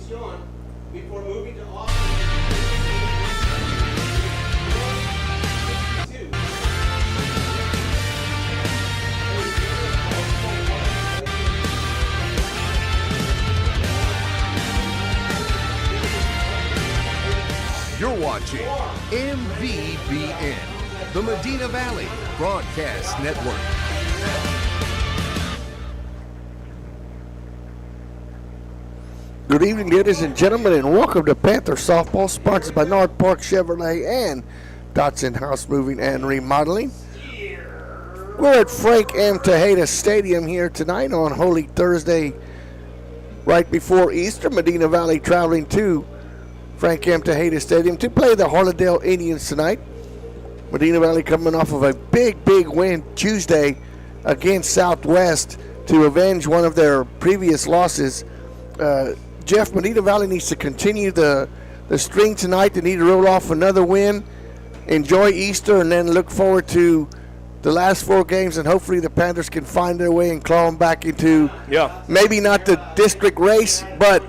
before moving to Austin. You're watching MVBN, the Medina Valley Broadcast Network. Good evening, ladies and gentlemen, and welcome to Panther Softball, sponsored by North Park Chevrolet and Dotson House Moving and Remodeling. We're at Frank M. Tejeda Stadium here tonight on Holy Thursday, right before Easter. Medina Valley traveling to Frank M. Tejeda Stadium to play the Harlandale Indians tonight. Medina Valley coming off of a big win Tuesday against Southwest to avenge one of their previous losses. Jeff, Medina Valley needs to continue the string tonight. They need to roll off another win, enjoy Easter, and then look forward to the last four games, and hopefully the Panthers can find their way and claw them back into maybe not the district race, but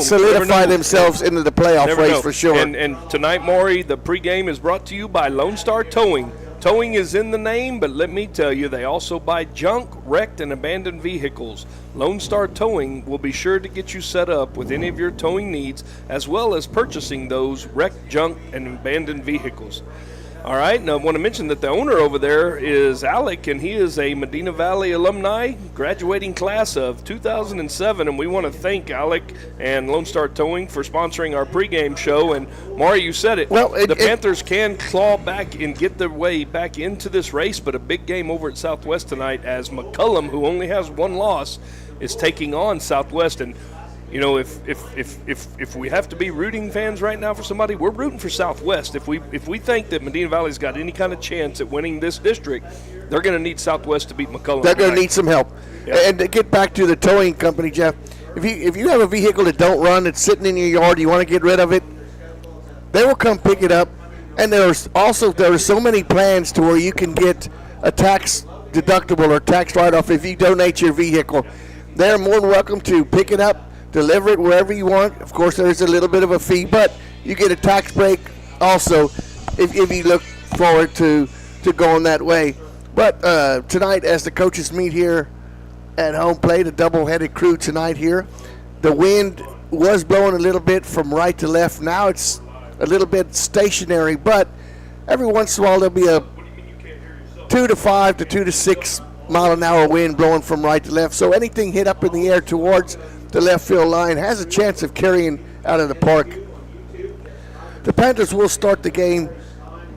solidify themselves into the playoff race for sure. And tonight, Maury, the pregame is brought to you by Lone Star Towing. Towing is in the name, but let me tell you, they also buy junk, wrecked, and abandoned vehicles. Lone Star Towing will be sure to get you set up with any of your towing needs, as well as purchasing those wrecked, junk, and abandoned vehicles. All right, now I want to mention that the owner over there is Alec, and he is a Medina Valley alumni, graduating class of 2007, and we want to thank Alec and Lone Star Towing for sponsoring our pregame show. And Maury, you said it. The Panthers can claw back and get their way back into this race, but a big game over at Southwest tonight as McCullum, who only has one loss, is taking on Southwest. And you know, if we have to be rooting fans right now for somebody, we're rooting for Southwest. If we think that Medina Valley's got any kind of chance at winning this district, they're going to need Southwest to beat McCullum. They're going to need some help. Yep. And to get back to the towing company, Jeff, if you have a vehicle that don't run, it's sitting in your yard, you want to get rid of it, they will come pick it up. And there are so many plans to where you can get a tax deductible or tax write-off if you donate your vehicle. They're more than welcome to pick it up, deliver it wherever you want. Of course, there's a little bit of a fee, but you get a tax break also if you look forward to going that way. But tonight, as the coaches meet here at home plate, a double-headed crew tonight here. The wind was blowing a little bit from right to left. Now it's a little bit stationary, but every once in a while there'll be a 2 to 5 to 2 to 6 mile an hour wind blowing from right to left. So anything hit up in the air towards the left field line has a chance of carrying out of the park. The Panthers will start the game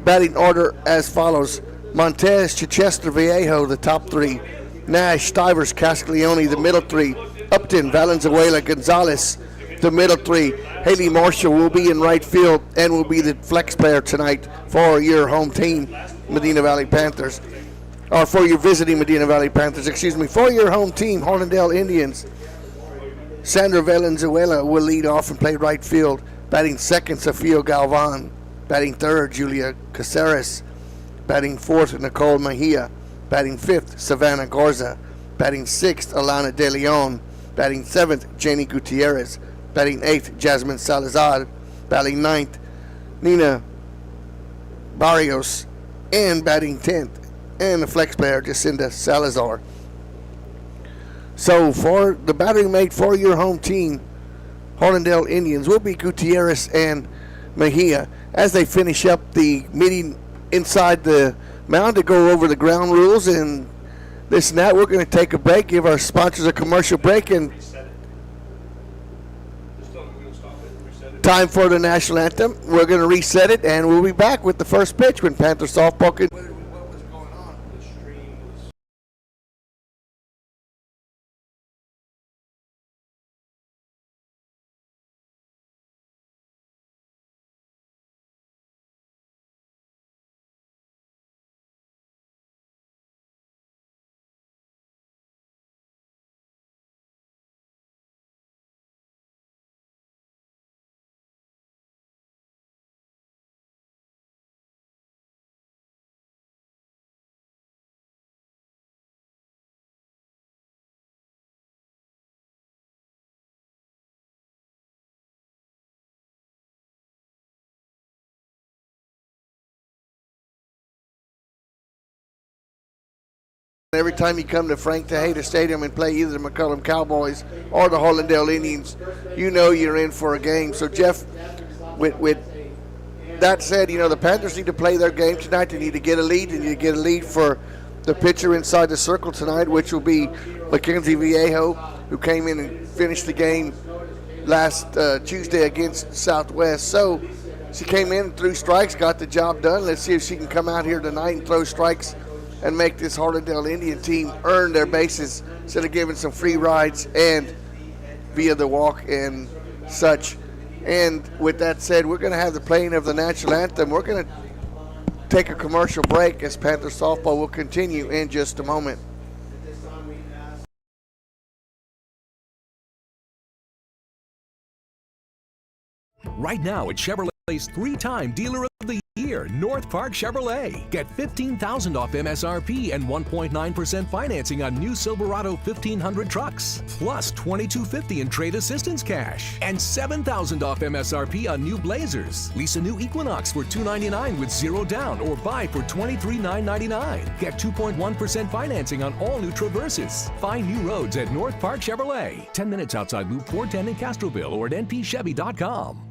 batting order as follows: Montez, Chichester, Vallejo, the top three; Nash, Stivers, Castiglione, the middle three; Upton, Valenzuela, Gonzalez, the middle three. Haley Marshall will be in right field and will be the flex player tonight for your home team, Medina Valley Panthers. Or for your visiting Medina Valley Panthers, For your home team, Harlandale Indians, Sandra Valenzuela will lead off and play right field. Batting second, Sofia Galvan. Batting third, Julia Caceres. Batting fourth, Nicole Mejia. Batting fifth, Savannah Garza. Batting sixth, Alana De Leon. Batting seventh, Jenny Gutierrez. Batting eighth, Jasmine Salazar. Batting ninth, Nina Barrios. And batting 10th, and the flex player, Jacinda Salazar. So for the batting mate for your home team, Harlandale Indians, will be Gutierrez and Mejia as they finish up the meeting inside the mound to go over the ground rules and this and that. We're going to take a break, give our sponsors a commercial break, and time for the national anthem. We're going to reset it, and we'll be back with the first pitch when Panther Softball can every time you come to Frank Tejeda Stadium and play either the McCullum Cowboys or the Harlandale Indians, you know you're in for a game. So, Jeff, with that said, the Panthers need to play their game tonight. They need to get a lead. They need to get a lead for the pitcher inside the circle tonight, which will be Mackenzie Viejo, who came in and finished the game last Tuesday against Southwest. So she came in, threw strikes, got the job done. Let's see if she can come out here tonight and throw strikes and make this Harlandale Indian team earn their bases instead of giving some free rides and via the walk and such. And with that said, we're going to have the playing of the national anthem. We're going to take a commercial break as Panther softball will continue in just a moment. Right now at Chevrolet's 3-time Dealer of the Year, North Park Chevrolet. Get $15,000 off MSRP and 1.9% financing on new Silverado 1500 trucks. Plus $2,250 in trade assistance cash. And $7,000 off MSRP on new Blazers. Lease a new Equinox for $299 with zero down or buy for $23,999. Get 2.1% financing on all new Traverses. Find new roads at North Park Chevrolet. 10 minutes outside Loop 410 in Castroville or at npchevy.com.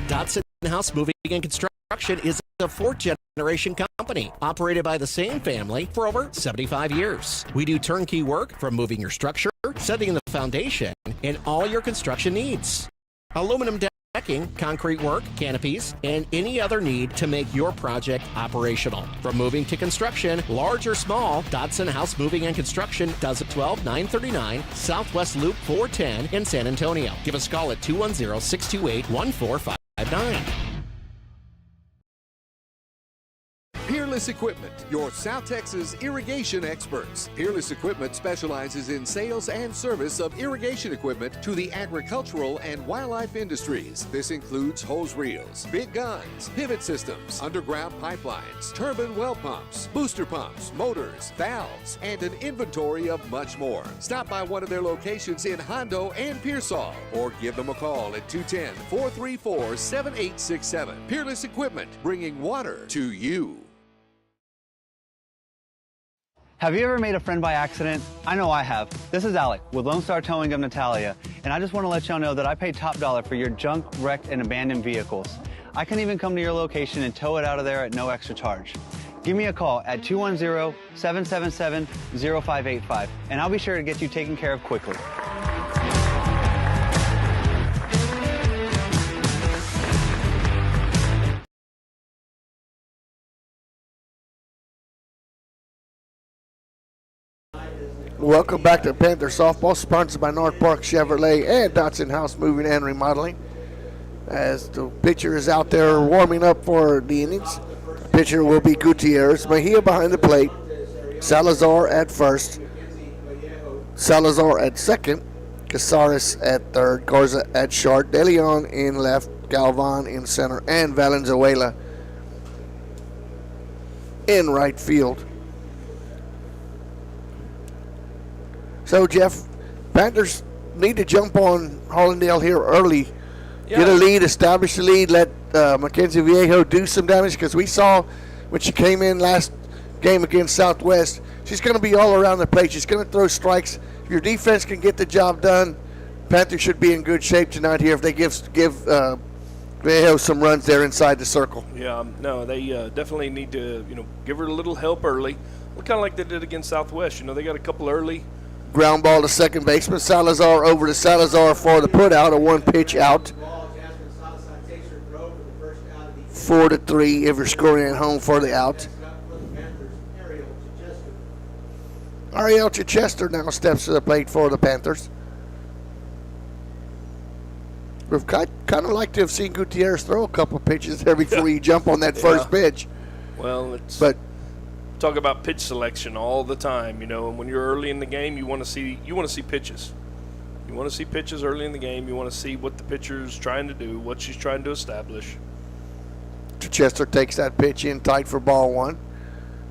Dodson House Moving and Construction is a fourth-generation company operated by the same family for over 75 years. We do turnkey work from moving your structure, setting the foundation, and all your construction needs. Aluminum decking, concrete work, canopies, and any other need to make your project operational. From moving to construction, large or small, Dodson House Moving and Construction does it 12939 Southwest Loop 410 in San Antonio. Give us a call at 210-628-1459. Peerless Equipment, your South Texas irrigation experts. Peerless Equipment specializes in sales and service of irrigation equipment to the agricultural and wildlife industries. This includes hose reels, big guns, pivot systems, underground pipelines, turbine well pumps, booster pumps, motors, valves, and an inventory of much more. Stop by one of their locations in Hondo and Pearsall or give them a call at 210-434-7867. Peerless Equipment, bringing water to you. Have you ever made a friend by accident? I know I have. This is Alec with Lone Star Towing of Natalia, and I just want to let y'all know that I pay top dollar for your junk, wrecked, and abandoned vehicles. I can even come to your location and tow it out of there at no extra charge. Give me a call at 210-777-0585, and I'll be sure to get you taken care of quickly. Welcome back to Panther Softball, sponsored by North Park Chevrolet and Dodson House Moving and Remodeling. As the pitcher is out there warming up for the innings, pitcher will be Gutierrez. Mejia behind the plate, Salazar at first, Salazar at second, Casares at third, Garza at short, De Leon in left, Galvan in center, and Valenzuela in right field. So, Jeff, Panthers need to jump on Harlandale here early. Yeah. Get a lead, establish a lead, let Mackenzie Viejo do some damage, because we saw when she came in last game against Southwest, she's going to be all around the plate. She's going to throw strikes. If your defense can get the job done, Panthers should be in good shape tonight here if they give Viejo some runs there inside the circle. Yeah, no, they definitely need to, give her a little help early. Kind of like they did against Southwest. They got a couple early. Ground ball to second baseman. Salazar over to Salazar for the put out, a one pitch out. 4-3 if you're scoring at home for the out. Ariel Chichester now steps to the plate for the Panthers. We've kind of like to have seen Gutierrez throw a couple pitches there before you jump on that first pitch. Well, talk about pitch selection all the time, and when you're early in the game, you want to see pitches. You want to see pitches early in the game. You want to see what the pitcher's trying to do, what she's trying to establish. Chichester takes that pitch in tight for ball one.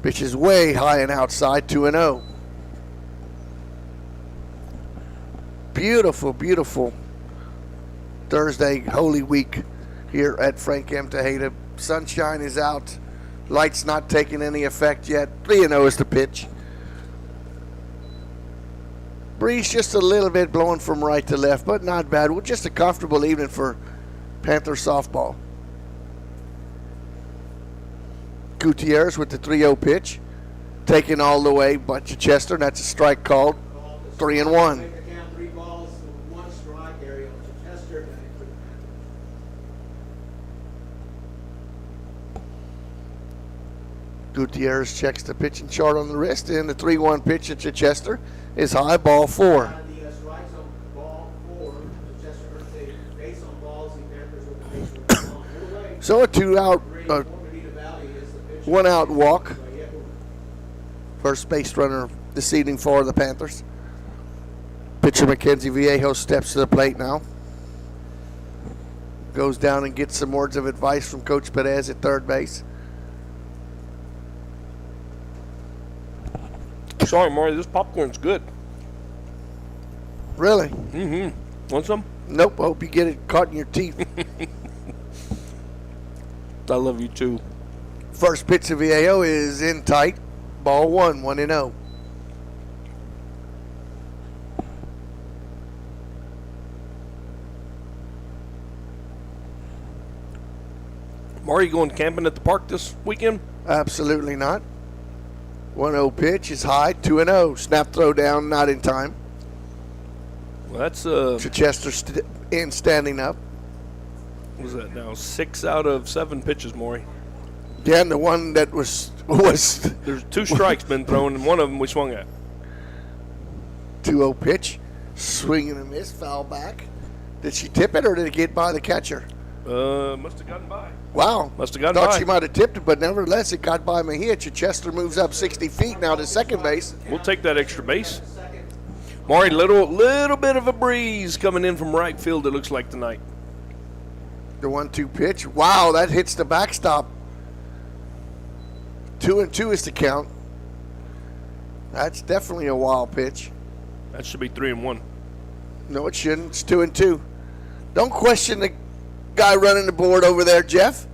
Pitch is way high and outside, 2-0. Beautiful, beautiful Thursday Holy Week here at Frank M. Tejeda. Sunshine is out. Light's not taking any effect yet. 3-0 is the pitch. Breeze just a little bit blowing from right to left, but not bad. Well, just a comfortable evening for Panther softball. Gutierrez with the 3-0 pitch. Taken all the way by Chichester, and that's a strike called. 3-1. Make the count 3 balls, 1 strike, Ariel Chester, and it could- Gutierrez checks the pitching chart on the wrist, and the 3-1 pitch at Chichester is high, ball 4. On the strike zone, ball 4, Chester earns a base on balls, the Panthers with the base on the ball. No way. So a 2-out, Bonita Valley is the pitcher. 1-out walk. So, yeah, First base runner this evening for the Panthers. Pitcher Mackenzie Viejo steps to the plate now. Goes down and gets some words of advice from Coach Perez at third base. Sorry, Maury, this popcorn's good. Really? Mm-hmm. Want some? Nope. Hope you get it caught in your teeth. I love you too. First pitch to Viejo is in tight. Ball 1, 1-0. Maury, you going camping at the park this weekend? Absolutely not. 1-0 pitch is high, 2-0. Snap throw down, not in time. Well, that's Chichester standing up. what was that now? 6 out of 7 pitches, Maury. Yeah, and the one that was There's 2 strikes been thrown, and one of them we swung at. 2-0 pitch. Swing and a miss, foul back. Did she tip it or did it get by the catcher? Must have gotten by. Wow. Must have gotten Thought by. she might have tipped it, but nevertheless, it got by Mejia. Chichester moves up 60 feet now to second base. We'll take that extra base. Maury, little bit of a breeze coming in from right field, it looks like tonight. The 1-2 pitch. Wow, that hits the backstop. 2-2 is the count. That's definitely a wild pitch. That should be 3-1. No, it shouldn't. It's 2-2. Don't question the guy running the board over there, Jeff.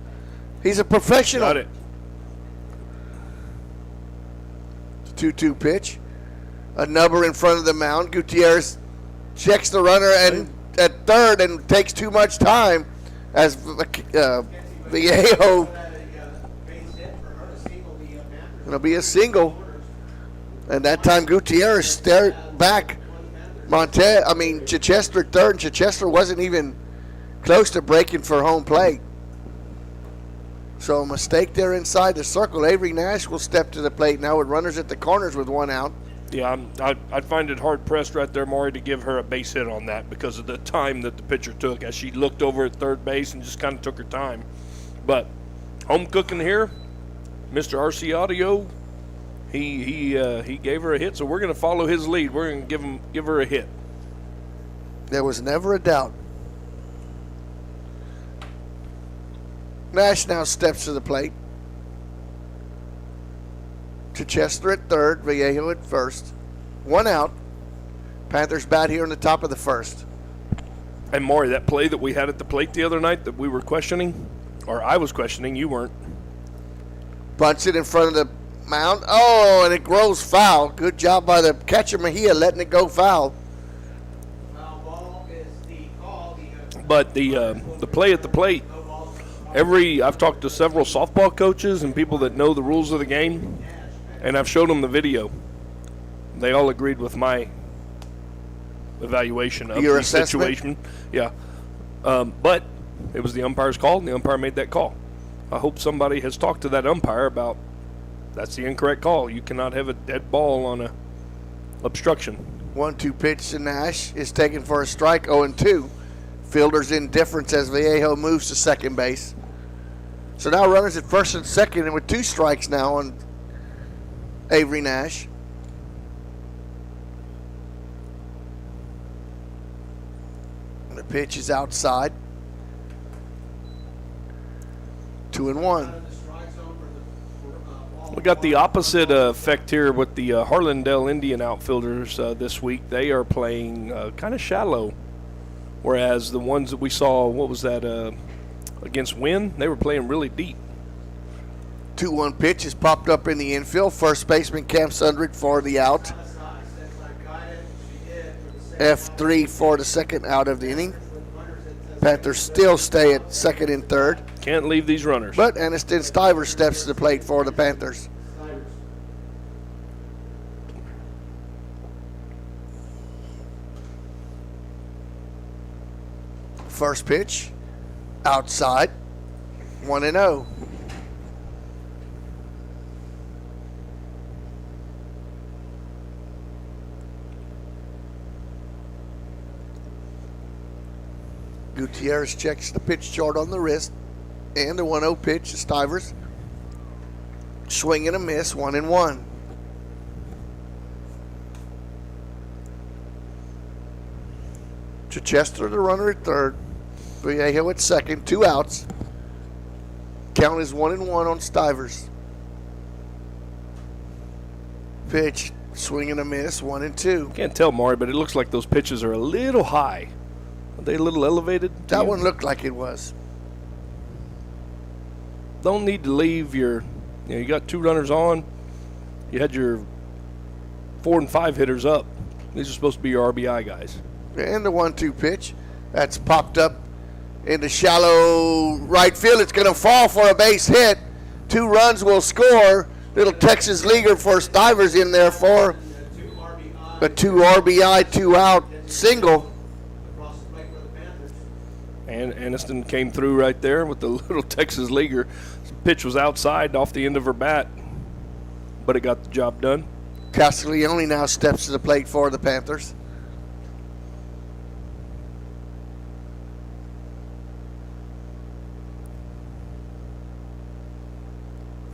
He's a professional. Got it. 2-2 pitch. A number in front of the mound. Gutierrez checks the runner and at third and takes too much time as Viejo. It'll be a single. And that time Gutierrez stared back. Chichester third. Chichester wasn't even close to breaking for home plate. So a mistake there inside the circle. Avery Nash will step to the plate now with runners at the corners with 1 out. Yeah, I'd find it hard-pressed right there, Maury, to give her a base hit on that because of the time that the pitcher took as she looked over at third base and just kind of took her time. But home cooking here, Mr. RC Audio, he gave her a hit, so we're going to follow his lead. We're going to give her a hit. There was never a doubt. Nash now steps to the plate. Chichester at third, Viejo at first. 1 out. Panthers bat here in the top of the first. And Maury, that play that we had at the plate the other night that we were questioning, or I was questioning, you weren't. Bunts it in front of the mound. Oh, and it grows foul. Good job by the catcher Mejia letting it go foul. Foul ball is the call. But the play at the plate, I've talked to several softball coaches and people that know the rules of the game, and I've showed them the video. They all agreed with my evaluation of Your the assessment? situation. Yeah. But it was the umpire's call, and the umpire made that call. I hope somebody has talked to that umpire about that's the incorrect call. You cannot have a dead ball on a obstruction. 1-2 pitch to Nash is taken for a strike, 0-2. Fielder's indifference as Viejo moves to second base. So now runners at first and second, and with 2 strikes now on Avery Nash. And the pitch is outside. 2-1. We got the opposite effect here with the Harlandale Indian outfielders this week. They are playing kind of shallow, whereas the ones that we saw, what was that, against Wynn, they were playing really deep. 2-1 pitch is popped up in the infield. First baseman Cam Sundred for the out. F3 for the second out of the inning. Panthers still stay at second and third. Can't leave these runners. But Aniston Stivers steps to the plate for the Panthers. First pitch, outside, 1-0. Gutierrez checks the pitch chart on the wrist, and the 1-0 pitch to Stivers. Swing and a miss, 1-1. Chichester, the runner at third. Vallejo at second, 2 outs. Count is 1-1 on Stivers. Pitch, swing and a miss, 1-2. Can't tell, Maury, but it looks like those pitches are a little high. Are they a little elevated? That one looked like it was. Don't need to leave your, you got 2 runners on. You had your 4 and 5 hitters up. These are supposed to be your RBI guys. And the 1-2 pitch. That's popped up into shallow right field. It's going to fall for a base hit. 2 runs will score. Little Texas leaguer for Stivers in there for a 2 RBI, 2 out single. And Aniston came through right there with the little Texas leaguer. Pitch was outside off the end of her bat, but it got the job done. Castiglione now steps to the plate for the Panthers.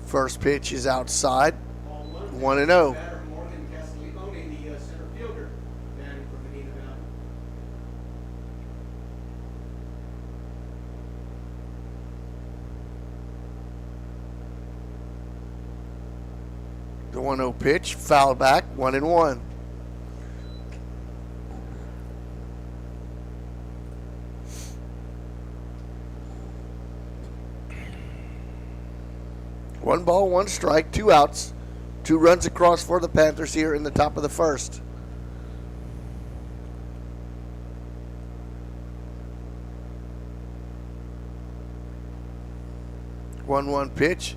First pitch is outside, 1-0. The 1-0 pitch, foul back, 1-1. One ball, 1 strike, 2 outs. 2 runs across for the Panthers here in the top of the first. One pitch.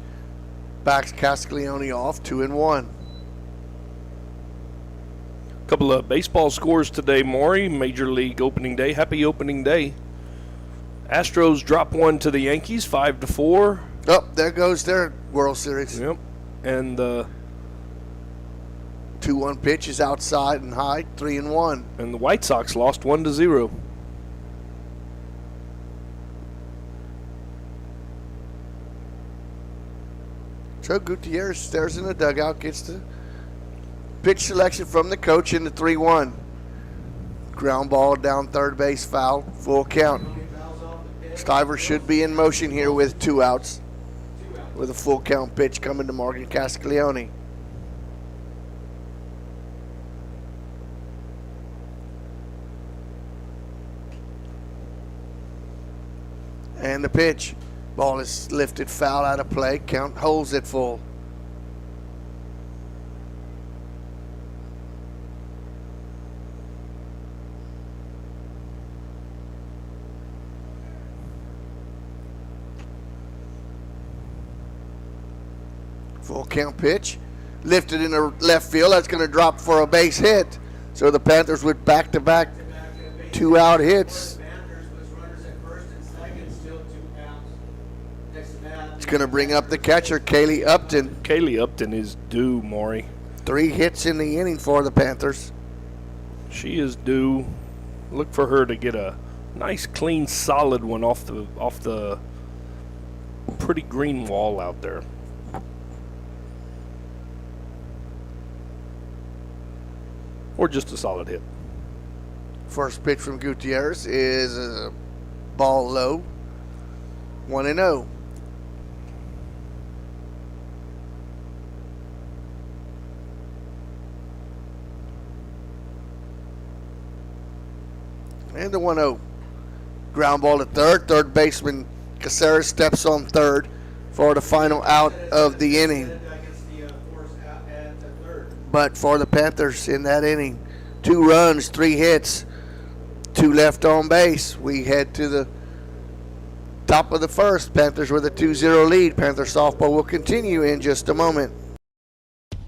Backs Castiglione off, 2-1. Couple of baseball scores today, Maury. Major League opening day. Happy opening day. Astros drop 1 to the Yankees, 5-4. Oh, there goes their World Series. Yep. And the 2-1 pitch is outside and high, 3-1. And the White Sox lost 1-0. Joe Gutierrez stares in the dugout, gets the pitch selection from the coach in the 3-1. Ground ball down third base, foul, full count. Stivers should be in motion here with 2 outs, with a full count pitch coming to Morgan Castiglione. And the pitch. Ball is lifted foul out of play. Count holds it full. Full count pitch. Lifted in the left field. That's going to drop for a base hit. So the Panthers with back-to-back 2 out hits. It's going to bring up the catcher, Kaylee Upton. Kaylee Upton is due, Maury. 3 hits in the inning for the Panthers. She is due. Look for her to get a nice, clean, solid one off the pretty green wall out there. Or just a solid hit. First pitch from Gutierrez is a ball low, 1-0. And the 1-0. Ground ball to third. Third baseman Caceres steps on third for the final out of the inning. But for the Panthers in that inning, 2 runs, 3 hits, 2 left on base. We head to the top of the first. Panthers with a 2-0 lead. Panther softball will continue in just a moment.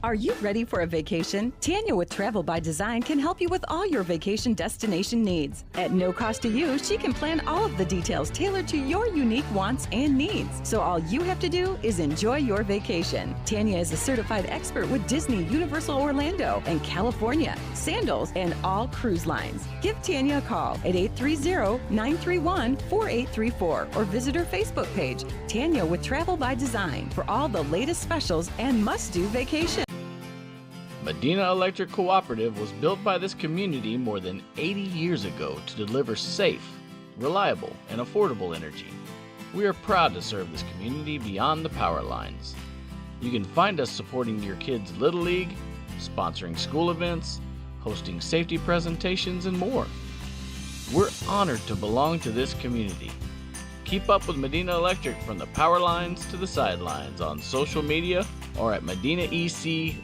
Are you ready for a vacation? Tanya with Travel by Design can help you with all your vacation destination needs. At no cost to you, she can plan all of the details tailored to your unique wants and needs. So all you have to do is enjoy your vacation. Tanya is a certified expert with Disney, Universal Orlando, and California, Sandals, and all cruise lines. Give Tanya a call at 830-931-4834 or visit her Facebook page, Tanya with Travel by Design, for all the latest specials and must-do vacations. Medina Electric Cooperative was built by this community more than 80 years ago to deliver safe, reliable, and affordable energy. We are proud to serve this community beyond the power lines. You can find us supporting your kids' Little League, sponsoring school events, hosting safety presentations, and more. We're honored to belong to this community. Keep up with Medina Electric from the power lines to the sidelines on social media or at medinaec.org.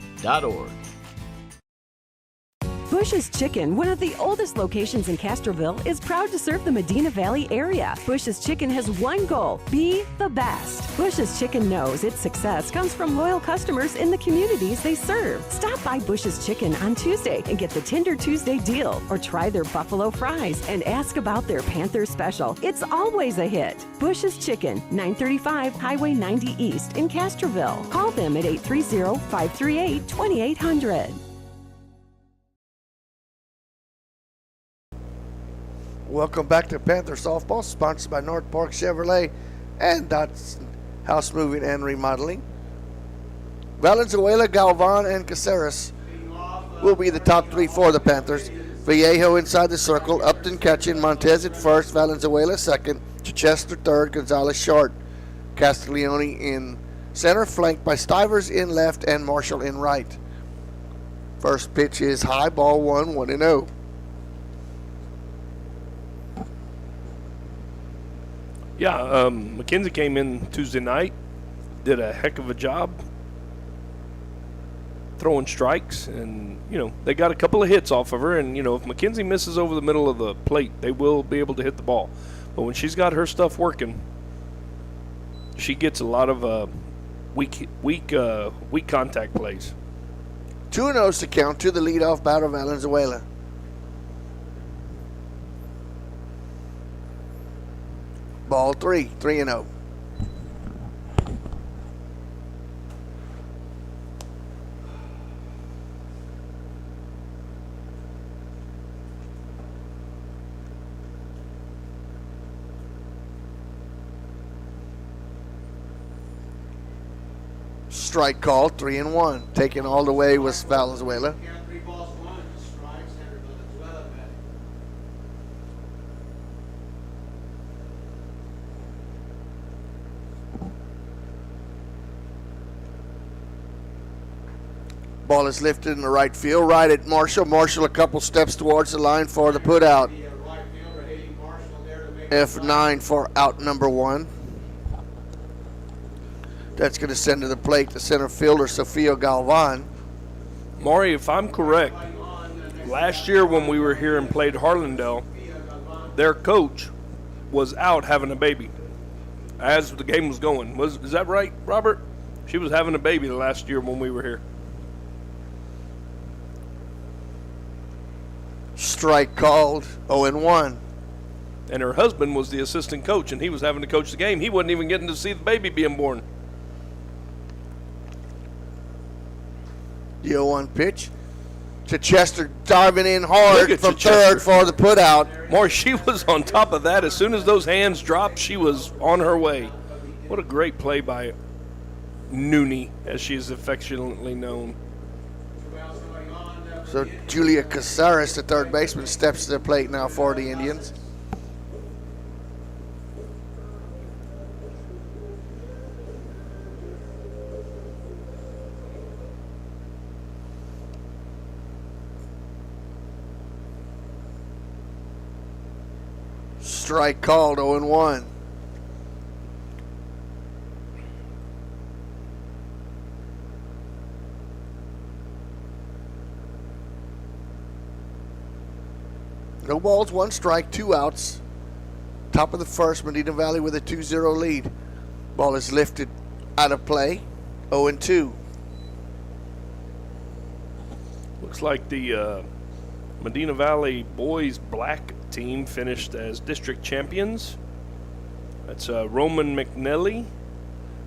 Bush's Chicken, one of the oldest locations in Castroville, is proud to serve the Medina Valley area. Bush's Chicken has one goal: be the best. Bush's Chicken knows its success comes from loyal customers in the communities they serve. Stop by Bush's Chicken on Tuesday and get the Tender Tuesday deal, or try their buffalo fries and ask about their Panther special. It's always a hit. Bush's Chicken, 935 Highway 90 East in Castroville. Call them at 830-538-2800. Welcome back to Panther Softball, sponsored by North Park Chevrolet and Dotson House Moving and Remodeling. Valenzuela, Galvan, and Caceres will be the top 3 for the Panthers. Vallejo inside the circle, Upton catching, Montez at first, Valenzuela second, Chichester third, Gonzalez short. Castiglione in center, flanked by Stivers in left and Marshall in right. First pitch is high, ball 1-0. Yeah, Mackenzie came in Tuesday night, did a heck of a job throwing strikes, and, they got a couple of hits off of her, and, if Mackenzie misses over the middle of the plate, they will be able to hit the ball. But when she's got her stuff working, she gets a lot of weak contact plays. 2-0 to count to the leadoff batter, Valenzuela. Ball 3-0. Strike call, 3-1. Taken all the way was Valenzuela. Count 3 balls, 1 strikes, Henry Valenzuela batting. Ball is lifted in the right field, right at Marshall. Marshall a couple steps towards the line for the putout. The right fielder, Hayden Marshall, there to make F9 for out number 1. That's going to send to the plate the center fielder, Sofia Galvan. Maury, if I'm correct, last year when we were here and played Harlandale, their coach was out having a baby as the game was going. Is that right, Robert? She was having a baby the last year when we were here. Strike called, 0-1. And her husband was the assistant coach, and he was having to coach the game. He wasn't even getting to see the baby being born. The 0-1 pitch. Chichester diving in hard from Chichester. third for the putout. More, she was on top of that. As soon as those hands dropped, she was on her way. What a great play by Noonie, as she is affectionately known. So Julia Casares, the third baseman, steps to the plate now for the Indians. Strike called, 0-1. No balls, 1 strike, 2 outs. Top of the first, Medina Valley with a 2-0 lead. Ball is lifted out of play, 0-2. Looks like the Medina Valley boys black team finished as district champions. That's Roman McNelly,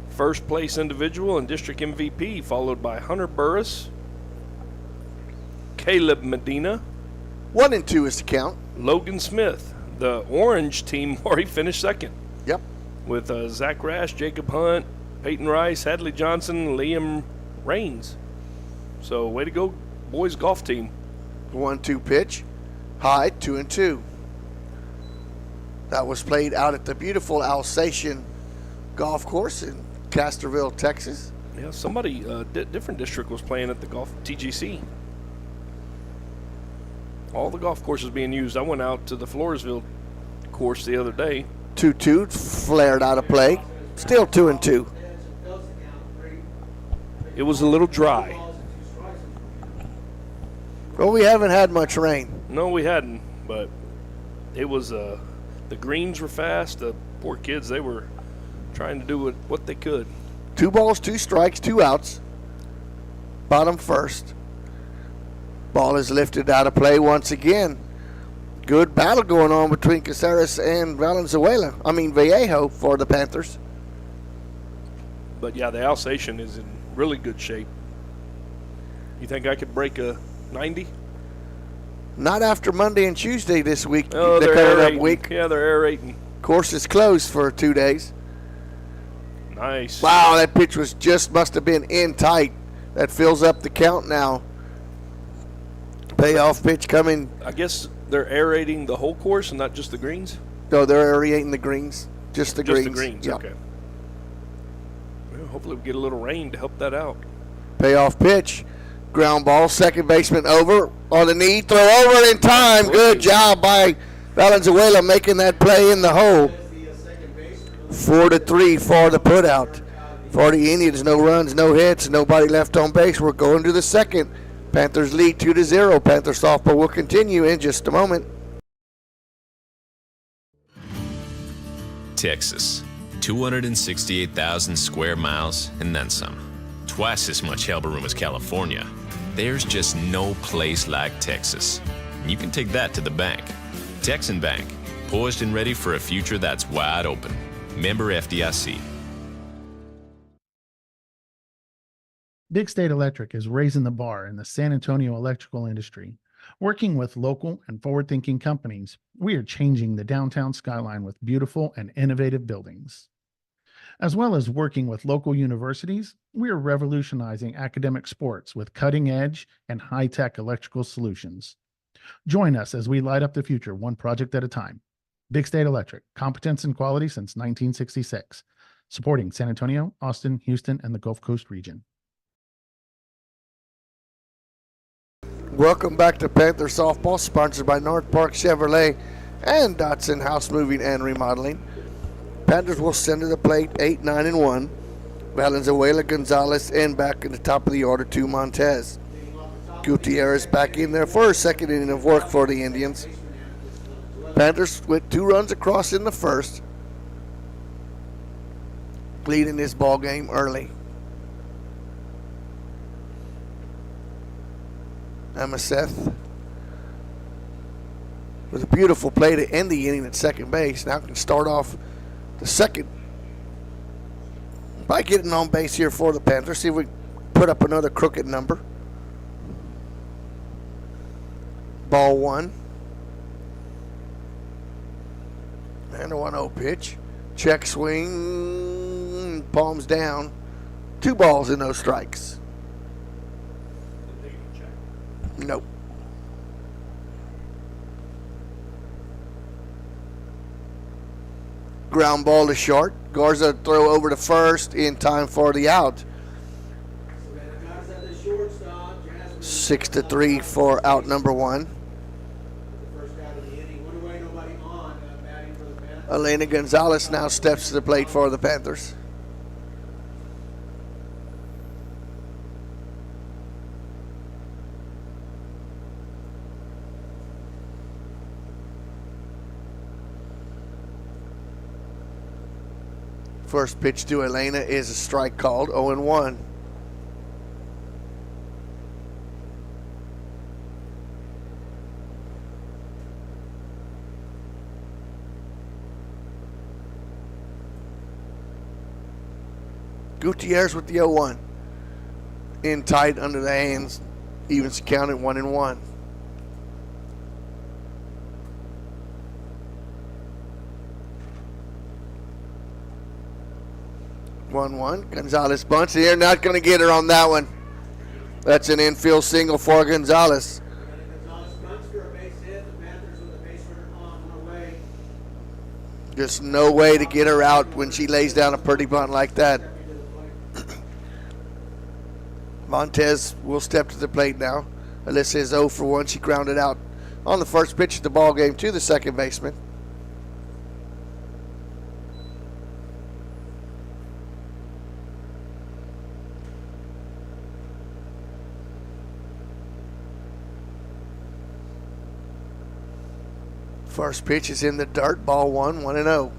first place individual and district MVP, followed by Hunter Burris, Caleb Medina, 1-2 is the count. Logan Smith. The orange team already finished second Yep. with Zach Rash, Jacob Hunt, Peyton Rice, Hadley Johnson, Liam Raines. So way to go, boys golf team. 1-2 pitch. High, 2-2. That was played out at the beautiful Alsatian Golf Course in Castroville, Texas. Yeah, somebody, different district was playing at the golf TGC. All the golf courses being used. I went out to the Floresville course the other day. 2-2, flared out of play. Still 2-2. It was a little dry. Well, we haven't had much rain. No, we hadn't, but it was, the greens were fast. The poor kids, they were trying to do what they could. 2 balls, 2 strikes, 2 outs. Bottom first. Ball is lifted out of play once again. Good battle going on between Caceres and Vallejo for the Panthers. But yeah, the Alsatian is in really good shape. You think I could break a 90? Not after Monday and Tuesday this week. Oh, the they're cut-up aerating. week. Yeah, they're aerating. Course is closed for 2 days. Nice. Wow, that pitch must have been in tight. That fills up the count now. Payoff pitch coming. I guess they're aerating the whole course and not just the greens? No, they're aerating the greens. Just the greens. Just the greens, Yep. okay. Well, hopefully we get a little rain to help that out. Payoff pitch. Ground ball. Second baseman over. On the knee. Throw over in time. Good job by Valenzuela making that play in the hole. 4-3 for the putout. For the Indians, no runs, no hits, nobody left on base. We're going to the second. Panthers lead 2-0. Panther softball will continue in just a moment. Texas, 268,000 square miles and then some. Twice as much elbow room as California. There's just no place like Texas. And you can take that to the bank. Texan Bank, poised and ready for a future that's wide open. Member FDIC. Big State Electric is raising the bar in the San Antonio electrical industry. Working with local and forward-thinking companies, we are changing the downtown skyline with beautiful and innovative buildings. As well as working with local universities, we are revolutionizing academic sports with cutting-edge and high-tech electrical solutions. Join us as we light up the future one project at a time. Big State Electric, competence and quality since 1966. Supporting San Antonio, Austin, Houston, and the Gulf Coast region. Welcome back to Panther Softball, sponsored by North Park Chevrolet and Dotson House Moving and Remodeling. Panthers will send to the plate 8-9-1. Valenzuela, Gonzalez, and back in the top of the order to Montez. Gutierrez back in there for a second inning of work for the Indians. Panthers with 2 runs across in the first, leading this ball game early. Amaseth with a beautiful play to end the inning at second base. Now can start off the second by getting on base here for the Panthers. See if we put up another crooked number. Ball 1. And a 1-0 pitch. Check swing. Palms down. 2 balls and no strikes. Nope. Ground ball to short. Garza throw over to first in time for the out. 6-3 for out number 1. Elena Gonzalez now steps to the plate for the Panthers. First pitch to Elena is a strike called, 0-1. Gutierrez with the 0-1. In tight under the hands. Evens count at 1-1. Gonzalez bunts here. Not going to get her on that one. That's an infield single for Gonzalez. Gonzalez bunts for a base hit. The Panthers with a base runner on the way. Just no way to get her out when she lays down a pretty bunt like that. Montez will step to the plate now. Alyssa is 0 for 1. She grounded out on the first pitch of the ball game to the second baseman. First pitch is in the dirt. Ball 1, 1-0.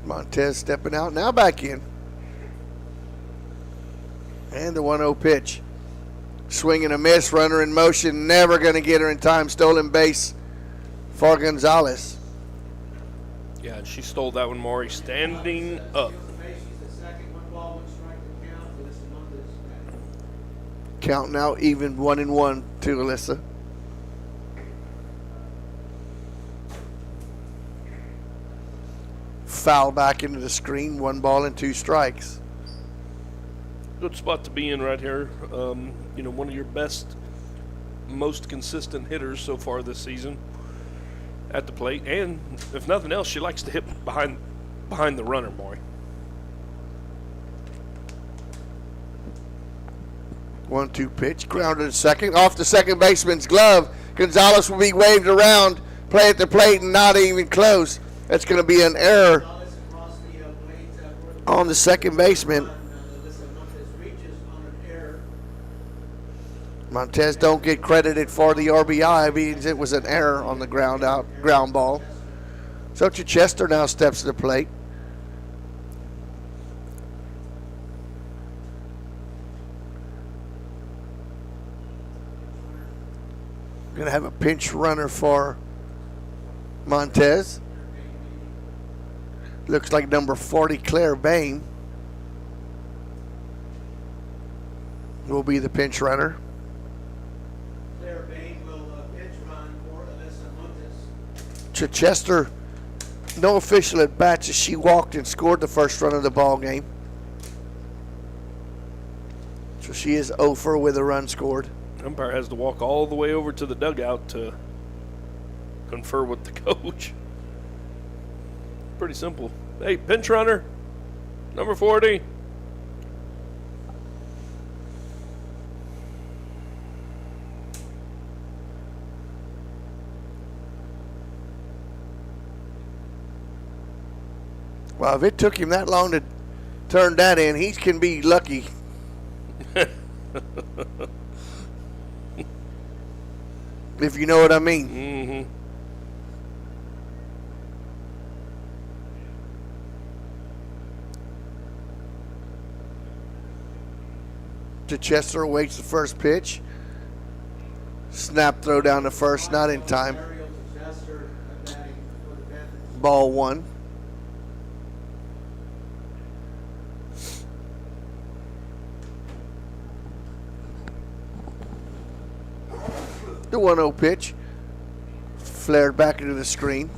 Montez stepping out, now back in. And the 1-0 pitch. Swing and a miss, runner in motion, never going to get her in time. Stolen base for Gonzalez. Yeah, she stole that one, Maury, standing up. Count now even 1-1 to Alyssa. Foul back into the screen. 1 ball and 2 strikes. Good spot to be in right here. One of your best, most consistent hitters so far this season at the plate. And if nothing else, she likes to hit behind the runner, Maury. 1-2 pitch. Grounded to second. Off the second baseman's glove. Gonzalez will be waved around. Play at the plate and not even close. That's going to be an error on the second baseman. Montez don't get credited for the RBI because it was an error on the ground ball. So Chichester now steps to the plate. Going to have a pinch runner for Montez. Looks like number 40, Claire Bain, will be the pinch runner. Claire Bain will pinch run for Alyssa Montes. Chichester, no official at bats as she walked and scored the first run of the ball game. So she is 0 for with a run scored. Umpire has to walk all the way over to the dugout to confer with the coach. Pretty simple. Hey, pinch runner, number 40. Well, if it took him that long to turn that in, he can be lucky. If you know what I mean. Mm-hmm. Chichester awaits the first pitch. Snap throw down to first, not in time. Ball 1. The 1-0 pitch. Flared back into the screen.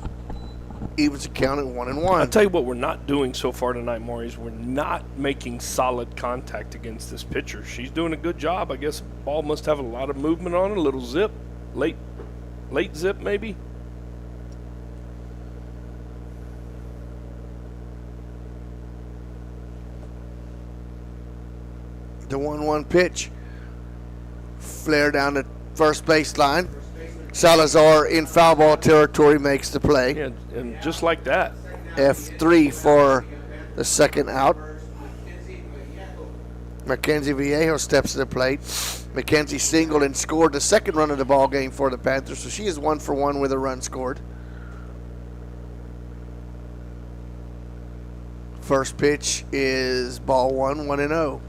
Evens the count at 1-1. I'll tell you what we're not doing so far tonight, Maurice. We're not making solid contact against this pitcher. She's doing a good job. I guess ball must have a lot of movement on it, a little zip, late zip maybe. The 1-1 pitch. Flare down the first baseline. Salazar in foul ball territory makes the play. Yeah, and just like that. F3 for the second out. Mackenzie Viejo steps to the plate. Mackenzie singled and scored the second run of the ball game for the Panthers, so she is 1 for 1 with a run scored. First pitch is ball 1, 1-0.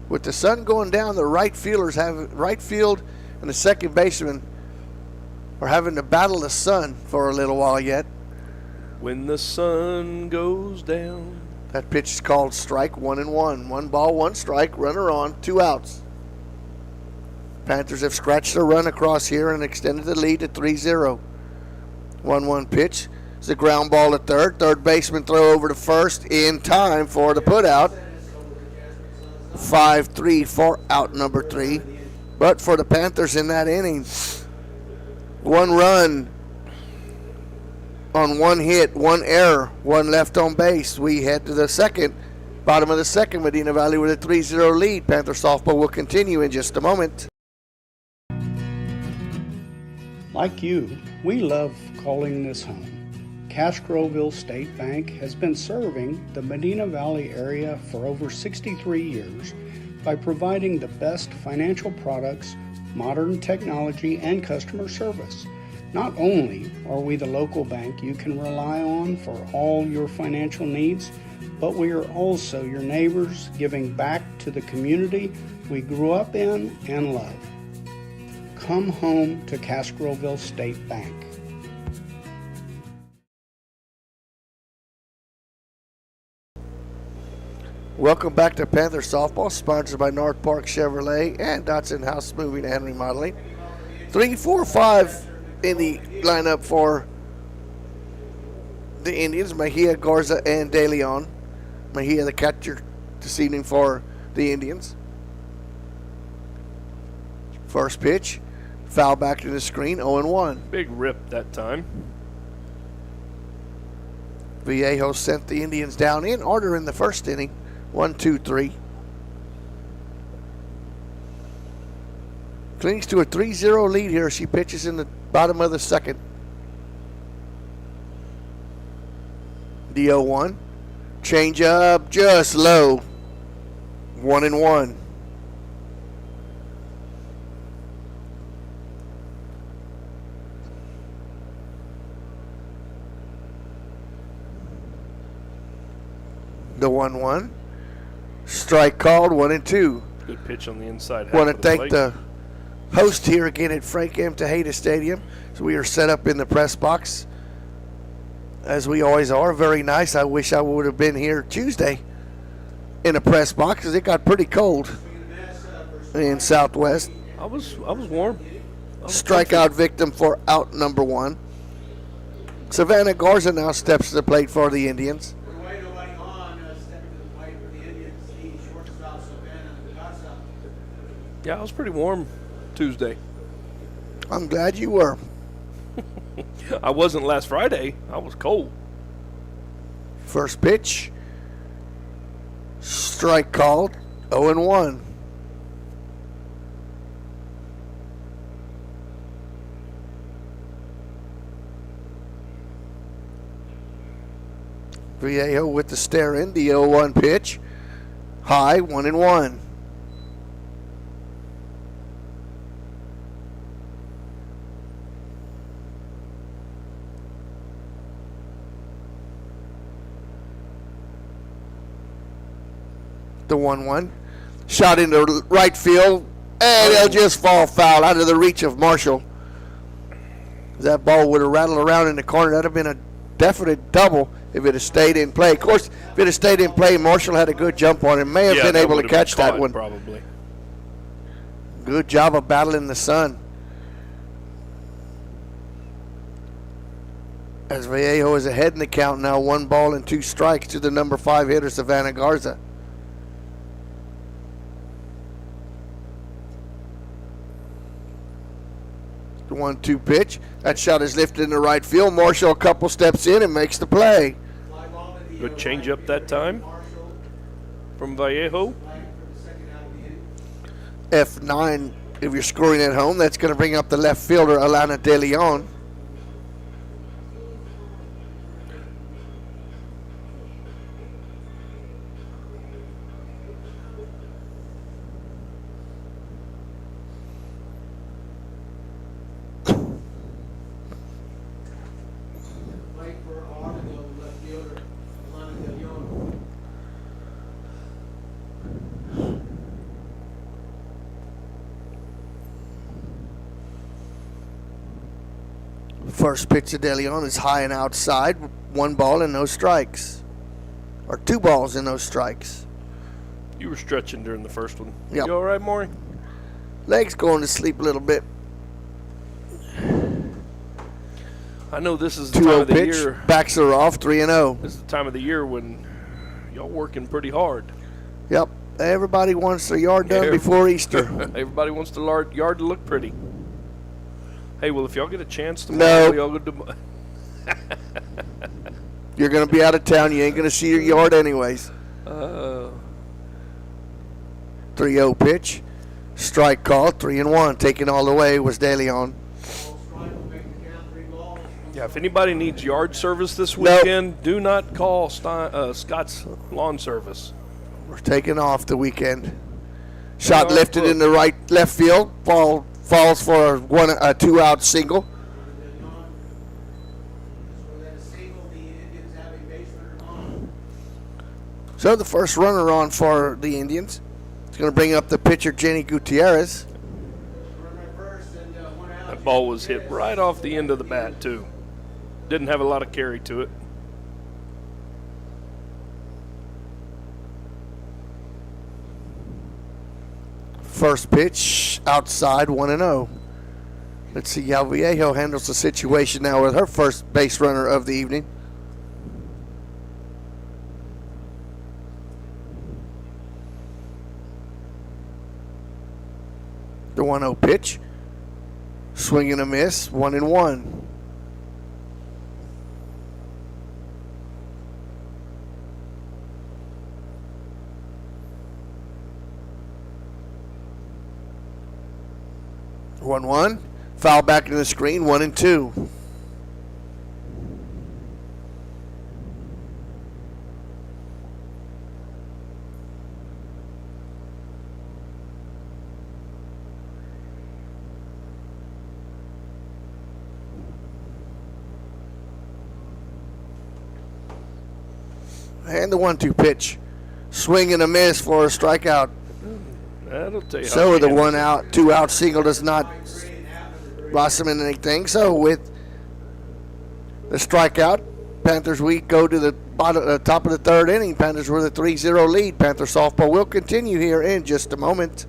With the sun going down, the right field and the second baseman are having to battle the sun for a little while yet. When the sun goes down. That pitch is called strike 1-1. 1 ball, 1 strike, runner on, 2 outs. Panthers have scratched a run across here and extended the lead to 3-0. 1-1 pitch. It's a ground ball to third. Third baseman throw over to first in time for the putout. 5-3 for out number 3. But for the Panthers in that inning, 1 run on 1 hit, 1 error, 1 left on base. We head to the second, bottom of the second, Medina Valley with a 3-0 lead. Panther softball will continue in just a moment. Like you, we love calling this home. Castroville State Bank has been serving the Medina Valley area for over 63 years by providing the best financial products, modern technology, and customer service. Not only are we the local bank you can rely on for all your financial needs, but we are also your neighbors, giving back to the community we grew up in and love. Come home to Castroville State Bank. Welcome back to Panther Softball, sponsored by North Park Chevrolet and Dotson House Moving and Remodeling. 3, 4, 5 in the lineup for the Indians, Mejia, Garza, and De Leon. Mejia, the catcher this evening for the Indians. First pitch, foul back to the screen, 0-1. Big rip that time. Viejo sent the Indians down in order in the first inning. 1, 2, 3. Clings to a 3-0 lead here. She pitches in the bottom of the second. The 0-1. Change up just low. 1-1. The 1-1. Strike called, 1-2. Good pitch on the inside. Want to thank the host here again at Frank M. Tejeda Stadium. So we are set up in the press box, as we always are. Very nice. I wish I would have been here Tuesday in the press box because it got pretty cold in Southwest. I was warm. Strikeout victim for out number 1. Savannah Garza now steps to the plate for the Indians. Yeah, I was pretty warm Tuesday. I'm glad you were. I wasn't last Friday. I was cold. First pitch. Strike called. 0-1. Viejo with the stare in. The 0-1 pitch. High, 1-1. The 1-1. Shot into right field, and it'll just fall foul out of the reach of Marshall. That ball would have rattled around in the corner. That would have been a definite double if it had stayed in play. Of course, if it had stayed in play, Marshall had a good jump on him. May have been able to catch that one. Probably. Good job of battling the sun. As Vallejo is ahead in the count now, 1 ball and 2 strikes to the number 5 hitter, Savannah Garza. The 1-2 pitch. That shot is lifted into right field. Marshall a couple steps in and makes the play. Good changeup that time from Vallejo. F9, if you're scoring at home, that's going to bring up the left fielder, Alana De Leon. First pitch to De Leon is high and outside. 1 ball and no strikes. Or 2 balls and no strikes. You were stretching during the first one. Yep. You all right, Maury? Legs going to sleep a little bit. I know this is the 2-0 time of the pitch. year. Backs are off. 3-0. This is the time of the year when y'all working pretty hard. Yep. Everybody wants their yard done before Easter. Everybody wants the yard to look pretty. Hey, well, if y'all get a chance tomorrow, y'all go to. You're going to be out of town. You ain't going to see your yard anyways. 3-0 pitch. Strike call. 3-1. Taken all the way was De Leon. Yeah, if anybody needs yard service this weekend, do not call Scott's Lawn Service. We're taking off the weekend. Shot lifted in the left field. Falls for a 2-out single. So the first runner on for the Indians. It's going to bring up the pitcher, Jenny Gutierrez. That ball was hit right off the end of the bat, too. Didn't have a lot of carry to it. First pitch outside, 1-0. Let's see how Vallejo handles the situation now with her first base runner of the evening. The 1-0 pitch. Swing and a miss, 1-1. One. Foul back into the screen, 1-2. And the 1-2 pitch. Swing and a miss for a strikeout. That'll tell you. So the 2-out single does not blossom into anything. So with the strikeout, Panthers, we go to the top of the third inning. Panthers with a 3-0 lead. Panther softball will continue here in just a moment.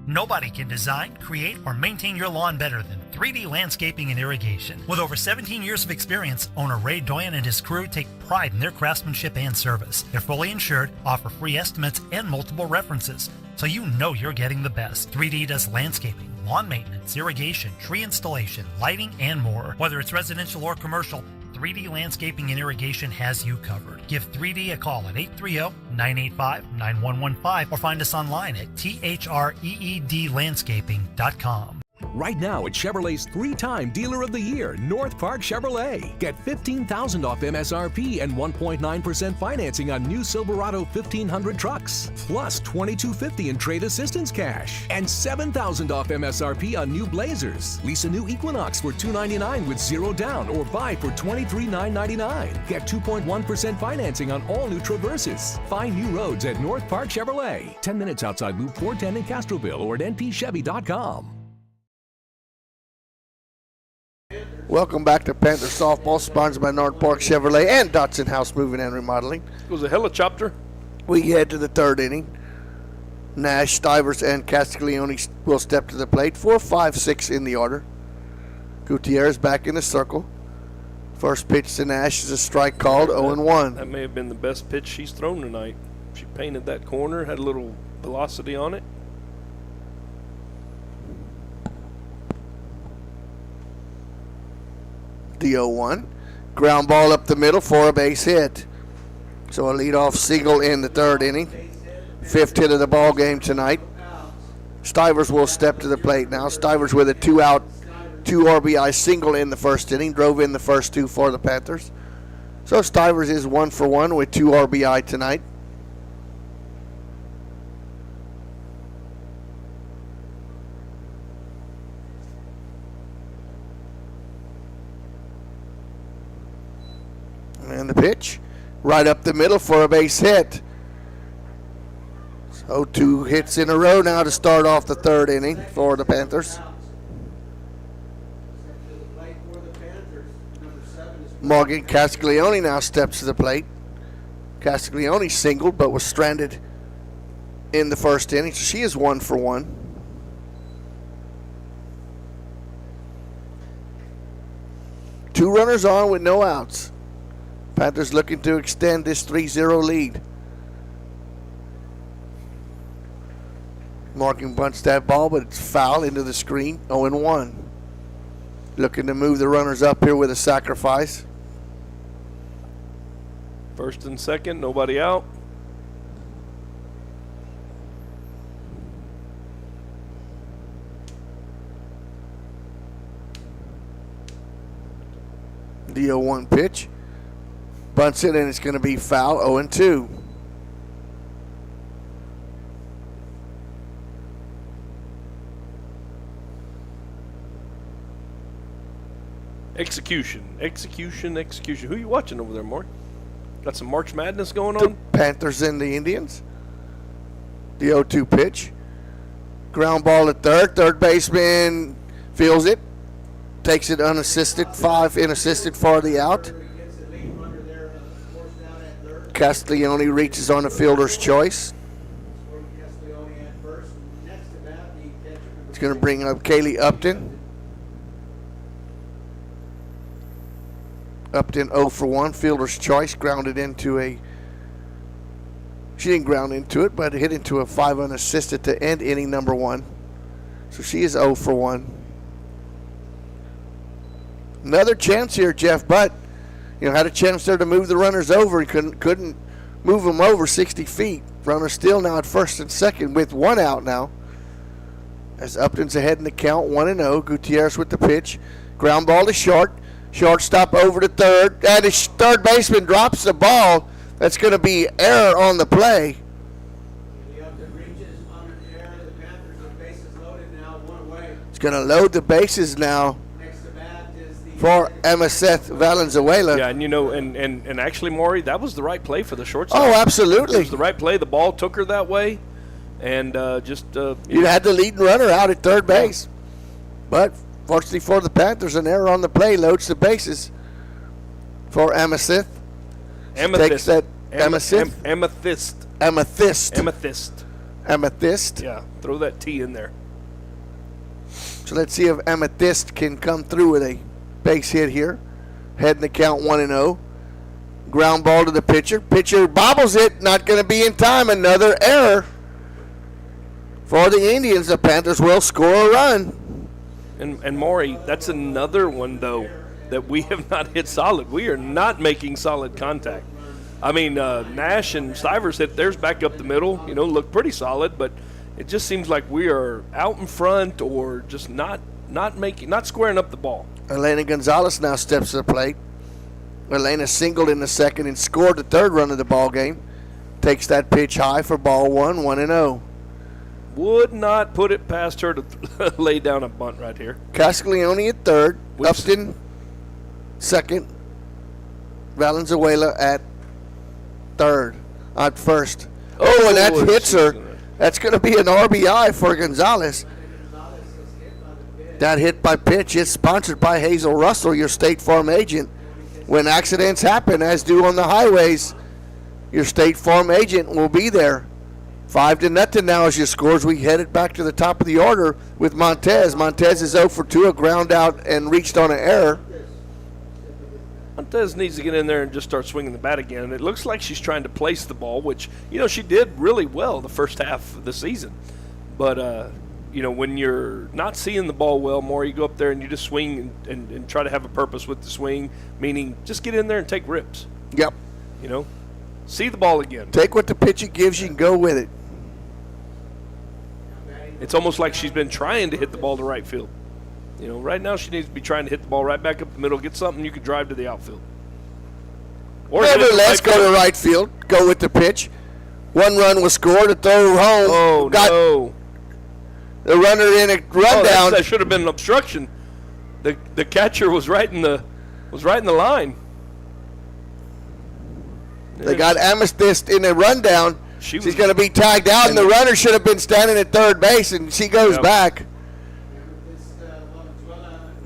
Nobody can design, create, or maintain your lawn better than 3D Landscaping and Irrigation. With over 17 years of experience, owner Ray Doyen and his crew take pride in their craftsmanship and service. They're fully insured, offer free estimates, and multiple references, so you know you're getting the best. 3D does landscaping, lawn maintenance, irrigation, tree installation, lighting, and more. Whether it's residential or commercial, 3D Landscaping and Irrigation has you covered. Give 3D a call at 830-985-9115 or find us online at threedlandscaping.com. Right now at Chevrolet's 3-time Dealer of the Year, North Park Chevrolet. Get $15,000 off MSRP and 1.9% financing on new Silverado 1500 trucks, plus $2,250 in trade assistance cash, and $7,000 off MSRP on new Blazers. Lease a new Equinox for $299 with 0 down, or buy for $23,999. Get 2.1% financing on all new Traverses. Find new roads at North Park Chevrolet, 10 minutes outside Loop 410 in Castroville, or at npchevy.com. Welcome back to Panther Softball, sponsored by North Park Chevrolet and Dotson House Moving and Remodeling. It was a helicopter. We head to the third inning. Nash, Stivers, and Castiglione will step to the plate. 4, 5, 6 in the order. Gutierrez back in the circle. First pitch to Nash is a strike called, 0-1. That may have been the best pitch she's thrown tonight. She painted that corner, had a little velocity on it. The 0-1. Ground ball up the middle for a base hit. So a leadoff single in the third inning. 5th hit of the ball game tonight. Stivers will step to the plate now. Stivers with a 2-out, 2 RBI single in the first inning. Drove in the first 2 for the Panthers. So Stivers is 1 for 1 with 2 RBI tonight. And the pitch, right up the middle for a base hit. So 2 hits in a row now to start off the third inning for the Panthers. Morgan Castiglione now steps to the plate. Castiglione singled but was stranded in the first inning, so she is 1 for 1. Two runners on with no outs. Panthers looking to extend this 3-0 lead. Morgan bunts that ball, but it's foul into the screen. 0-1. Looking to move the runners up here with a sacrifice. First and second, nobody out. The 0-1 pitch. Bunts it, and it's going to be foul. 0-2. Execution. Who are you watching over there, Maury? Got some March Madness going The on? Panthers and the Indians. The 0-2 pitch. Ground ball at third. Third baseman feels it. Takes it unassisted. 5 unassisted for the out. Castiglione reaches on the fielder's choice. It's going to bring up Kaylee Upton. Upton 0 for 1, fielder's choice, grounded into a, she didn't ground into it, but hit into a 5 unassisted to end inning number 1. So she is 0 for 1. Another chance here, Jeff, but had a chance there to move the runners over. He couldn't move them over 60 feet. Runner still now at first and second with 1 out now. As Upton's ahead in the count, 1-0. Gutierrez with the pitch. Ground ball to short. Shortstop over to third. And his third baseman drops the ball. That's going to be error on the play. It's going to load the bases now for Emma Seth Valenzuela. Yeah, and actually, Maury, that was the right play for the shortstop. Oh, absolutely. It was the right play. The ball took her that way. And you had the leading runner out at third base. But fortunately for the Panthers, an error on the play loads the bases for Amethyst. Amethyst. Amethyst. Yeah, throw that T in there. So let's see if Amethyst can come through with a base hit here. Heading the count 1-0. Ground ball to the pitcher. Pitcher bobbles it. Not going to be in time. Another error for the Indians. The Panthers will score a run. And Maury, that's another one, though, that we have not hit solid. We are not making solid contact. I mean, Nash and Stivers hit theirs back up the middle, look pretty solid, but it just seems like we are out in front or just not squaring up the ball. Elena Gonzalez now steps to the plate. Elena singled in the second and scored the third run of the ball game. Takes that pitch high for ball 1-0. Would not put it past her to lay down a bunt right here. Castiglione at third. Upton second. Valenzuela at third. At first. Oh, and that hits her. That's going to be an RBI for Gonzalez. That hit by pitch is sponsored by Hazel Russell, your State Farm agent. When accidents happen, as do on the highways, your State Farm agent will be there. 5-0 now as your scores. We headed back to the top of the order with Montez. Montez is 0 for 2, a ground out and reached on an error. Montez needs to get in there and just start swinging the bat again. It looks like she's trying to place the ball, which, she did really well the first half of the season. But, when you're not seeing the ball well more, you go up there and you just swing and try to have a purpose with the swing, meaning just get in there and take rips. Yep. See the ball again. Take what the pitcher gives you and go with it. It's almost like she's been trying to hit the ball to right field. Right now she needs to be trying to hit the ball right back up the middle, get something you can drive to the outfield. Or let's go to right field. Go with the pitch. 1 run was scored. A throw home. Oh, no. The runner in a rundown. That should have been an obstruction. The catcher was right in the line. They got Amethyst in a rundown. She's going to be tagged out, and the runner should have been standing at third base, and she goes back.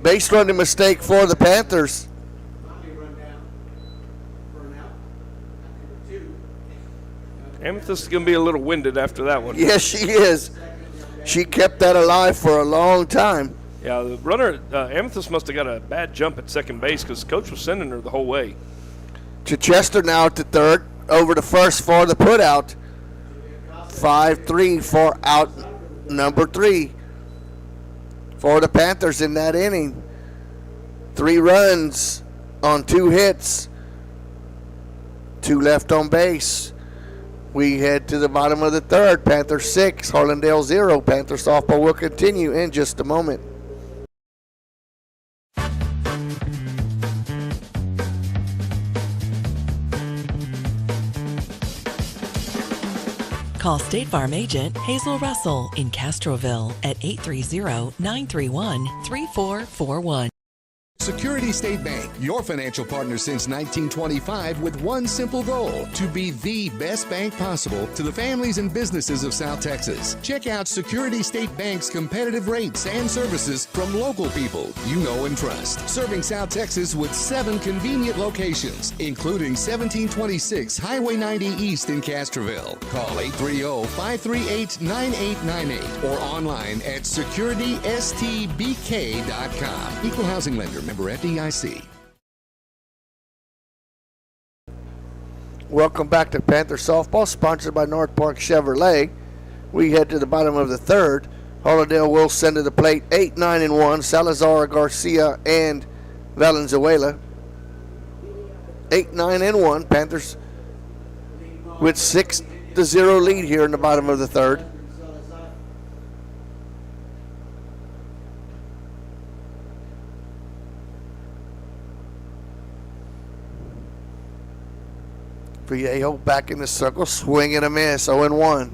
Base running mistake for the Panthers. Amethyst is going to be a little winded after that one. Yes, she is. She kept that alive for a long time. Yeah, the runner, Amethyst must have got a bad jump at second base because coach was sending her the whole way. Chichester now at the third. Over to first for the putout. 5-3 for out number 3 for the Panthers in that inning. 3 runs on 2 hits. 2 left on base. We head to the bottom of the third. Panthers 6, Harlandale 0. Panther softball will continue in just a moment. Call State Farm agent Hazel Russell in Castroville at 830-931-3441. Security State Bank, your financial partner since 1925 with one simple goal, to be the best bank possible to the families and businesses of South Texas. Check out Security State Bank's competitive rates and services from local people you know and trust. Serving South Texas with 7 convenient locations, including 1726 Highway 90 East in Castroville. Call 830-538-9898 or online at securitystbk.com. Equal housing lender. Member FDIC. Welcome back to Panther Softball, sponsored by North Park Chevrolet. We head to the bottom of the third. Harlandale will send to the plate 8-9-1. Salazar, Garcia, and Valenzuela. 8-9-1. Panthers with 6-0 lead here in the bottom of the third. Viejo back in the circle, swing and a miss, 0-1.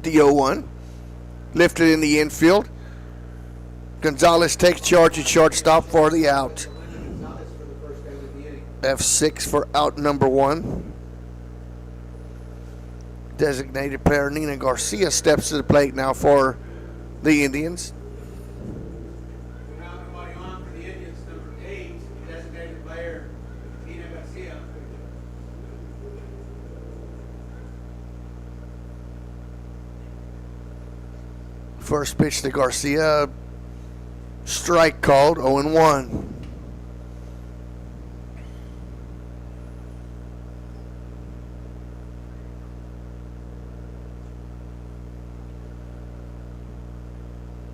The 0-1, lifted in the infield. Gonzalez takes charge at shortstop for the out. F6 for out number 1. Designated player Nina Garcia steps to the plate now for the Indians. First pitch to Garcia, strike called, 0-1.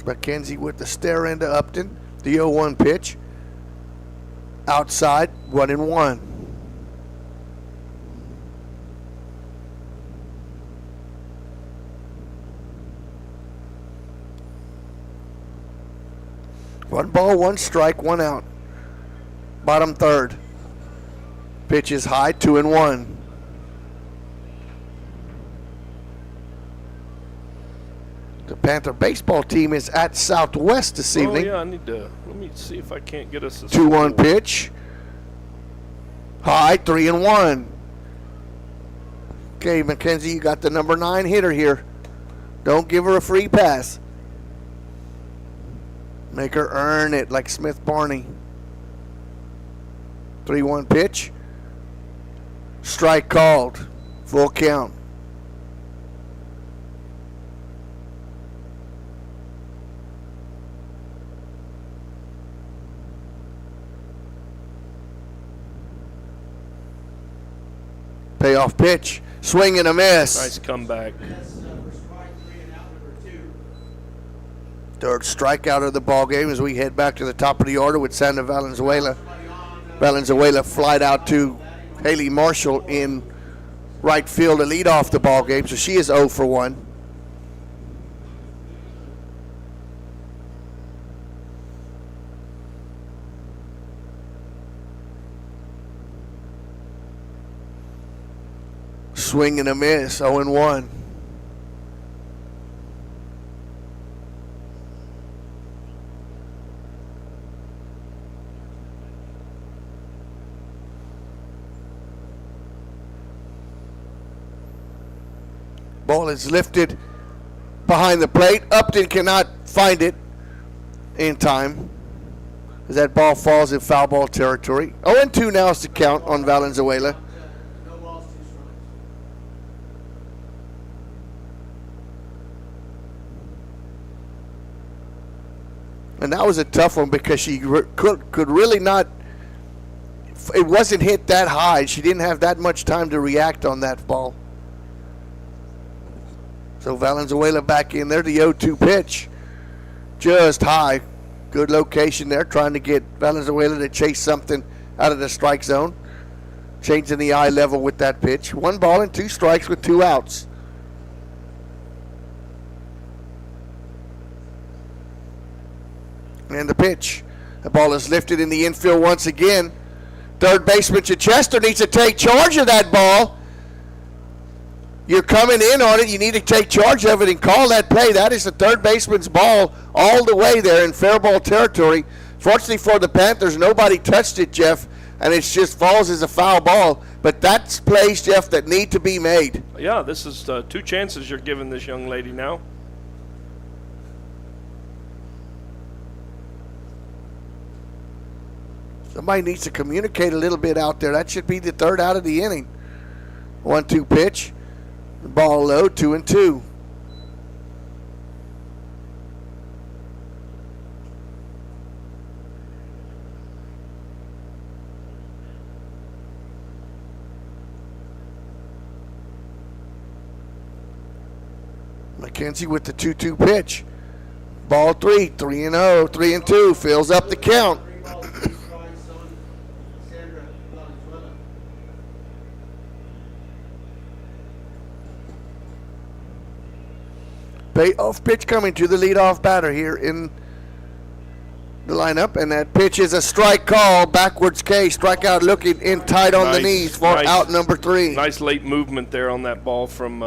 McKenzie with the stare into Upton. The 0-1 pitch. Outside, 1-1. One ball, 1 strike, 1 out. Bottom third. Pitch is high, 2-1. The Panther baseball team is at Southwest this evening. Oh, yeah, let me see if I can't get us a 2-1 pitch. High, 3-1. Okay, McKenzie, you got the number 9 hitter here. Don't give her a free pass. Make her earn it like Smith Barney. 3-1 pitch. Strike called. Full count. Payoff pitch. Swing and a miss. Nice comeback. Third strikeout of the ball game as we head back to the top of the order with Sandra Valenzuela. Valenzuela flied out to Haley Marshall in right field to lead off the ball game, so she is 0 for 1. Swing and a miss, 0-1. Ball is lifted behind the plate. Upton cannot find it in time as that ball falls in foul ball territory. 0-2 now is the count on Valenzuela. No balls, 2 strikes. And that was a tough one because she could really not, it wasn't hit that high. She didn't have that much time to react on that ball. So Valenzuela back in there, the 0-2 pitch. Just high. Good location there, trying to get Valenzuela to chase something out of the strike zone. Changing the eye level with that pitch. 1 ball and 2 strikes with 2 outs. And the pitch. The ball is lifted in the infield once again. Third baseman Chichester needs to take charge of that ball. You're coming in on it. You need to take charge of it and call that play. That is the third baseman's ball all the way there in fair ball territory. Fortunately for the Panthers, nobody touched it, Jeff, and it just falls as a foul ball. But that's plays, Jeff, that need to be made. Yeah, this is 2 chances you're giving this young lady now. Somebody needs to communicate a little bit out there. That should be the 3rd out of the inning. 1-2 pitch. The ball low, 2-2. McKenzie with the 2-2 pitch. Ball 3, 3-0, 3-2. Fills up the count. 3 balls, 2 strikes on Sandra Valenzuela. Off pitch coming to the leadoff batter here in the lineup, and that pitch is a strike call. Backwards K, strikeout looking in tight on the knees for out number 3. Nice late movement there on that ball from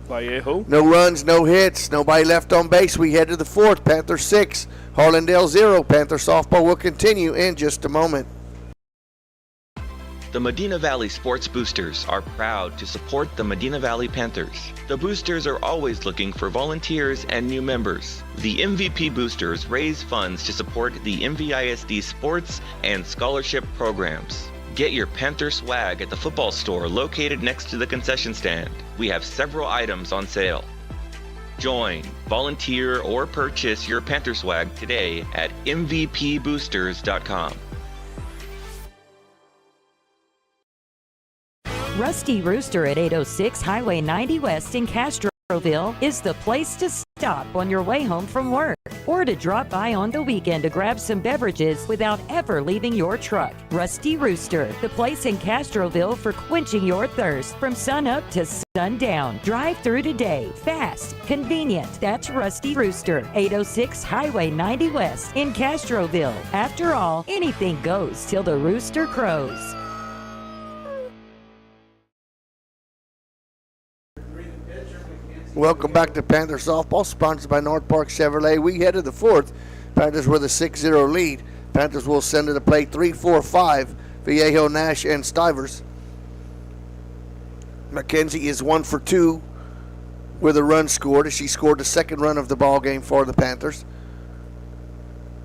Vallejo. No runs, no hits, nobody left on base. We head to the 4th. Panther 6, Harlandale 0. Panther softball will continue in just a moment. The Medina Valley Sports Boosters are proud to support the Medina Valley Panthers. The Boosters are always looking for volunteers and new members. The MVP Boosters raise funds to support the MVISD sports and scholarship programs. Get your Panther swag at the football store located next to the concession stand. We have several items on sale. Join, volunteer, or purchase your Panther swag today at mvpboosters.com. Rusty Rooster at 806 Highway 90 West in Castroville is the place to stop on your way home from work or to drop by on the weekend to grab some beverages without ever leaving your truck. Rusty Rooster, the place in Castroville for quenching your thirst from sun up to sundown. Drive through today. Fast, convenient. That's Rusty Rooster, 806 Highway 90 West in Castroville. After all, anything goes till the rooster crows. Welcome back to Panther Softball, sponsored by North Park Chevrolet. We head to the 4th. Panthers with a 6-0 lead. Panthers will send to the plate 3, 4, 5. Vallejo, Nash, and Stivers. McKenzie is 1 for 2 with a run scored. She scored the 2nd run of the ball game for the Panthers.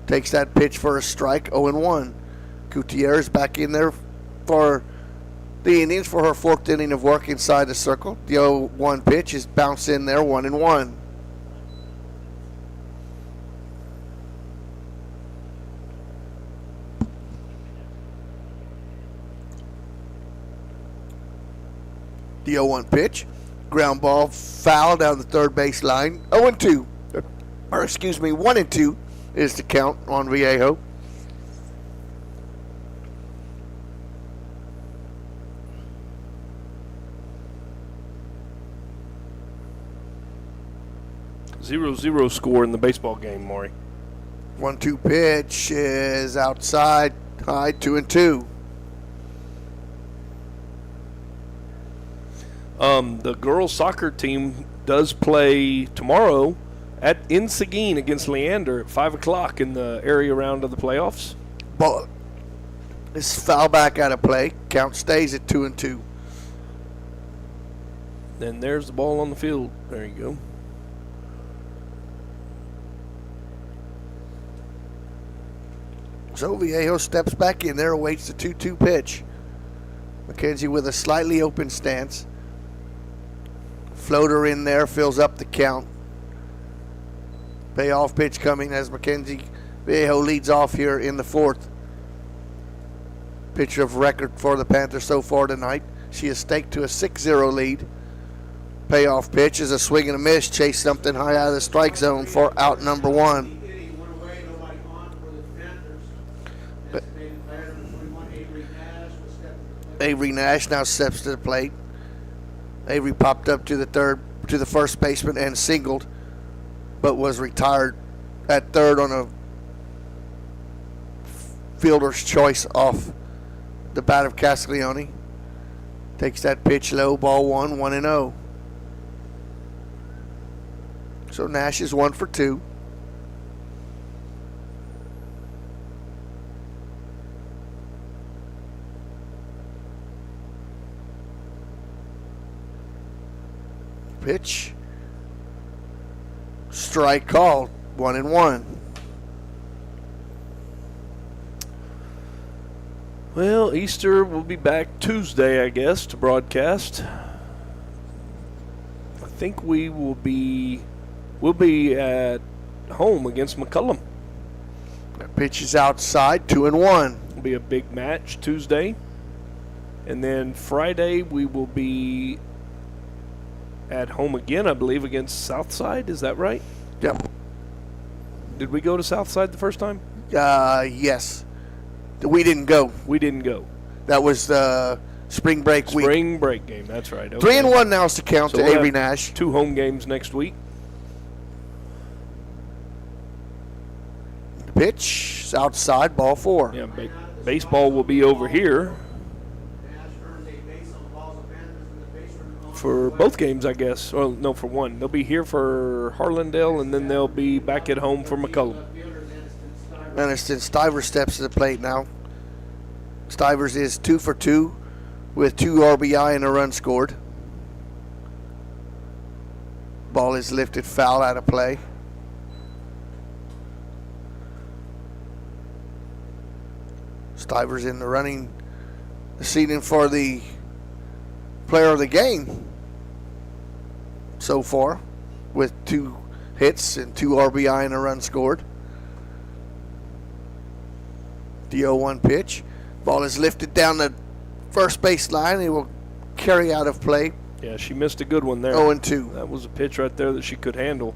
Takes that pitch for a strike, 0-1. Gutierrez back in there for the Indians for her 4th inning of work inside the circle. The 0-1 pitch is bounced in there, 1-1. The 0-1 pitch, ground ball, foul down the third base line. 0-2, or excuse me, 1-2 is the count on Vallejo. Zero score in the baseball game, Maury. 1-2 pitch is outside, high, 2-2. The girls' soccer team does play tomorrow in Seguin against Leander at 5 o'clock in the area round of the playoffs. Ball is foul back out of play. Count stays at 2-2. And there's the ball on the field. There you go. So Viejo steps back in there, awaits the 2-2 pitch. McKenzie with a slightly open stance. Floater in there, fills up the count. Payoff pitch coming as McKenzie Viejo leads off here in the fourth. Pitcher of record for the Panthers so far tonight. She is staked to a 6-0 lead. Payoff pitch is a swing and a miss. Chase something high out of the strike zone for out number 1. Avery Nash now steps to the plate. Avery popped up to the first baseman and singled, but was retired at third on a fielder's choice off the bat of Castiglione. Takes that pitch low, ball 1-0. So Nash is 1 for 2. Pitch. Strike called. 1-1. Well, Easter will be back Tuesday, I guess, to broadcast. I think we'll be at home against McCullum. That pitch is outside, 2-1. It'll be a big match Tuesday. And then Friday we will be at home again, I believe, against Southside. Is that right? Yep. Did we go to Southside the first time? Yes. We didn't go. We didn't go. That was the spring break week. Spring break game, that's right. Okay. 3-1 now is the count to we'll Avery have Nash. 2 home games next week. Pitch is outside, ball 4. Yeah, baseball will be over here for both games, I guess. Well, no, for one. They'll be here for Harlandale, and then they'll be back at home for McCullum. Aniston Stivers steps to the plate now. Stivers is 2 for 2 with 2 RBI and a run scored. Ball is lifted foul out of play. Stivers in the running seating for the player of the game so far with 2 hits and 2 RBI and a run scored. The 0-1 pitch. Ball is lifted down the first base line. It will carry out of play. Yeah, she missed a good one there. 0-2. That was a pitch right there that she could handle.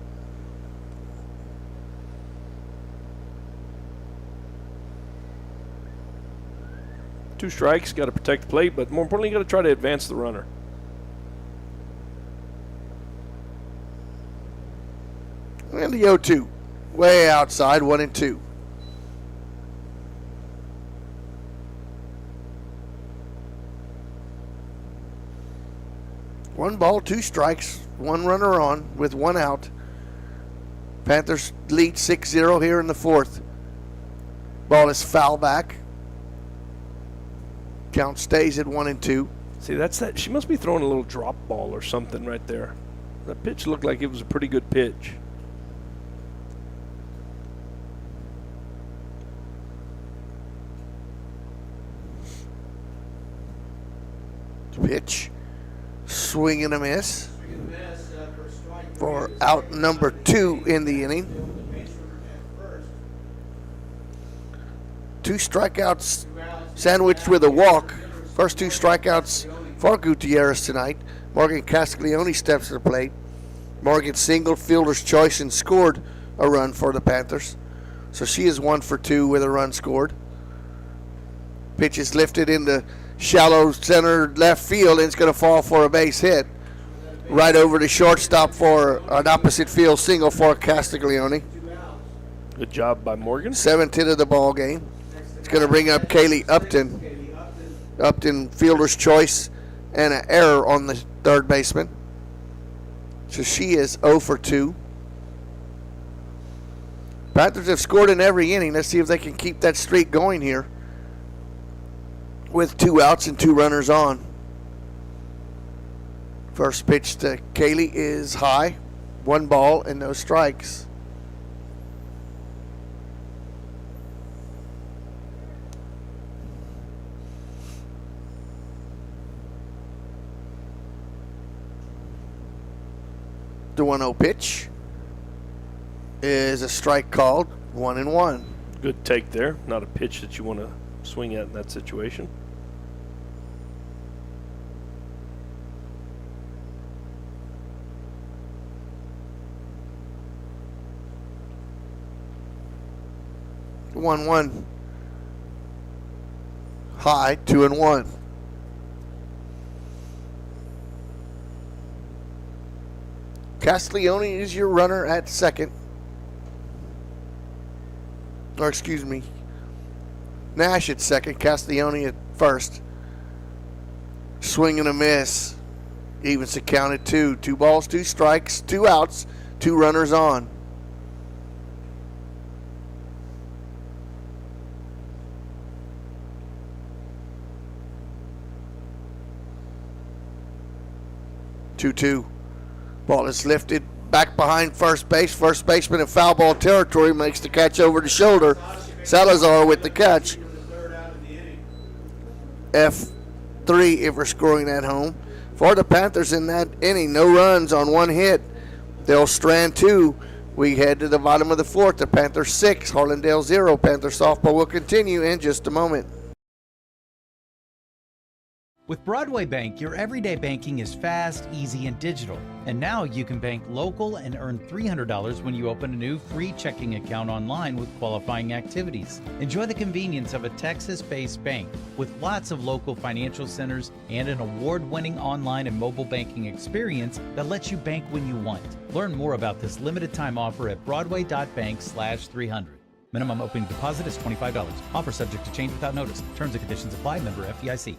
Two strikes, got to protect the plate, but more importantly, you got to try to advance the runner. And the 0-2. Way outside, 1-2. One ball, 2 strikes, 1 runner on with 1 out. Panthers lead 6-0 here in the fourth. Ball is foul back. Count stays at 1-2. See, that's that. She must be throwing a little drop ball or something right there. That pitch looked like it was a pretty good pitch. Pitch. Swing and a miss for out number 2 in the inning. 2 strikeouts sandwiched with a walk. First 2 strikeouts for Gutierrez tonight. Morgan Castiglione steps to the plate. Morgan singled, fielder's choice, and scored a run for the Panthers. So she is 1 for 2 with a run scored. Pitch is lifted into shallow center left field, and it's going to fall for a base hit. Right over the shortstop for an opposite field single for Castiglione. Good job by Morgan. 7th hit of the ball game. It's going to bring up Kaylee Upton. Upton, fielder's choice, and an error on the third baseman. So she is 0 for 2. Panthers have scored in every inning. Let's see if they can keep that streak going here with 2 outs and 2 runners on. First pitch to Kaylee is high. 1 ball and no strikes. The 1-0 pitch is a strike called, 1-1. Good take there. Not a pitch that you want to swing at in that situation. One one. High, 2-1. Castiglione is your runner at second. Or excuse me, Nash at second, Castiglione at first. Swing and a miss. Evens it counted 2. 2 balls, 2 strikes, 2 outs, 2 runners on. Two. Ball is lifted back behind first base. First baseman in foul ball territory makes the catch over the shoulder. Salazar with the catch. F3 if we're scoring at home. For the Panthers in that inning, no runs on 1 hit. They'll strand 2. We head to the bottom of the 4th. The Panthers 6, Harlandale 0. Panther softball will continue in just a moment. With Broadway Bank, your everyday banking is fast, easy, and digital. And now you can bank local and earn $300 when you open a new free checking account online with qualifying activities. Enjoy the convenience of a Texas-based bank with lots of local financial centers and an award-winning online and mobile banking experience that lets you bank when you want. Learn more about this limited-time offer at broadway.bank/300. Minimum opening deposit is $25. Offer subject to change without notice. Terms and conditions apply. Member FDIC.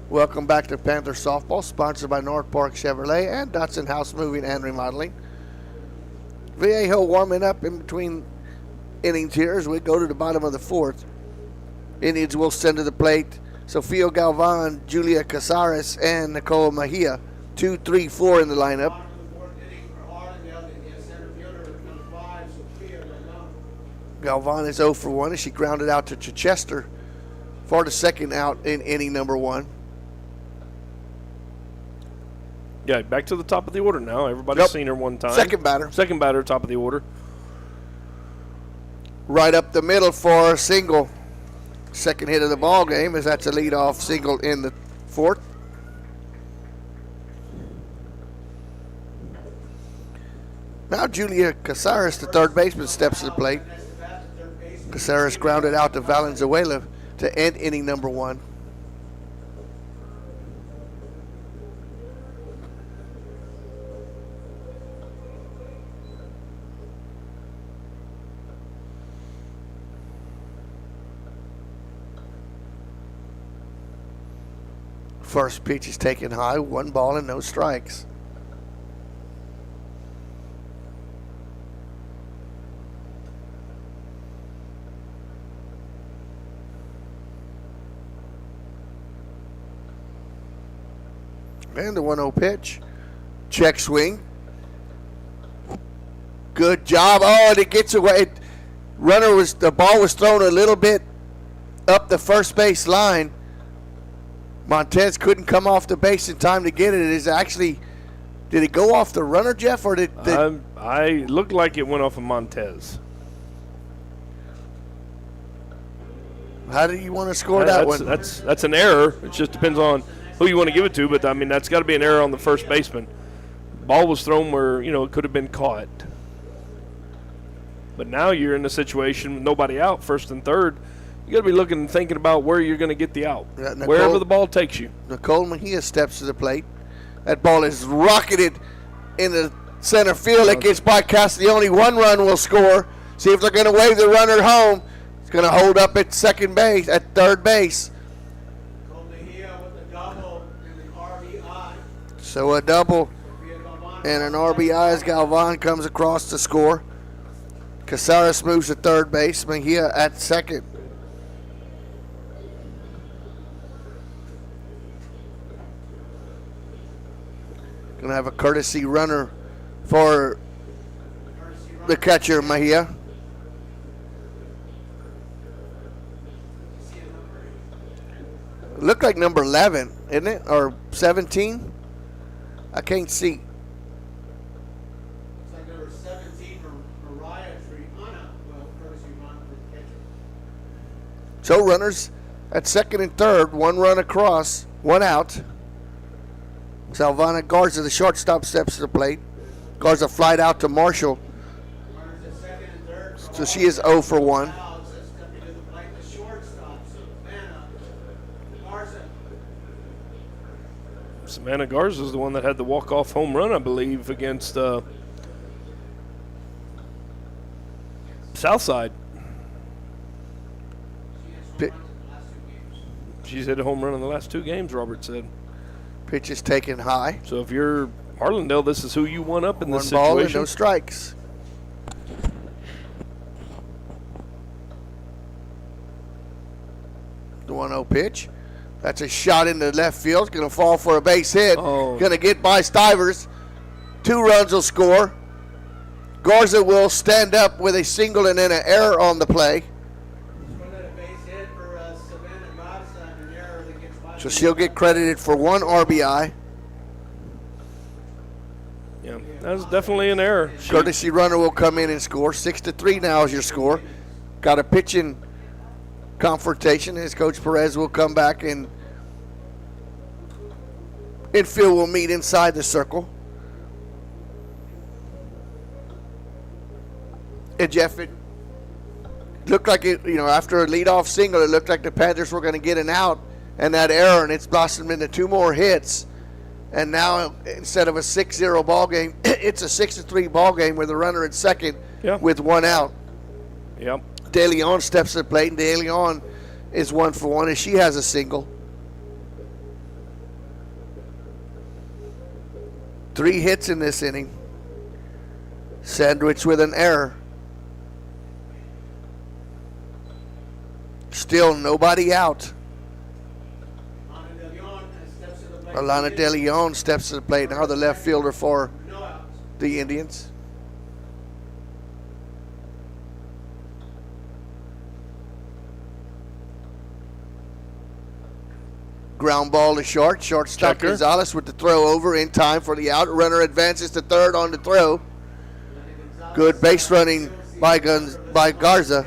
Welcome back to Panther Softball, sponsored by North Park Chevrolet and Dotson House Moving and Remodeling. Vallejo warming up in between innings here as we go to the bottom of the 4th. Indians will send to the plate Sofia Galvan, Julia Casares, and Nicole Mejia. 2, 3, 4 in the lineup. Galvan is 0 for 1 as she grounded out to Chichester for the second out in inning number 1. Yeah, back to the top of the order now. Everybody's seen her one time. Second batter. Second batter, top of the order. Right up the middle for a single. Second hit of the ball game, as that's a leadoff single in the 4th. Now Julia Casares, the third baseman, steps to the plate. Casares grounded out to Valenzuela to end inning number 1. First pitch is taken high, 1 ball and no strikes. And the 1-0 pitch. Check swing. Good job. Oh, and it gets away. The ball was thrown a little bit up the first base line. Montez couldn't come off the base in time to get it. It is actually, did it go off the runner, Jeff, or did I looked like it went off of Montez. How do you want to score that one? That's an error. It just depends on who you want to give it to, but I mean that's got to be an error on the first baseman. Ball was thrown where it could have been caught. But now you're in a situation with nobody out, first and third. You got to be looking and thinking about where you're going to get the out, wherever the ball takes you. Nicole Mejia steps to the plate. That ball is rocketed in the center field. It gets by Castiglione. 1 run will score. See if they're going to wave the runner home. It's going to hold up at third base. So a double and an RBI as Galvan comes across to score. Casares moves to third base. Mejia at second. Going to have a courtesy runner for the catcher, Mejia. looked like number 11, isn't it? Or 17? I can't see. Looks like number 17, Mariah Triana. Well, courtesy run for the catcher. So runners at second and third, 1 run across, 1 out. Salvana Garza, the shortstop, steps to the plate. Garza flied out to Marshall. Runners at second and third. So she is 0 for 1. Stepping to the plate, the shortstop, Savannah Garza. Savannah Garza is the one that had the walk-off home run, I believe, against Southside. She's hit a home run in the last 2 games, Robert said. Pitch is taken high. So if you're Harlandale, this is who you want up in this 1 ball and situation. no strikes. The 1-0 pitch. That's a shot into left field. Going to fall for a base hit. Going to get by Stivers. 2 runs will score. Garza will stand up with a single and then an error on the play. So she'll get credited for 1 RBI. Yeah, that was definitely an error. Courtesy runner will come in and score. 6-3 now is your score. Got a pitching confrontation as Coach Perez will come back and infield will meet inside the circle. And Jeff, it looked like it, after a leadoff single, it looked like the Panthers were going to get an out and that error, and it's blossomed into 2 more hits. And now instead of a 6-0 ball game, it's a 6-3 ball game with a runner at second with 1 out. Yep. De Leon steps to the plate, and De Leon is 1 for 1 as she has a single. 3 hits in this inning. Sandwich with an error. Still nobody out. Alana De Leon steps to the plate, now the left fielder for the Indians. Ground ball to short. Shortstop Gonzalez with the throw over in time for the out. Runner advances to third on the throw. Good base running by Garza.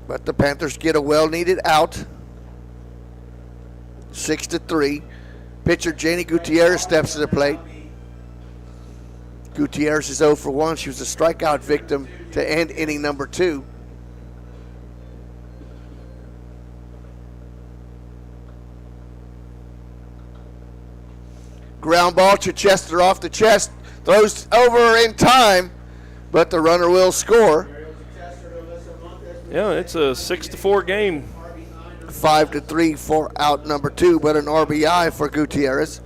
But the Panthers get a well-needed out. 6-3. Pitcher Janie Gutierrez steps to the plate. Gutierrez is 0 for 1. She was a strikeout victim to end inning number 2. Ground ball to Chester off the chest. Throws over in time, but the runner will score. Yeah, it's a 6-4 game. 5-3 for out number 2, but an RBI for Gutierrez.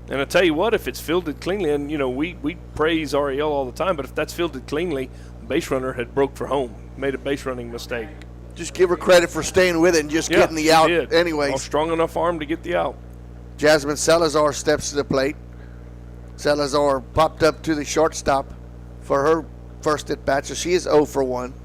And I tell you what, if it's fielded cleanly, and we praise Ariel all the time, but if that's fielded cleanly, the base runner had broke for home, made a base running mistake. Just give her credit for staying with it and just getting the out anyways. A strong enough arm to get the out. Jasmine Salazar steps to the plate. Salazar popped up to the shortstop for her first at bat, so she is 0 for 1.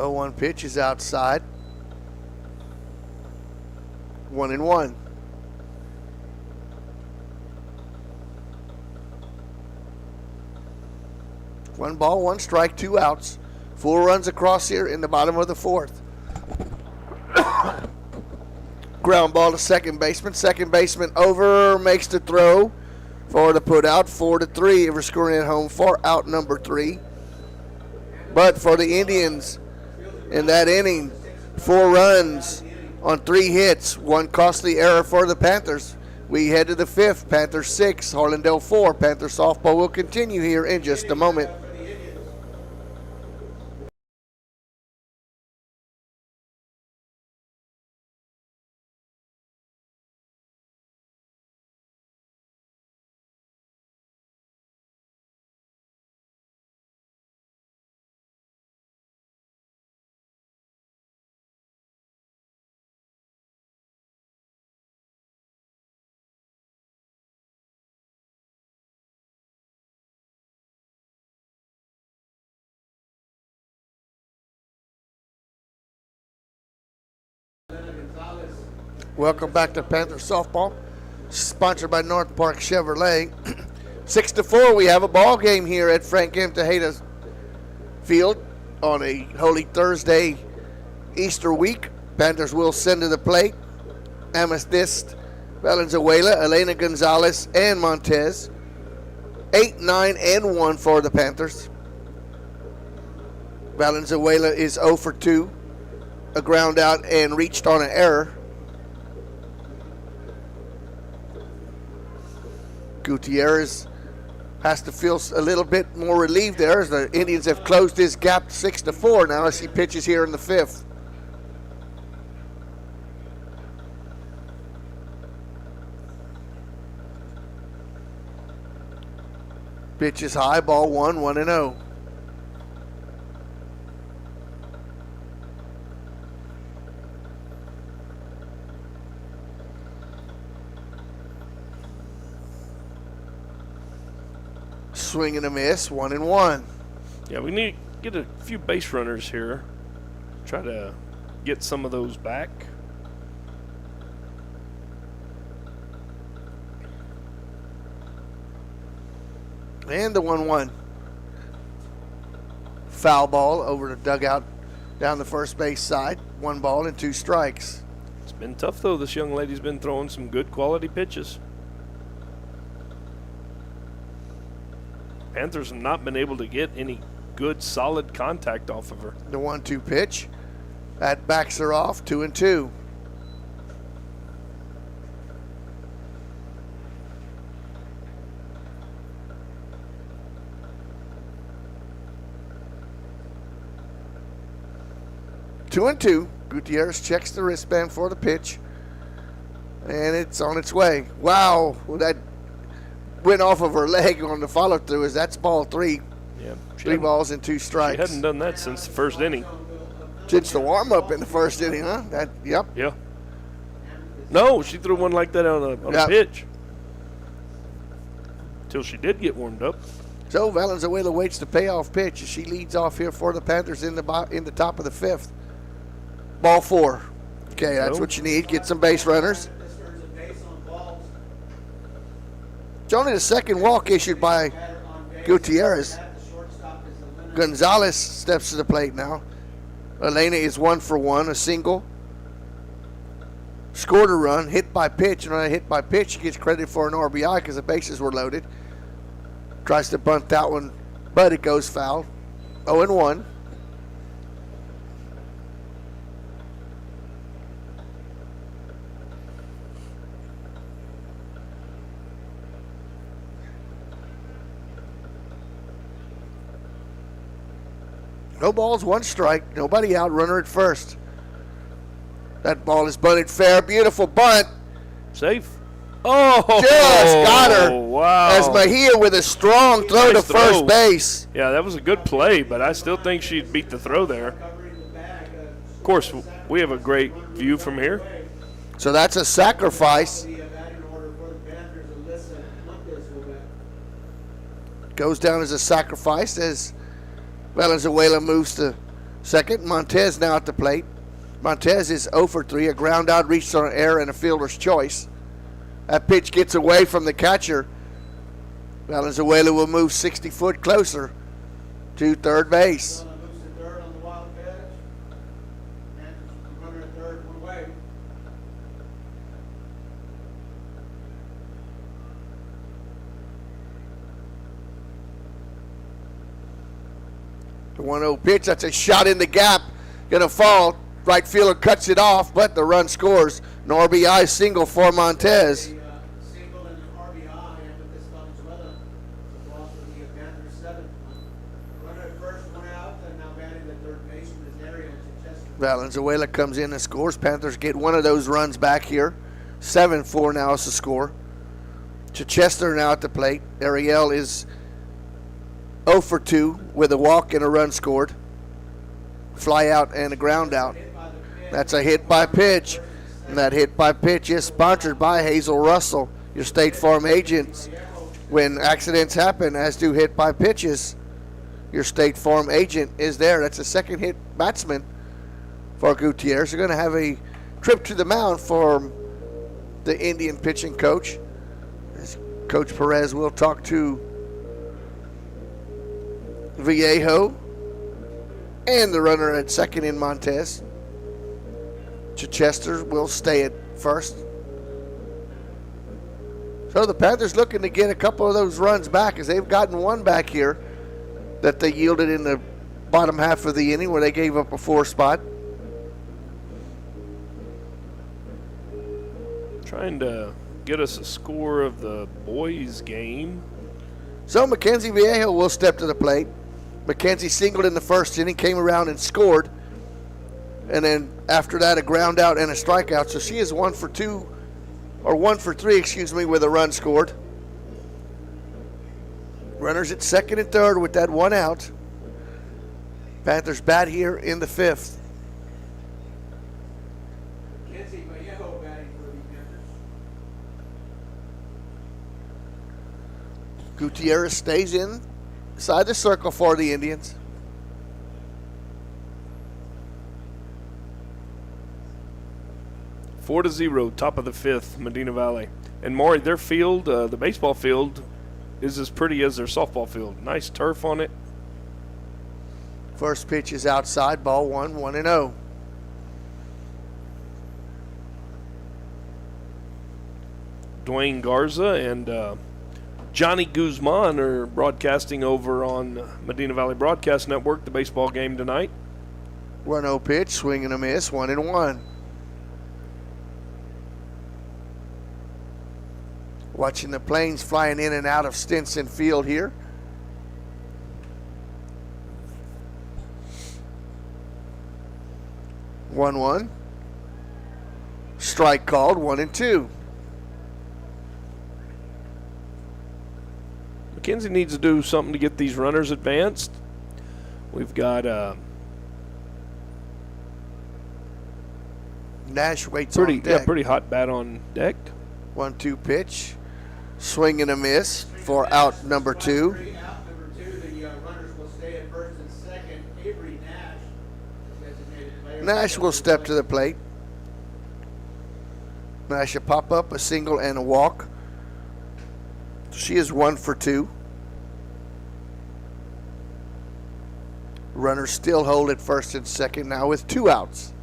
Oh, 1 pitch is outside. 1-1. One ball, 1 strike, 2 outs. 4 runs across here in the bottom of the 4th. Ground ball to second baseman. Second baseman over, makes the throw for the put out. 4-3. We're scoring at home for out number 3. But for the Indians in that inning, 4 runs on 3 hits. 1 costly error for the Panthers. We head to the 5th. Panthers 6, Harlandale 4. Panther softball will continue here in just a moment. Welcome back to Panther Softball, sponsored by North Park Chevrolet. 6-4, we have a ball game here at Frank M. Tejeda Field on a Holy Thursday Easter week. Panthers will send to the plate Amethyst, Valenzuela, Elena Gonzalez, and Montez. 8, 9, and 1 for the Panthers. Valenzuela is 0 for 2. A ground out and reached on an error. Gutierrez has to feel a little bit more relieved there as the Indians have closed this gap 6-4 now as he pitches here in the 5th. Pitch is high, ball 1, 1-0. Swing and a miss, 1-1. Yeah, we need to get a few base runners here. Try to get some of those back. And the 1-1. Foul ball over the dugout down the first base side. 1 ball and 2 strikes. It's been tough, though. This young lady's been throwing some good quality pitches. Panthers have not been able to get any good, solid contact off of her. The 1-2 pitch. That backs her off, 2-2. Two and two. Gutierrez checks the wristband for the pitch, and it's on its way. Wow, well, that went off of her leg on the follow through. As that's ball 3. Yeah, 3 balls and 2 strikes. She hadn't done that since the first inning. Since the warm up in the first inning, huh? Yep. Yeah. No, she threw one like that on a pitch. Till she did get warmed up. So Valenzuela waits the payoff pitch as she leads off here for the Panthers in the top of the 5th. Ball 4. Okay, that's what you need. Get some base runners. It's only the second walk issued by Gutierrez. Gonzalez steps to the plate now. Elena is 1 for 1, a single. Scored a run, hit by pitch, and on a hit by pitch, she gets credit for an RBI because the bases were loaded. Tries to bunt that one, but it goes foul. 0-1. No balls, 1 strike. Nobody out. Runner at first. That ball is bunted fair. Beautiful bunt. Safe. Oh! Just got her. Wow. As Mejia with a strong throw to first base. Yeah, that was a good play, but I still think she'd beat the throw there. Of course, we have a great view from here. So that's a sacrifice. Goes down as a sacrifice as Valenzuela moves to second. Montez now at the plate. Montez is 0 for 3. A ground out reached on an error and a fielder's choice. That pitch gets away from the catcher. Valenzuela will move 60 foot closer to third base. The 1-0 pitch, that's a shot in the gap. Gonna fall. Right fielder cuts it off, but the run scores. An RBI single for Montez. Valenzuela comes in and scores. Panthers get one of those runs back here. 7-4 now is the score. Chichester now at the plate. Ariel is 0 for 2 with a walk and a run scored. Fly out and a ground out. That's a hit by pitch. And that hit by pitch is sponsored by Hazel Russell, your State Farm agents. When accidents happen, as do hit by pitches, your State Farm agent is there. That's a second hit batsman for Gutierrez. They're going to have a trip to the mound for the Indian pitching coach. As Coach Perez will talk to Vallejo and the runner at second in Montez. Chichester will stay at first. So the Panthers looking to get a couple of those runs back, as they've gotten one back here that they yielded in the bottom half of the inning where they gave up a 4 spot. Trying to get us a score of the boys' game. So Mackenzie Vallejo will step to the plate. Mackenzie singled in the first inning, came around and scored. And then after that, a ground out and a strikeout. So she is 1 for 3, with a run scored. Runners at second and third with that 1 out. Panthers bat here in the 5th. Mackenzie Vallejo batting for the Panthers. Gutierrez stays inside the circle for the Indians. Four to 0, top of the 5th, Medina Valley. And Maury, their field, the baseball field, is as pretty as their softball field. Nice turf on it. First pitch is outside, ball 1, 1-0. Dwayne Garza and Johnny Guzman are broadcasting over on Medina Valley Broadcast Network, the baseball game tonight. 1-0 pitch, swing and a miss, 1-1. Watching the planes flying in and out of Stinson Field here. One. Strike called, 1-2. McKenzie needs to do something to get these runners advanced. We've got Nash waits on deck. Yeah, pretty hot bat on deck. 1-2 pitch. Swing and a miss for out number 2. Out number 2, the runners will stay at first and second. Avery Nash, designated player. Nash will step to the plate. Nash a pop up, a single, and a walk. She is 1 for 2. Runners still hold at first and second now with 2 outs.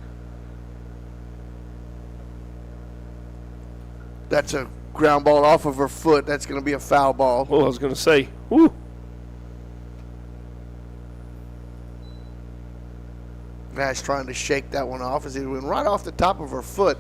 That's a ground ball off of her foot. That's going to be a foul ball. Well, I was going to say, whoo. Nash trying to shake that one off as it went right off the top of her foot.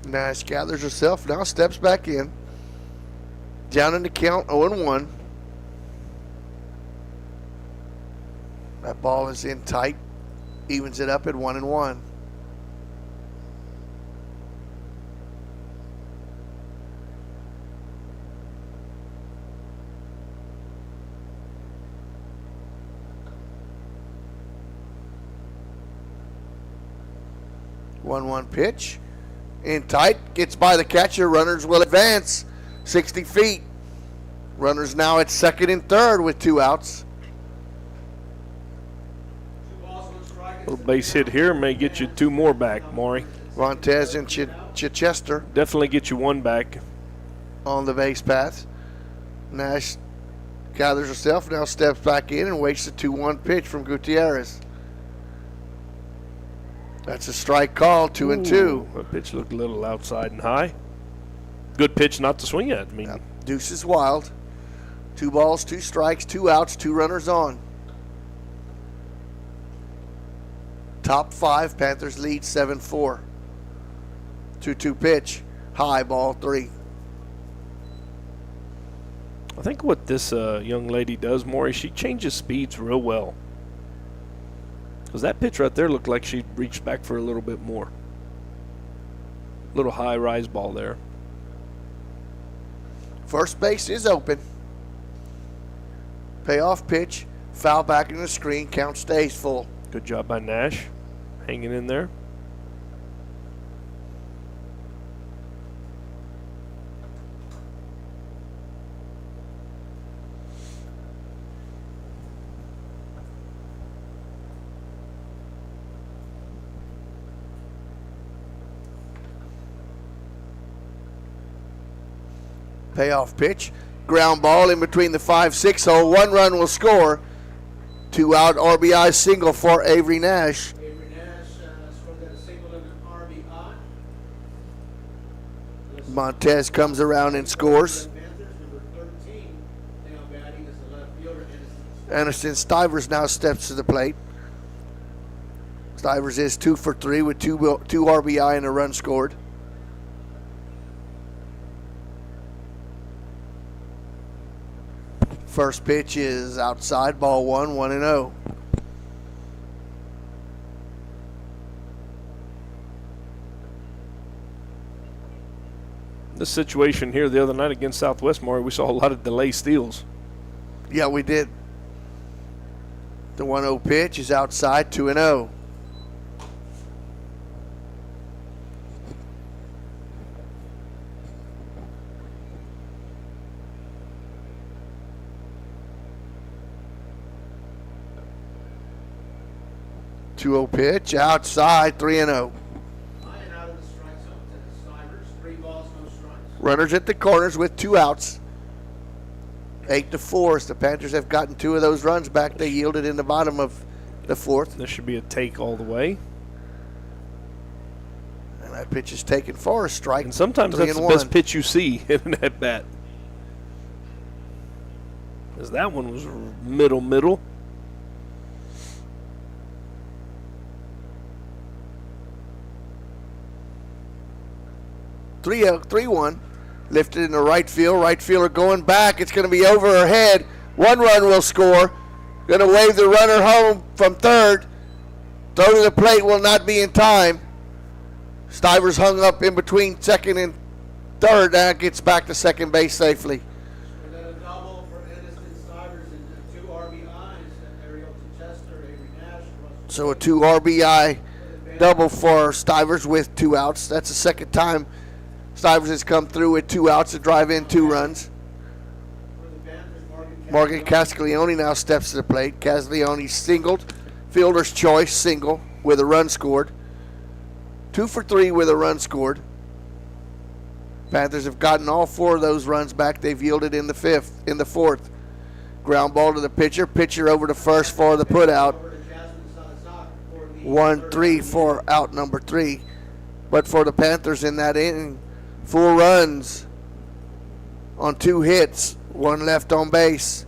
Nash gathers herself, now steps back in. Down in the count, 0-1. That ball is in tight. Evens it up at 1-1. One pitch. In tight, gets by the catcher. Runners will advance 60 feet. Runners now at second and third with 2 outs. Little base hit here may get you 2 more back, Maury. Montez and Chichester definitely get you 1 back on the base path. Nash gathers herself, now steps back in and waits the 2-1 pitch from Gutierrez. That's a strike call, 2-2. That pitch looked a little outside and high. Good pitch not to swing at. I mean, Deuce is wild. 2 balls, 2 strikes, 2 outs, 2 runners on. Top 5, Panthers lead 7-4. 2-2 pitch, high, ball 3. I think what this young lady does, Maury, she changes speeds real well. Because that pitch right there looked like she reached back for a little bit more. Little high rise ball there. First base is open. Payoff pitch, foul back in the screen, count stays full. Good job by Nash, hanging in there. Payoff pitch. Ground ball in between the 5-6 hole. 1 run will score. 2 out RBI single for Avery Nash. Avery Nash scored that single and an RBI. Montez comes around and scores. Panthers, number 13, now batting as the left fielder. Anderson Stivers now steps to the plate. Stivers is 2 for 3 with two RBI and a run scored. First pitch is outside, ball 1, 1-0. This situation here the other night against Southwest, Maury, we saw a lot of delay steals. Yeah, we did. The 1-0 pitch is outside, 2-0. Pitch outside, 3-0. Runners at the corners with 2 outs. 8-4. As the Panthers have gotten 2 of those runs back, they yielded in the bottom of the 4th. This should be a take all the way. And that pitch is taken for a strike. And sometimes that's the best pitch you see in an at bat. Because that one was middle. 3-1. Lifted in the right field. Right fielder going back. It's going to be over her head. 1 run will score. Going to wave the runner home from third. Throw to the plate will not be in time. Stivers hung up in between second and third. Now gets back to second base safely. And then a double for Anderson Stivers and 2 RBIs. Ariel Chester, Avery Nash. So a 2 RBI double for Stivers with 2 outs. That's the second time Stivers has come through with 2 outs to drive in 2 runs. Morgan Castiglione now steps to the plate. Castiglione singled. Fielder's choice single with a run scored. 2 for 3 with a run scored. Panthers have gotten all 4 of those runs back. They've yielded in the 4th. Ground ball to the pitcher. Pitcher over to first for the put out. 1-3 for out number 3. But for the Panthers in that inning, 4 runs on 2 hits, 1 left on base.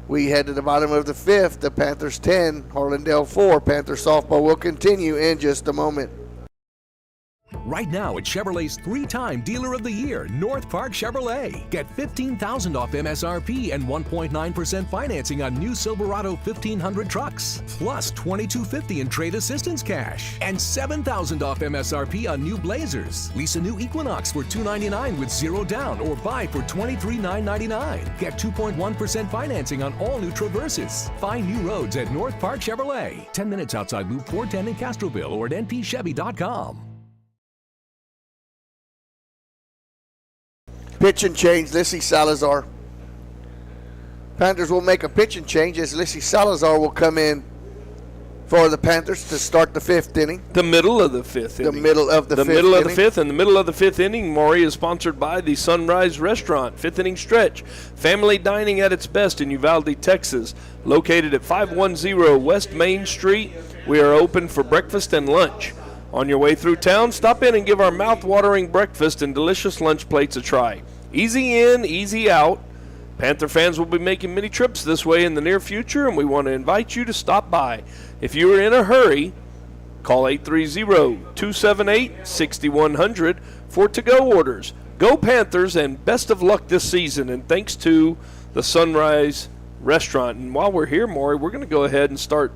We head to the bottom of the 5th. The Panthers 10, Harlandale 4. Panther softball will continue in just a moment. Right now at Chevrolet's 3-time Dealer of the Year, North Park Chevrolet. Get $15,000 off MSRP and 1.9% financing on new Silverado 1500 trucks, plus $2,250 in trade assistance cash, and $7,000 off MSRP on new Blazers. Lease a new Equinox for $299 with 0 down, or buy for $23,999. Get 2.1% financing on all new Traverses. Find new roads at North Park Chevrolet, 10 minutes outside Loop 410 in Castroville, or at npchevy.com. Pitch and change, Lissy Salazar. Panthers will make a pitch and change as Lissy Salazar will come in for the Panthers to start the 5th inning. The middle of the 5th inning. The middle of the 5th middle of inning. the 5th, and the middle of the 5th inning, Maury, is sponsored by the Sunrise Restaurant, 5th inning stretch. Family dining at its best in Uvalde, Texas. Located at 510 West Main Street. We are open for breakfast and lunch. On your way through town, stop in and give our mouth-watering breakfast and delicious lunch plates a try. Easy in, easy out. Panther fans will be making many trips this way in the near future, and we want to invite you to stop by. If you are in a hurry, call 830-278-6100 for to-go orders. Go Panthers, and best of luck this season, and thanks to the Sunrise Restaurant. And while we're here, Maury, we're going to go ahead and start.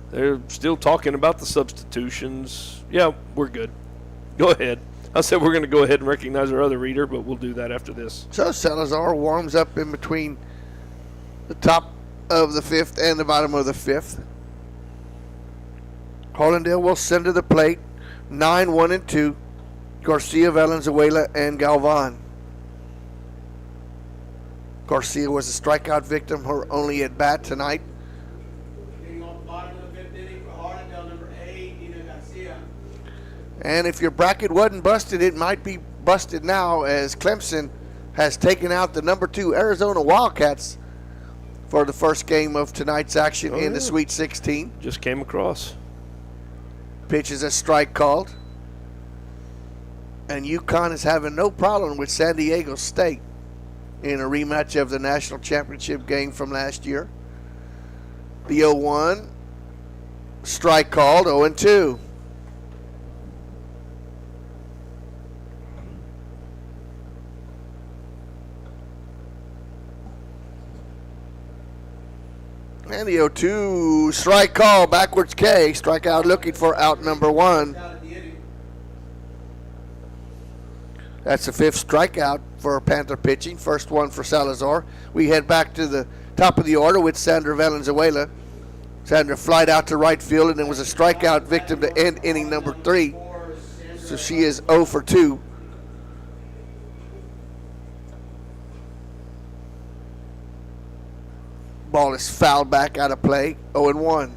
They're still talking about the substitutions. Yeah, we're good. Go ahead. I said we're going to go ahead and recognize our other reader, but we'll do that after this. So Salazar warms up in between the top of the 5th and the bottom of the 5th. Harlandale will send to the plate 9-1-2. Garcia, Valenzuela, and Galvan. Garcia was a strikeout victim, her only at bat tonight. And if your bracket wasn't busted, it might be busted now as Clemson has taken out the number 2 Arizona Wildcats for the first game of tonight's action in the Sweet 16. Just came across. Pitch is a strike called. And UConn is having no problem with San Diego State in a rematch of the national championship game from last year. The 0-1, strike called, 0-2. And the 0-2, strike call, backwards K, strikeout looking for out number 1. That's the 5th strikeout for Panther pitching, first one for Salazar. We head back to the top of the order with Sandra Valenzuela. Sandra flied out to right field and it was a strikeout victim to end inning number 3. So she is 0 for 2. Ball is fouled back out of play, 0-1.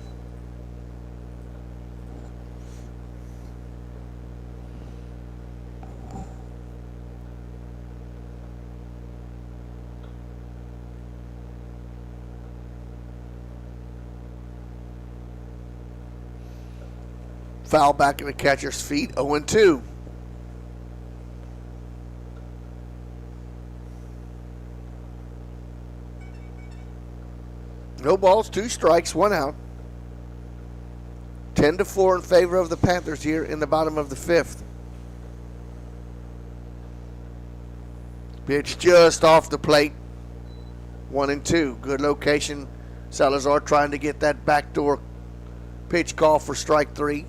Foul back in the catcher's feet, 0-2. No balls, 2 strikes, 1 out. 10-4 in favor of the Panthers here in the bottom of the 5th. Pitch just off the plate, 1-2. Good location. Salazar trying to get that backdoor pitch call for strike 3.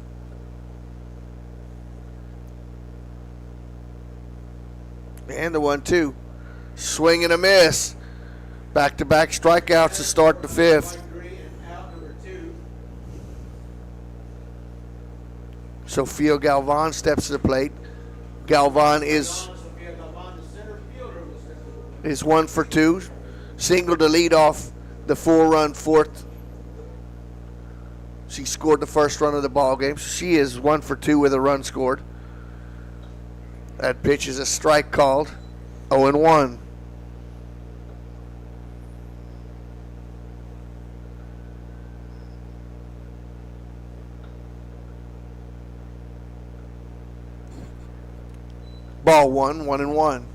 And the 1-2. Swing and a miss. Back-to-back strikeouts to start the 5th. Sofia Galvan steps to the plate. Galvan is 1 for 2. Single to lead off the 4-run 4th. She scored the first run of the ball game. She is 1 for 2 with a run scored. That pitch is a strike called, 0-1. Ball 1, 1-1.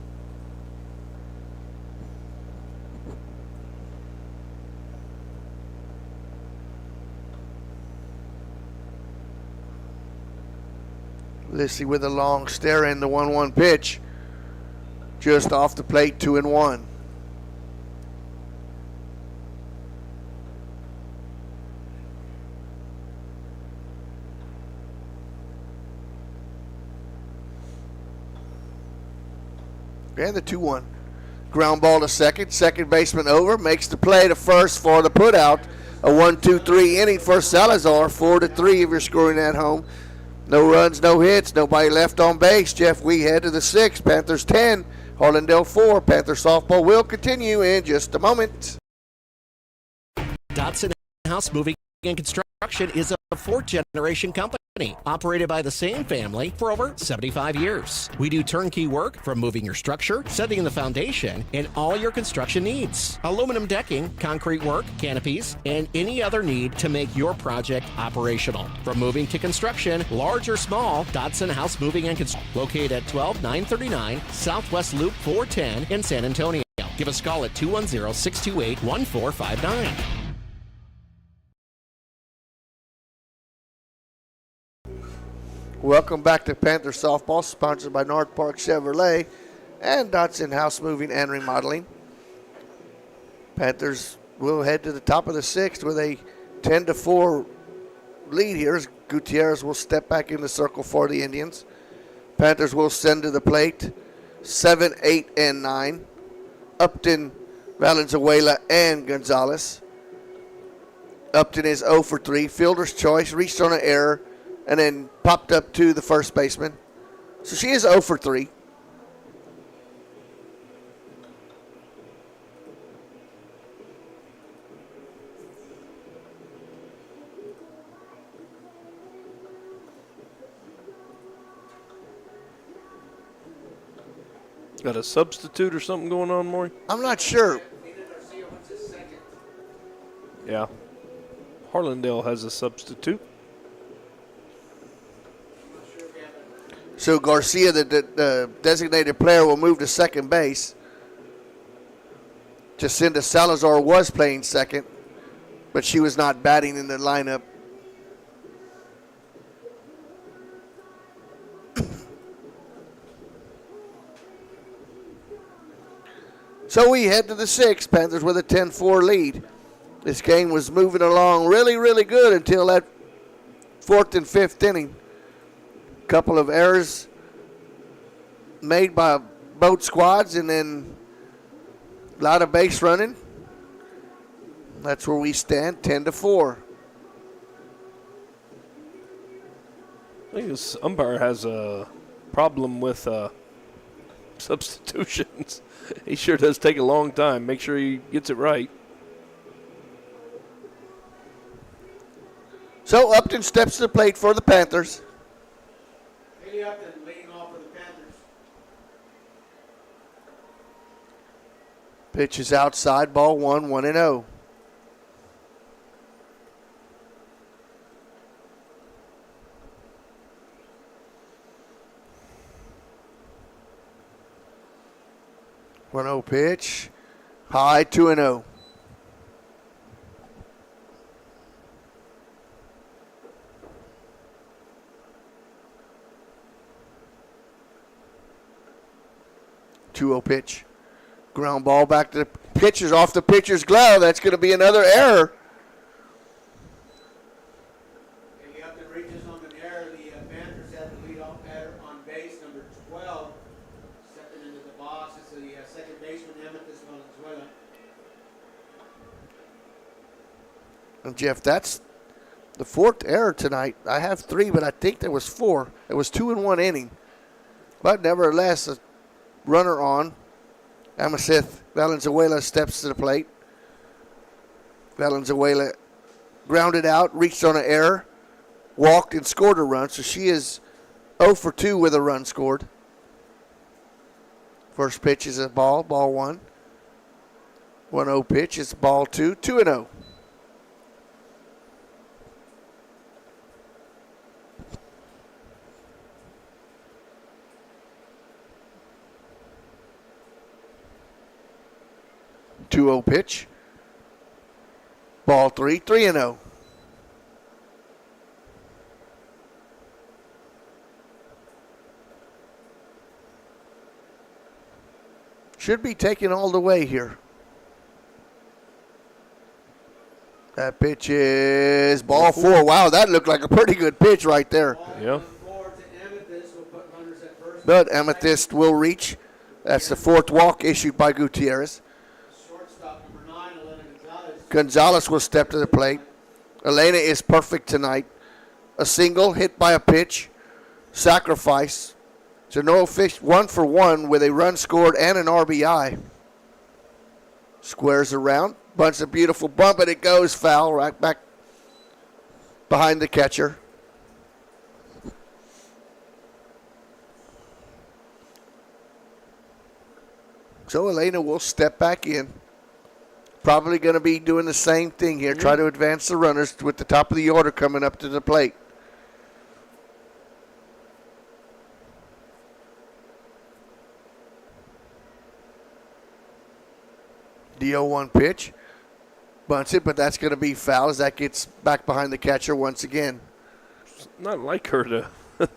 Lissy with a long stare in the 1-1 pitch. Just off the plate, 2-1. And the 2-1. Ground ball to second. Second baseman over. Makes the play to first for the putout. A 1-2-3 inning for Salazar. 4-3 if you're scoring at home. No runs, no hits. Nobody left on base. Jeff, we head to the 6th. Panthers 10. Harlandale 4. Panther softball will continue in just a moment. Dotson House Moving and Construction is a 4th-generation company operated by the same family for over 75 years. We do turnkey work from moving your structure, setting the foundation, and all your construction needs. Aluminum decking, concrete work, canopies, and any other need to make your project operational. From moving to construction, large or small, Dotson House Moving and Construction, located at 12939 Southwest Loop 410 in San Antonio. Give us a call at 210-628-1459. Welcome back to Panther Softball, sponsored by North Park Chevrolet and Dotson House Moving and Remodeling. Panthers will head to the top of the 6th with a 10-4 lead here. Gutierrez will step back in the circle for the Indians. Panthers will send to the plate 7, 8, and 9. Upton, Valenzuela, and Gonzalez. Upton is 0 for 3. Fielder's choice, reached on an error, and then popped up to the first baseman. So she is 0 for 3. Got a substitute or something going on, Maury? I'm not sure. Yeah. Harlandale has a substitute. So Garcia, the designated player, will move to second base. Jacinda Salazar was playing second, but she was not batting in the lineup. So we head to the sixth. Panthers with a 10-4 lead. This game was moving along really, really good until that fourth and fifth inning. Couple of errors made by both squads, and then a lot of base running. That's where we stand, 10-4. I think this umpire has a problem with substitutions. He sure does take a long time. Make sure he gets it right. So Upton steps to the plate for the Panthers. Haley Upton leading off for the Panthers. Pitch is outside, ball 1-0. Pitch, high, 2-0. Pitch. Ground ball back to the pitcher's off the pitcher's glove. That's going to be another error. Haley Upton reaches on an error. The Panthers have the leadoff batter on base, number 12. Stepping into the box. It's the second baseman, Amethyst Valenzuela. And Jeff, that's the fourth error tonight. I have 3, but I think there was 4. It was 2 in 1 inning. But nevertheless, a runner on. Amethyst Valenzuela steps to the plate. Valenzuela grounded out, reached on an error, walked and scored a run. So she is 0 for 2 with a run scored. First pitch is a ball 1. 1-0 pitch is ball 2, 2-0. Pitch. Ball 3, 3-0. Should be taken all the way here. That pitch is ball 4. Wow, that looked like a pretty good pitch right there. Yeah. But Amethyst will reach. That's the 4th walk issued by Gutierrez. Gonzalez will step to the plate. Elena is perfect tonight. A single hit by a pitch. Sacrifice. So no fish, 1 for 1 with a run scored and an RBI. Squares around. Bunts a beautiful bump, and it goes foul right back behind the catcher. So Elena will step back in. Probably going to be doing the same thing here. Try to advance the runners with the top of the order coming up to the plate. The 0-1 pitch. Bunts it, but that's going to be foul as that gets back behind the catcher once again. It's not like her to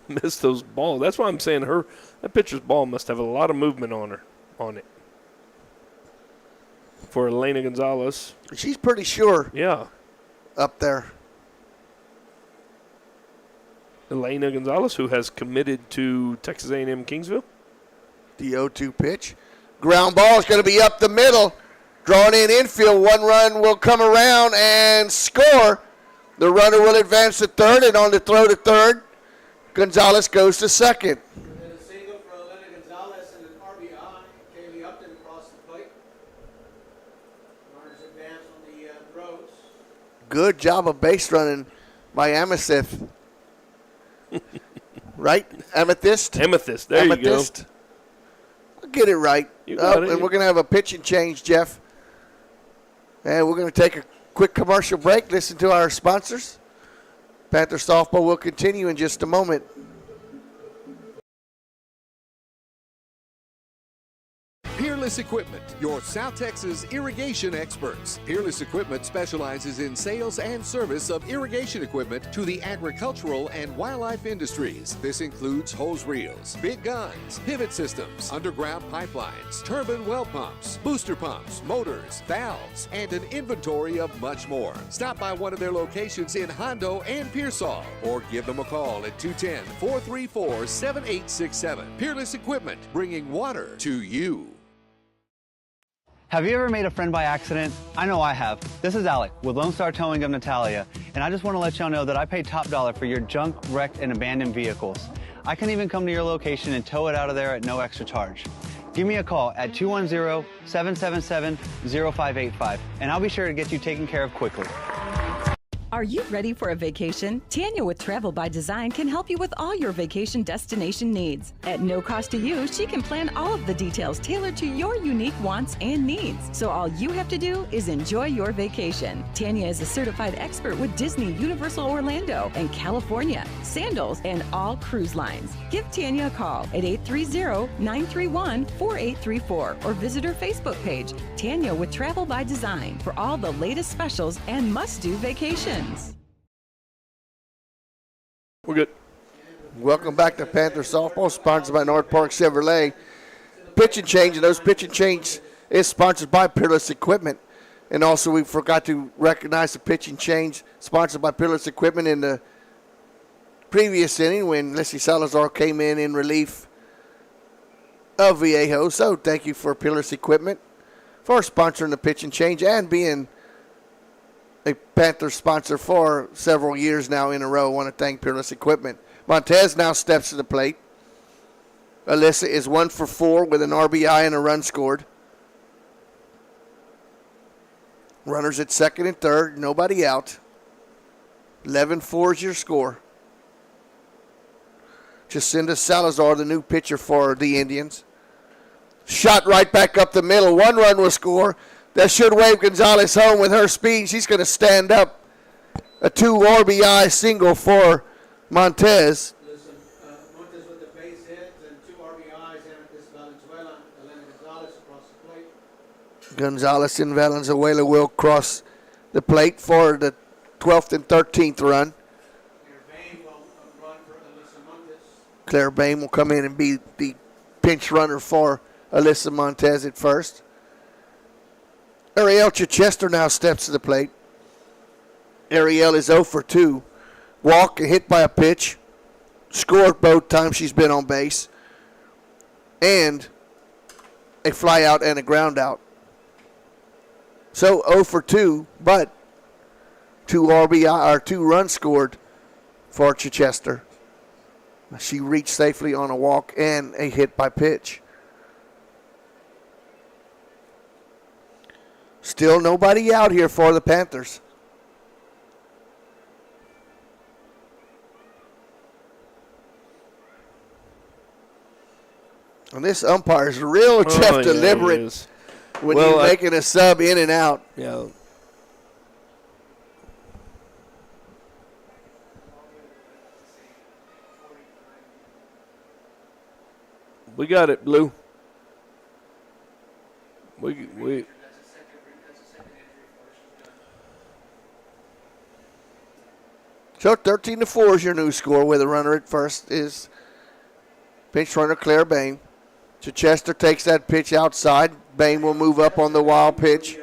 miss those balls. That's why I'm saying that pitcher's ball must have a lot of movement on it. For Elena Gonzalez. She's pretty sure. Yeah. Up there. Elena Gonzalez, who has committed to Texas A&M Kingsville. The 0-2 pitch. Ground ball is going to be up the middle. Drawn in infield. 1 run will come around and score. The runner will advance to third, and on the throw to third, Gonzalez goes to second. And a single for Elena Gonzalez and an RBI. Haley Upton across the plate. Runners advance on the throws. Good job of base running by Amethyst. Right? Amethyst? Amethyst. There Amethyst. you Get it right. You got it. And we're going to have a pitching change, Jeff. And we're going to take a quick commercial break, listen to our sponsors. Panther Softball will continue in just a moment. Peerless Equipment, your South Texas irrigation experts. Peerless Equipment specializes in sales and service of irrigation equipment to the agricultural and wildlife industries. This includes hose reels, big guns, pivot systems, underground pipelines, turbine well pumps, booster pumps, motors, valves, and an inventory of much more. Stop by one of their locations in Hondo and Pearsall, or give them a call at 210-434-7867. Peerless Equipment, bringing water to you. Have you ever made a friend by accident? I know I have. This is Alec with Lone Star Towing of Natalia, and I just want to let y'all know that I pay top dollar for your junk, wrecked, and abandoned vehicles. I can even come to your location and tow it out of there at no extra charge. Give me a call at 210-777-0585, and I'll be sure to get you taken care of quickly. Are you ready for a vacation? Tanya with Travel by Design can help you with all your vacation destination needs. At no cost to you, she can plan all of the details tailored to your unique wants and needs. So all you have to do is enjoy your vacation. Tanya is a certified expert with Disney, Universal Orlando, and California, Sandals, and all cruise lines. Give Tanya a call at 830-931-4834 or visit her Facebook page, Tanya with Travel by Design, for all the latest specials and must-do vacations. We're good. Welcome back to Panther Softball, sponsored by North Park Chevrolet. Pitch and change, and those pitch and change is sponsored by Peerless Equipment. And also, we forgot to recognize the pitch and change sponsored by Peerless Equipment in the previous inning when Leslie Salazar came in relief of Viejo. So thank you for Peerless Equipment for sponsoring the pitch and change and being a Panther sponsor for several years now in a row. I want to thank Peerless Equipment. Montez now steps to the plate. Alyssa is 1 for 4 with an RBI and a run scored. Runners at second and third, nobody out. 11-4 is your score. Jacinda Salazar, the new pitcher for the Indians. Shot right back up the middle. 1 run will score. That should wave Gonzalez home with her speed. She's going to stand up. A 2 RBI single for Montez. Montez with the base hit and 2 RBIs, and this Valenzuela, Elena Gonzalez across the plate. Gonzalez and Valenzuela will cross the plate for the 12th and 13th run. Claire Bain will come in and be the pinch runner for Alyssa Montez at first. Ariel Chichester now steps to the plate. Ariel is 0 for 2. Walk, hit by a pitch. Scored both times she's been on base. And a fly out and a ground out. So 0 for 2, but 2 RBI or 2 runs scored for Chichester. She reached safely on a walk and a hit by pitch. Still nobody out here for the Panthers. And this umpire is real deliberate when you're making a sub in and out. Yeah. We got it, Blue. We. So 13-4 is your new score, where the runner at first is pinch runner Claire Bain. Chichester takes that pitch outside. Bain will move up on the wild pitch.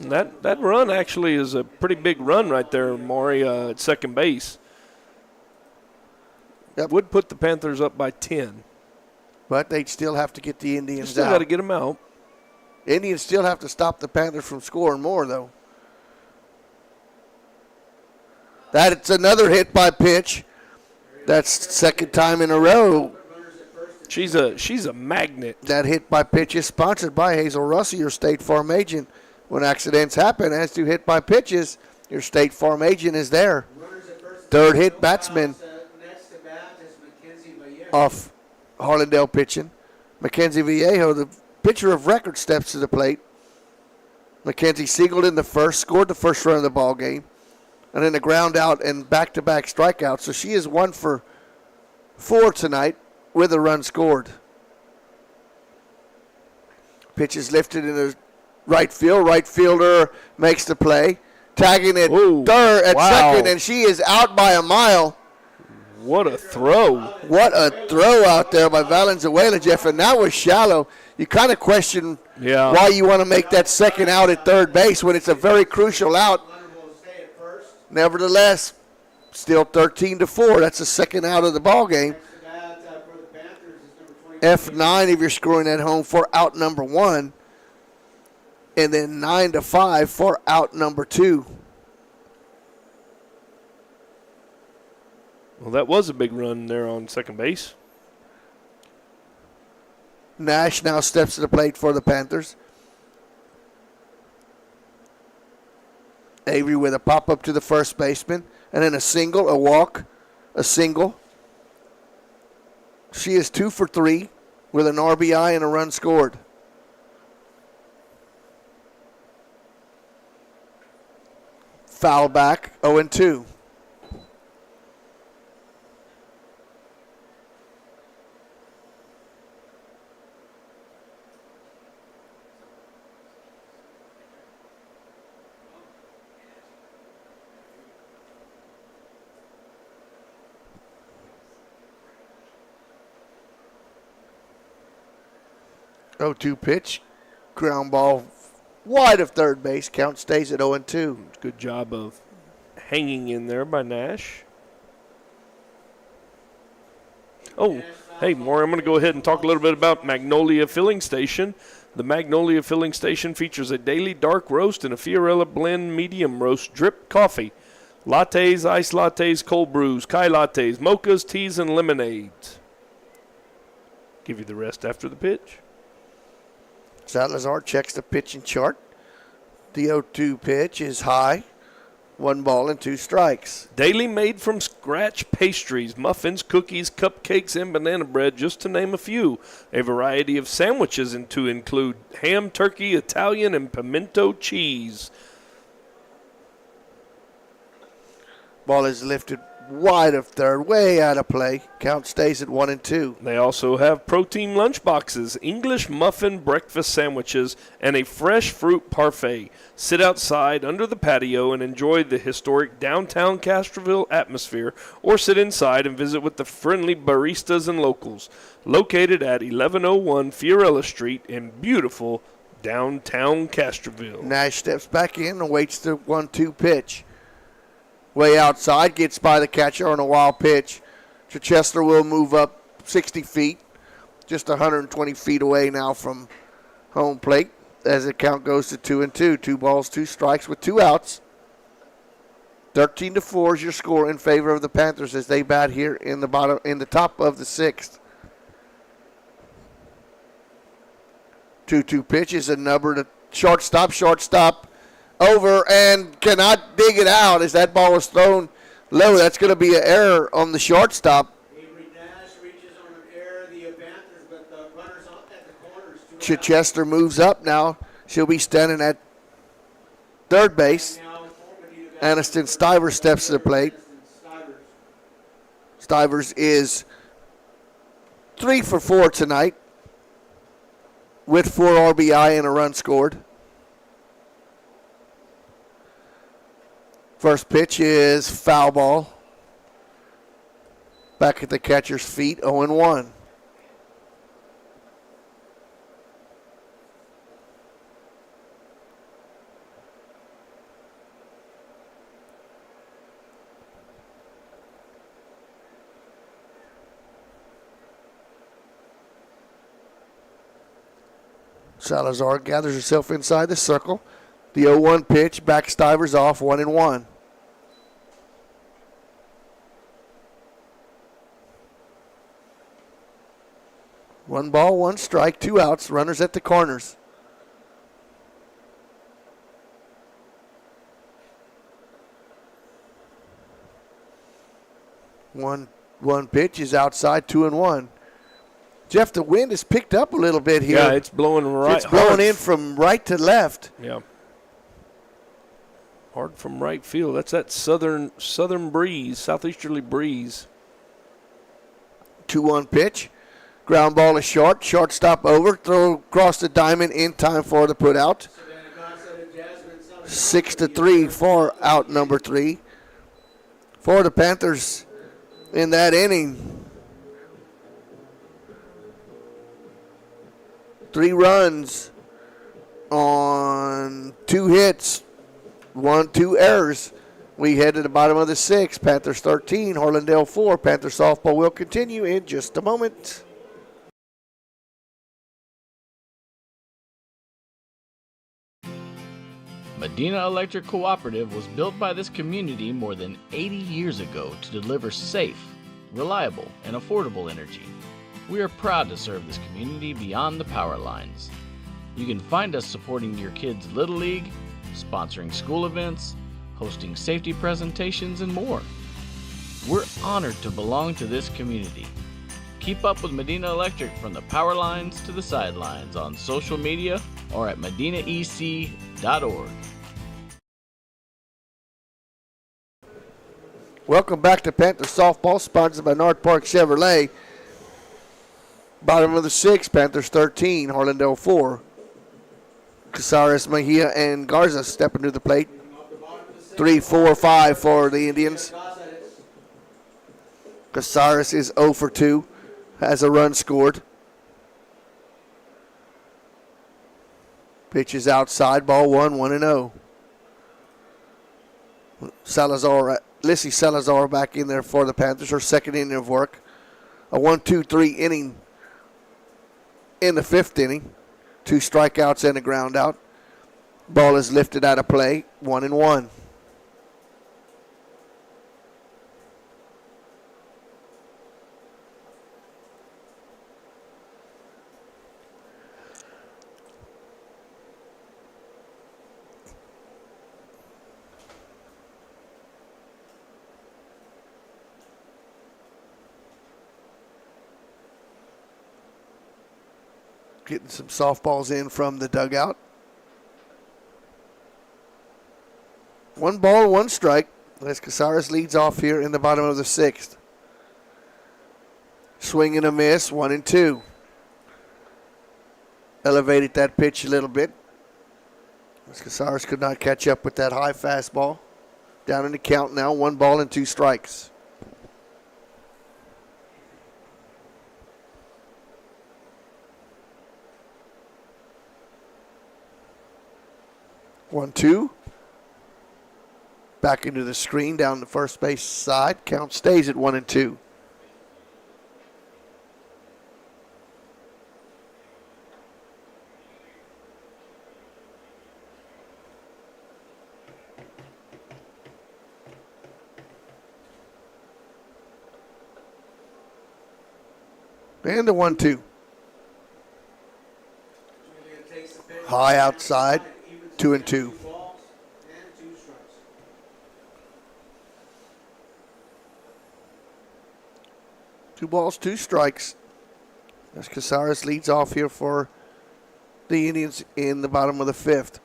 That run actually is a pretty big run right there, Maury, at second base. Yep. Would put the Panthers up by 10. But they'd still have to get the Indians still out. Got to get them out. Indians still have to stop the Panthers from scoring more, though. That's another hit by pitch. That's second time in a row. She's a magnet. That hit by pitch is sponsored by Hazel Russell, your State Farm agent. When accidents happen, as to hit by pitches, your State Farm agent is there. Third hit batsman off Harlandale pitching. Mackenzie Viejo, the pitcher of record, steps to the plate. Mackenzie singled in the first, scored the first run of the ball game, and then a ground out and back-to-back strikeouts. So she is 1 for 4 tonight with a run scored. Pitch is lifted in the right field. Right fielder makes the play. Tagging it third at second, and she is out by a mile. What a throw. What a throw out there by Valenzuela, Jeff, and that was shallow. You kind of question why you want to make that second out at third base when it's a very crucial out. Nevertheless, still 13-4. That's the second out of the ball game. F9 if you're scoring at home for out number 1. And then 9-5 for out number 2. Well, that was a big run there on second base. Nash now steps to the plate for the Panthers. Avery with a pop-up to the first baseman. And then a single, a walk, a single. She is 2 for 3 with an RBI and a run scored. Foul back, 0-2. Pitch, ground ball wide of third base. Count stays at 0-2. Good job of hanging in there by Nash. Oh, hey, Maury, I'm going to go ahead and talk a little bit about Magnolia Filling Station. The Magnolia Filling Station features a daily dark roast and a Fiorella blend medium roast drip coffee. Lattes, iced lattes, cold brews, Kai lattes, mochas, teas, and lemonades. Give you the rest after the pitch. Salazar checks the pitching chart. The 0-2 pitch is high. 1 ball and 2 strikes. Daily made from scratch pastries, muffins, cookies, cupcakes, and banana bread, just to name a few. A variety of sandwiches to include ham, turkey, Italian, and pimento cheese. Ball is lifted wide of third, way out of play. Count stays at 1-2. They also have protein lunch boxes, English muffin breakfast sandwiches, and a fresh fruit parfait. Sit outside under the patio and enjoy the historic downtown Castroville atmosphere, or sit inside and visit with the friendly baristas and locals. Located at 1101 Fiorella Street in beautiful downtown Castroville. Nash steps back in and waits the 1-2 pitch. Way outside, gets by the catcher on a wild pitch. Chichester will move up 60 feet, just 120 feet away now from home plate as the count goes to 2-2. 2 balls, 2 strikes with 2 outs. 13-4 is your score in favor of the Panthers as they bat here in the top of the 6th. 2-2 pitch is a number to shortstop. Over and cannot dig it out as that ball was thrown low. That's going to be an error on the shortstop. Avery Nash reaches on an error. The Panthers, but the runners on at the corners. Chichester moves up now. She'll be standing at third base. Aniston Stivers steps to the plate. Stivers is 3 for 4 tonight with 4 RBI and a run scored. First pitch is foul ball. Back at the catcher's feet, 0-1. Salazar gathers herself inside the circle. The 0-1 pitch, back Stivers off, 1-1. One ball, 1 strike, 2 outs, runners at the corners. One pitch is outside, 2-1. Jeff, the wind has picked up a little bit here. Yeah, it's blowing right. It's blowing in from right to left. Yeah. Hard from right field. That's that southern breeze, southeasterly breeze. 2-1 pitch. Ground ball is short. Shortstop over. Throw across the diamond in time for the put out. 6-3 for out number 3. For the Panthers in that inning. 3 runs on 2 hits, 2 errors. We head to the bottom of the 6th. Panthers 13, Harlandale 4. Panther softball will continue in just a moment. Medina Electric Cooperative was built by this community more than 80 years ago to deliver safe, reliable, and affordable energy. We are proud to serve this community beyond the power lines. You can find us supporting your kids' Little League, sponsoring school events, hosting safety presentations, and more. We're honored to belong to this community. Keep up with Medina Electric from the power lines to the sidelines on social media or at medinaec.org. Welcome back to Panther Softball, sponsored by North Park Chevrolet. Bottom of the 6th, Panthers 13, Harlandale 4. Casares, Mejia, and Garza stepping to the plate. 3, 4, 5 for the Indians. Casares is 0 for 2, has a run scored. Pitch is outside, ball 1, 1-0. Lissy Salazar back in there for the Panthers, her second inning of work. A 1-2-3 inning in the 5th inning. 2 strikeouts and a ground out. Ball is lifted out of play, 1-1. Getting some softballs in from the dugout. 1 ball, 1 strike. As Casares leads off here in the bottom of the 6th. Swing and a miss, 1-2. Elevated that pitch a little bit. As Casares could not catch up with that high fastball. Down in the count now, 1 ball and 2 strikes. One, 2. Back into the screen down the first base side. Count stays at 1-2. And the 1-2. High outside. 2-2. 2 balls, 2 strikes. As Casares leads off here for the Indians in the bottom of the 5th.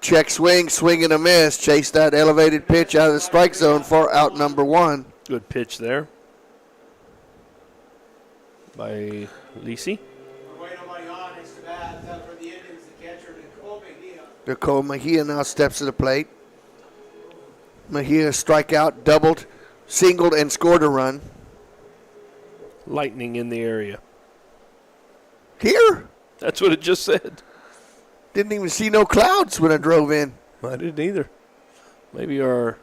Check swing, swing and a miss. Chase that elevated pitch out of the strike zone for out number 1. Good pitch there by Lisi. Nicole Mejia now steps to the plate. Mejia strikeout, doubled, singled, and scored a run. Lightning in the area. Here? That's what it just said. Didn't even see no clouds when I drove in. I didn't either. Maybe our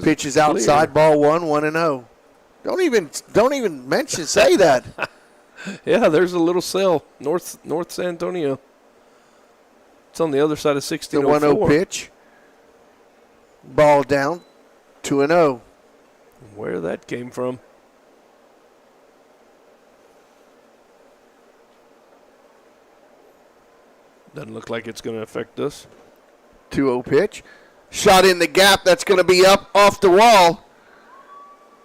pitch is outside, ball 1, 1-0. Don't even mention say that. Yeah, there's a little cell north San Antonio. It's on the other side of 1604. The 1-0 pitch. Ball down, 2-0. Where that came from. Doesn't look like it's going to affect us. 2-0 pitch. Shot in the gap. That's going to be up off the wall.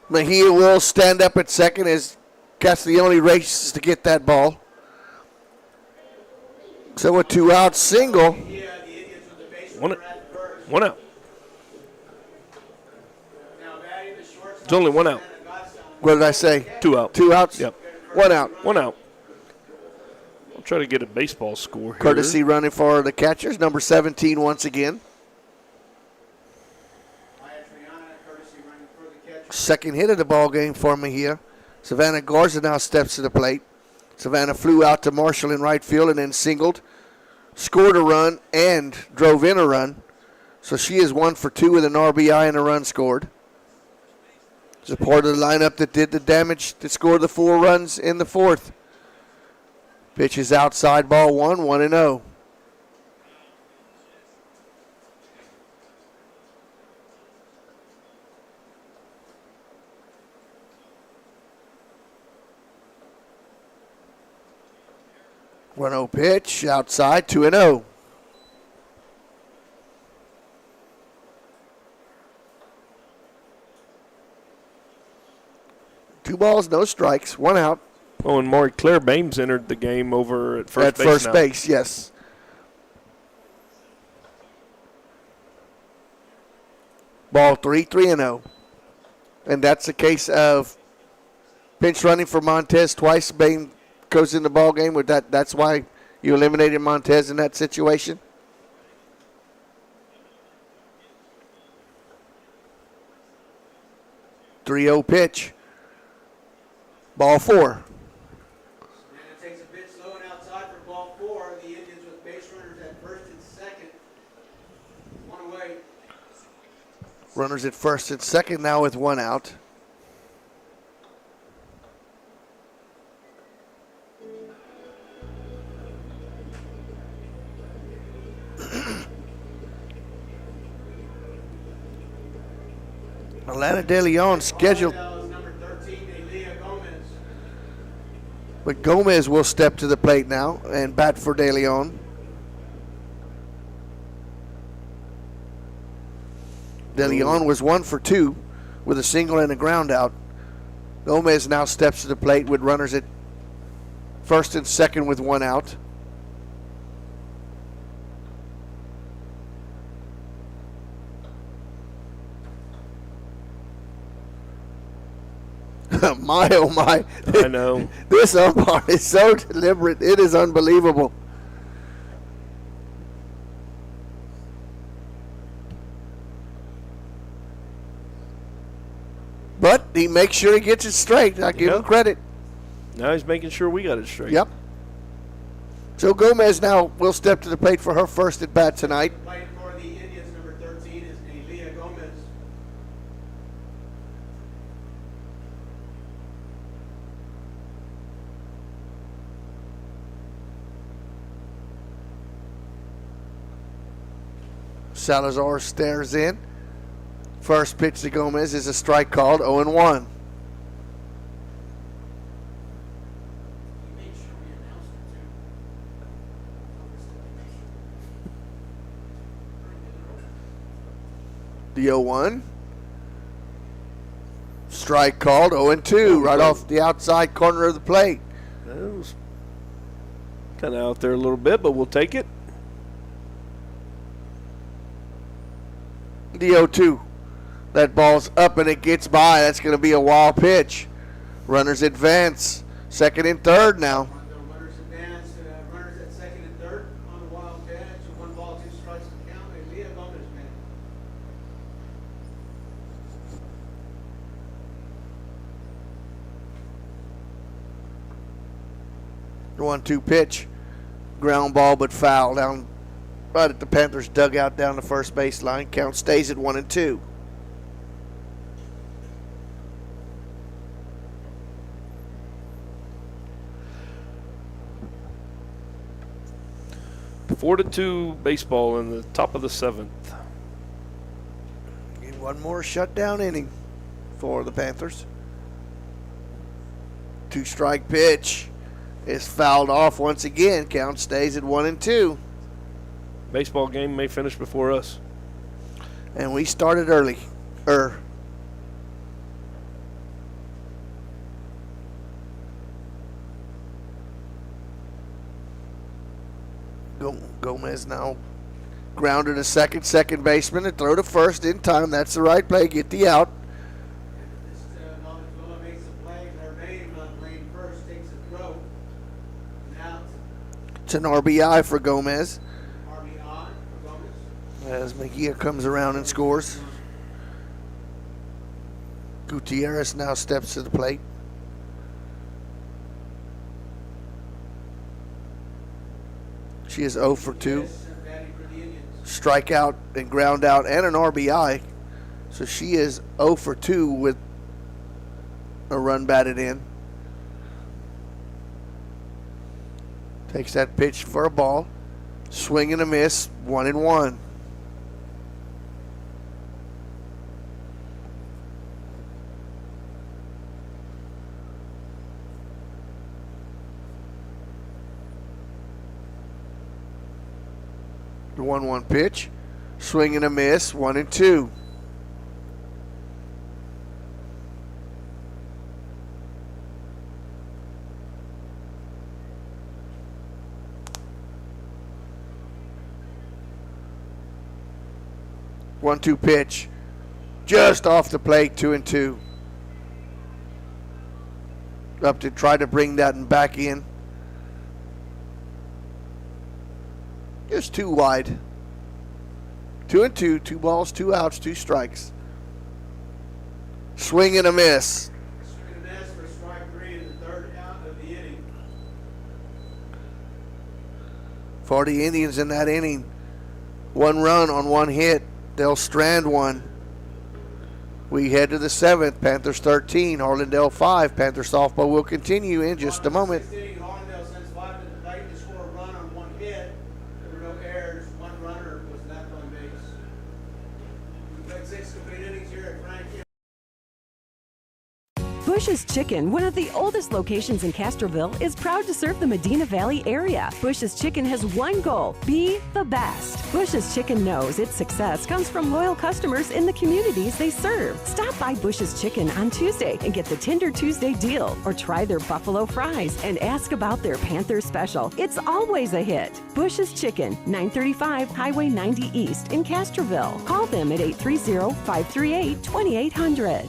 Mejia will stand up at second as Castiglione races to get that ball. So a 2-out single. One out. It's only 1 out. What did I say? 2 out. 2 outs? Yep. 1 out. 1 out. I'll try to get a baseball score here. Courtesy running for the catchers, number 17 once again. Second hit of the ball game for Mejia. Savannah Garza now steps to the plate. Savannah flew out to Marshall in right field and then singled, scored a run, and drove in a run. So she is 1 for 2 with an RBI and a run scored. It's a part of the lineup that did the damage to score the 4 runs in the 4th. Pitch is outside, ball 1-0. Pitch outside, 2-0. Two balls, no strikes, 1 out. Oh, and Maury Claire Bames entered the game over at first base. At first now. base, yes. Ball 3-0. And that's a case of pinch running for Montez twice. Bame goes in the ball game with that. That's why you eliminated Montez in that situation. .30 pitch. Ball 4. And it takes a pitch low and outside for ball 4. The Indians with base runners at first and second. 1 away. Runners at first and second now with 1 out. Atlanta De Leon scheduled. But Gomez will step to the plate now and bat for De Leon. De Leon was 1 for 2 with a single and a ground out. Gomez now steps to the plate with runners at first and second with 1 out. My, oh my. I know. This umpire is so deliberate. It is unbelievable. But he makes sure he gets it straight. I give him credit. Now he's making sure we got it straight. Yep. So Gomez now will step to the plate for her first at bat tonight. Playing for the Indians, number 13 is Elia Gomez. Salazar stares in. First pitch to Gomez is a strike called, 0-1. The 0-1. Strike called, 0-2, right off the outside corner of the plate. That was kind of out there a little bit, but we'll take it. The 0-2. That ball's up and it gets by. That's going to be a wild pitch. Runners advance. Second and third now. Runners advance. Runners at second and third on the wild pitch. 1 ball, 2 strikes to count. Elia Gomez, man. 1-2 pitch. Ground ball but foul down right at the Panthers' dugout down the first baseline. Count stays at 1-2. Four to 2 baseball in the top of the 7th. Get one more shutdown inning for the Panthers. 2-strike pitch is fouled off once again. Count stays at 1-2. Baseball game may finish before us. And we started early. Gomez now grounded to second baseman, and throw to first in time. That's the right play. Get the out. This Nolanville makes a play. Their name on lane first takes a throw. Now It's an RBI for Gomez. RBI for Gomez. As Mejia comes around and scores. Gutierrez now steps to the plate. She is 0 for 2. Strikeout and ground out and an RBI. So she is 0 for 2 with a run batted in. Takes that pitch for a ball. Swing and a miss, 1-1. The 1-1 pitch. Swing and a miss, 1-2. One-two pitch, just off the plate, 2-2. Up to try to bring that back in. Just too wide. 2-2, 2 balls, 2 outs, 2 strikes. Swing and a miss. Swing and a miss for strike 3 in the third out of the inning. For the Indians in that inning, 1 run on 1 hit. They'll strand 1. We head to the 7th. Panthers 13, Harlandale 5. Panther softball will continue in just a moment. Harlandale sends 5 to the plate to score a run on 1 hit. There were no errors. 1 runner was left on base. We played 6 complete innings here at Frank. Bush's Chicken, one of the oldest locations in Castroville, is proud to serve the Medina Valley area. Bush's Chicken has one goal: be the best. Bush's Chicken knows its success comes from loyal customers in the communities they serve. Stop by Bush's Chicken on Tuesday and get the Tender Tuesday deal, or try their buffalo fries and ask about their Panther special. It's always a hit. Bush's Chicken, 935 Highway 90 East in Castroville. Call them at 830-538-2800.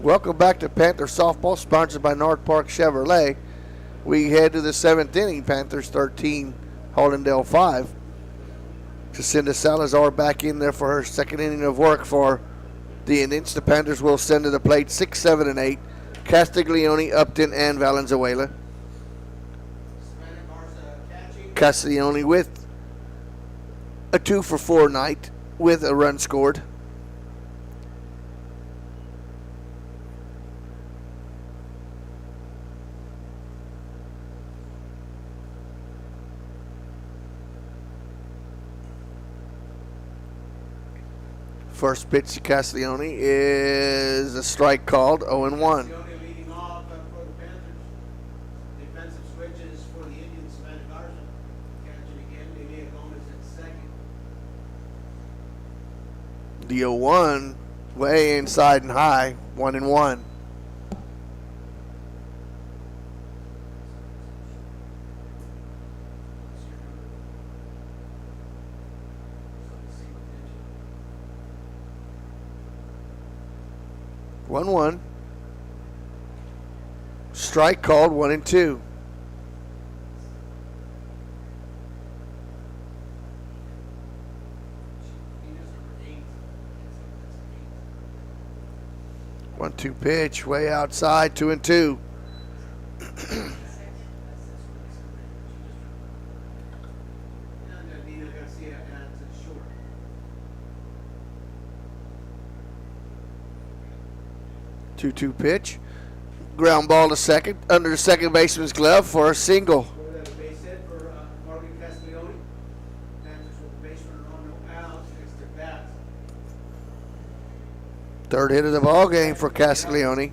Welcome back to Panther Softball, sponsored by North Park Chevrolet. We head to the 7th inning. Panthers 13, Harlandale 5. Jacinda Salazar back in there for her 2nd inning of work for the Indians. The Panthers will send to the plate 6, 7, and 8. Castiglione, Upton, and Valenzuela. Castiglione with a 2 for 4 night with a run scored. First pitch to Castiglione is a strike called, 0-1. Leading off for the Panthers. Defensive switches for the Indians. Savannah Garza catching again. Lelia Gomez at second. The 0-1 way inside and high, 1-1. One. Strike called, 1-2. One-two pitch, way outside, 2-2. Two-two pitch, Ground ball to second, under the second baseman's glove for a single. Base hit for Morgan Castiglione. Panthers with the baseman on no outs. Next to bats. Third hit of the ball game for Castiglione.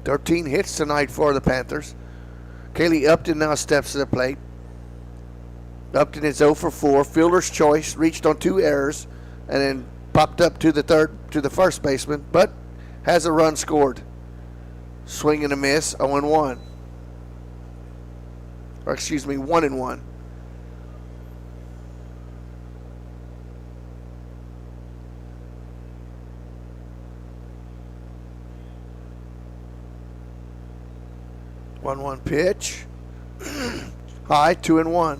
Thirteen hits tonight for the Panthers. Kaylee Upton now steps to the plate. Upton is 0 for 4. Fielder's choice, reached on 2 errors, and then popped up to the first baseman, but has a run scored. Swing and a miss, 0-1. Or excuse me, 1-1. One pitch. High, 2-1.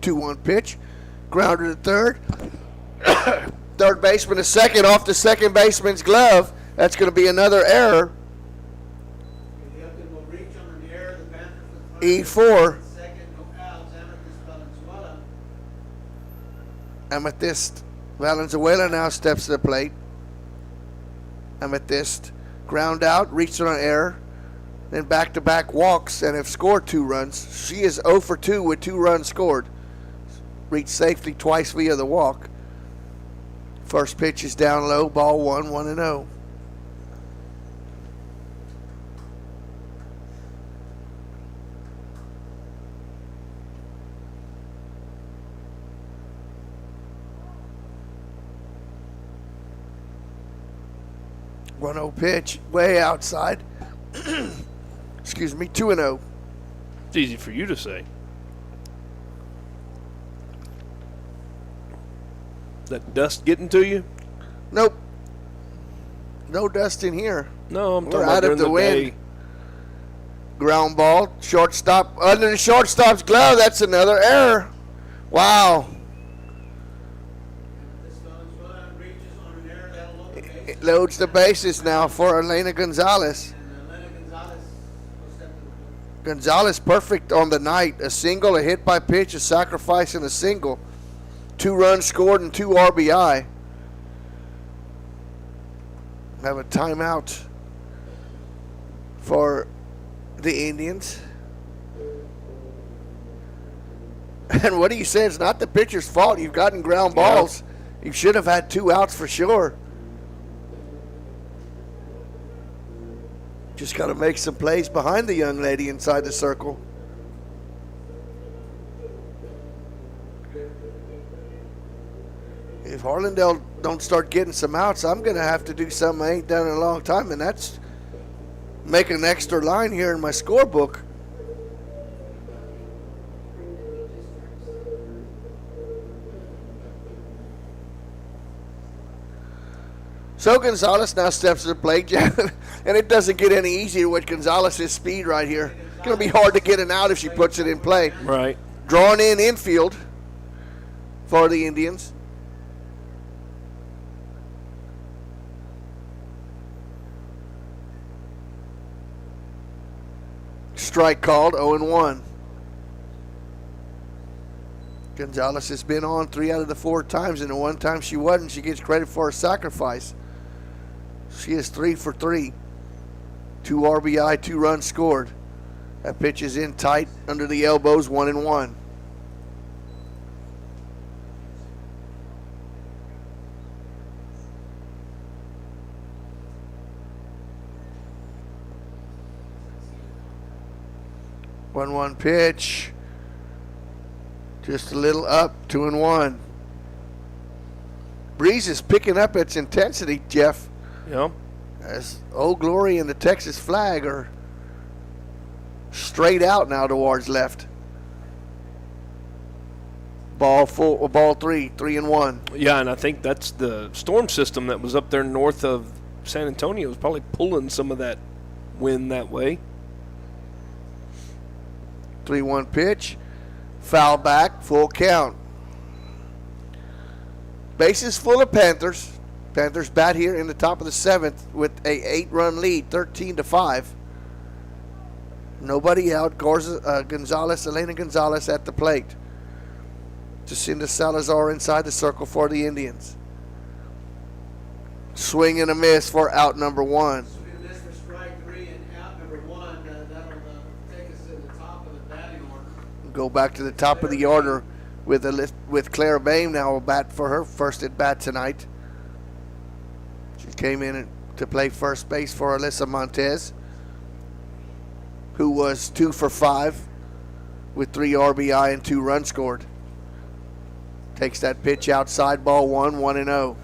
Two-one pitch. Grounder to third. Third baseman to second off the second baseman's glove. That's going to be another error. E4. Amethyst Valenzuela now steps to the plate. Amethyst ground out, reached on an error, then back-to-back walks and have scored 2 runs. She is 0 for 2 with 2 runs scored. Reached safely twice via the walk. First pitch is down low, ball 1, 1-0. One-0 pitch, way outside. Excuse me, 2-0. It's easy for you to say. That dust getting to you? Nope. No dust in here. No, I'm talking We're about out of during the wind. day. Ground ball, shortstop, under the shortstop's glove. That's another error. Wow. It loads the bases now for Elena Gonzalez. Gonzalez perfect on the night. A single, a hit by pitch, a sacrifice, and a single. 2 runs scored and 2 RBI. Have a timeout for the Indians. And what do you say? It's not the pitcher's fault. You've gotten ground balls. You should have had 2 outs for sure. Just got to make some plays behind the young lady inside the circle. If Harlandale don't start getting some outs, I'm going to have to do something I ain't done in a long time, and that's make an extra line here in my scorebook. So Gonzalez now steps to the plate, and it doesn't get any easier with Gonzalez's speed right here. It's going to be hard to get an out if she puts it in play. Right. Drawn in infield for the Indians. Strike called, 0-1. Gonzalez has been on 3 out of the 4 times, and the one time she wasn't, she gets credit for a sacrifice. She is 3 for 3. 2 RBI, 2 runs scored. That pitch is in tight, under the elbows, 1-1. One pitch. Just a little up, 2-1. Breeze is picking up its intensity, Jeff. Yeah. As Old Glory and the Texas flag are straight out now towards left. Ball 3, 3-1. Yeah, and I think that's the storm system that was up there north of San Antonio is probably pulling some of that wind that way. 3-1 pitch. Foul back, full count. Bases full of Panthers. Panthers bat here in the top of the 7th with a 8-run lead, 13-5. Nobody out. Elena Gonzalez at the plate. Jacinda Salazar inside the circle for the Indians. Swing and a miss for out number 1. Swing and miss for strike 3 and out number 1. That'll take us to the top of the batting order. Go back to the top of the order with Clara Bain now will bat for her first at bat tonight. She came in to play first base for Alyssa Montez, who was 2 for 5 with 3 RBI and 2 runs scored. Takes that pitch outside, ball 1, 1-0.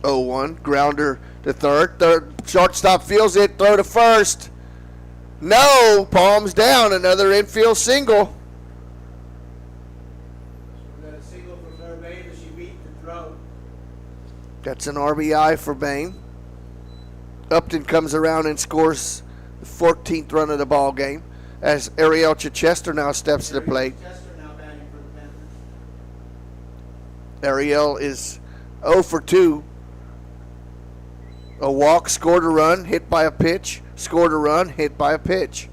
Oh, 1, grounder to third. Shortstop feels it, throw to first. No, palms down, another infield single. We got a single from Clara Bain as she beat the throw. That's an RBI for Bain. Upton comes around and scores the 14th run of the ball game as Ariel Chichester now steps to the plate. Chester now batting for the Panthers. Ariel is 0 for 2. A walk, scored a run, hit by a pitch, scored a run, hit by a pitch.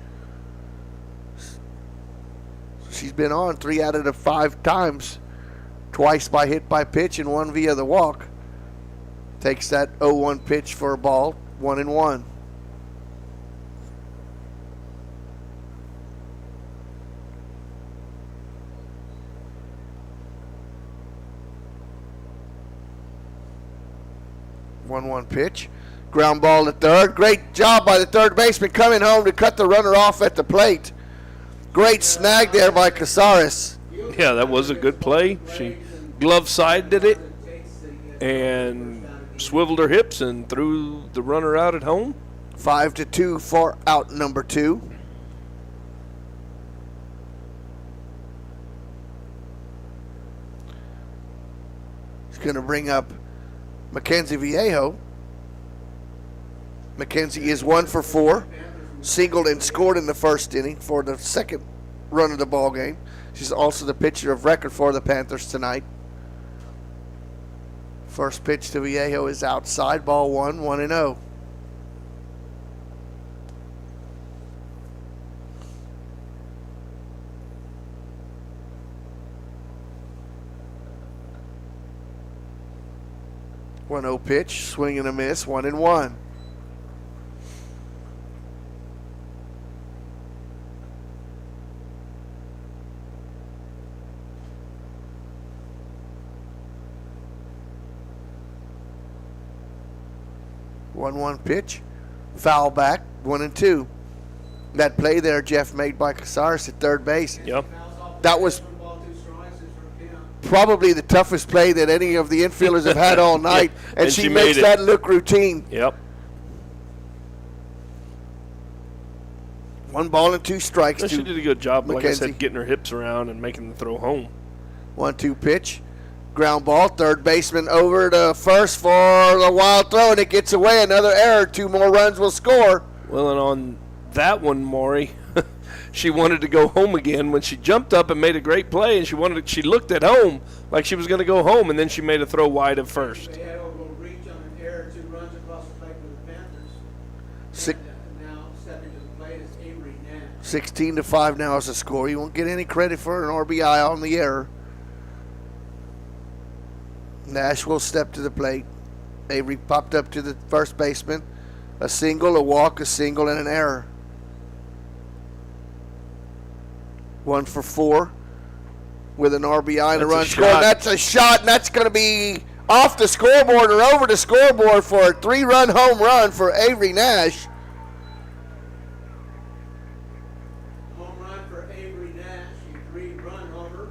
She's been on 3 out of the 5 times, twice by hit by pitch and 1 via the walk. Takes that 0-1 pitch for a ball, 1-1. One pitch. Ground ball to third. Great job by the third baseman coming home to cut the runner off at the plate. Great snag there by Casares. Yeah, that was a good play. She glove-sided it and swiveled her hips and threw the runner out at home. 5-2 for out number 2. He's going to bring up Mackenzie Viejo. Mackenzie is 1 for 4. Singled and scored in the first inning for the second run of the ball game. She's also the pitcher of record for the Panthers tonight. First pitch to Viejo is outside, ball 1, 1-0. One-oh pitch, swing and a miss, 1-1. One pitch, foul back, 1-2. That play there, Jeff, made by Casares at third base. Yep. That was probably the toughest play that any of the infielders have had all night, Yeah. and she makes that look routine. Yep. 1 ball and 2 strikes. She did a good job, like I Mackenzie. said, getting her hips around and making the throw home. 1-2 pitch. Ground ball, third baseman over to first for the wild throw, and it gets away. Another error. 2 more runs will score. Well, and on that one, Maury, she wanted to go home again when she jumped up and made a great play, and she looked at home like she was going to go home, and then she made a throw wide of first. They had a little reach on an error, 2 runs across the plate for the Panthers. And now stepping to the plate is Avery Nash. 16-5 now is the score. You won't get any credit for an RBI on the error. Nash will step to the plate. Avery popped up to the first baseman. A single, a walk, a single, and an error. 1 for 4 with an RBI and a run scored. That's a shot, and that's going to be off the scoreboard or over the scoreboard for a 3-run home run for Avery Nash. Home run for Avery Nash, a 3-run homer.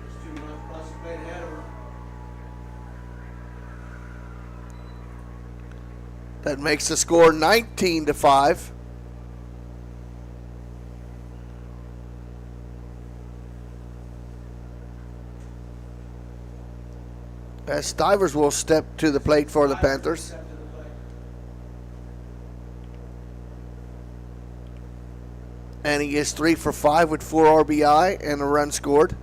There's 2 runs across the plate ahead of her. That makes the score 19-5. As Stivers will step to the plate for the Panthers. And he is 3 for 5 with 4 RBI and a run scored.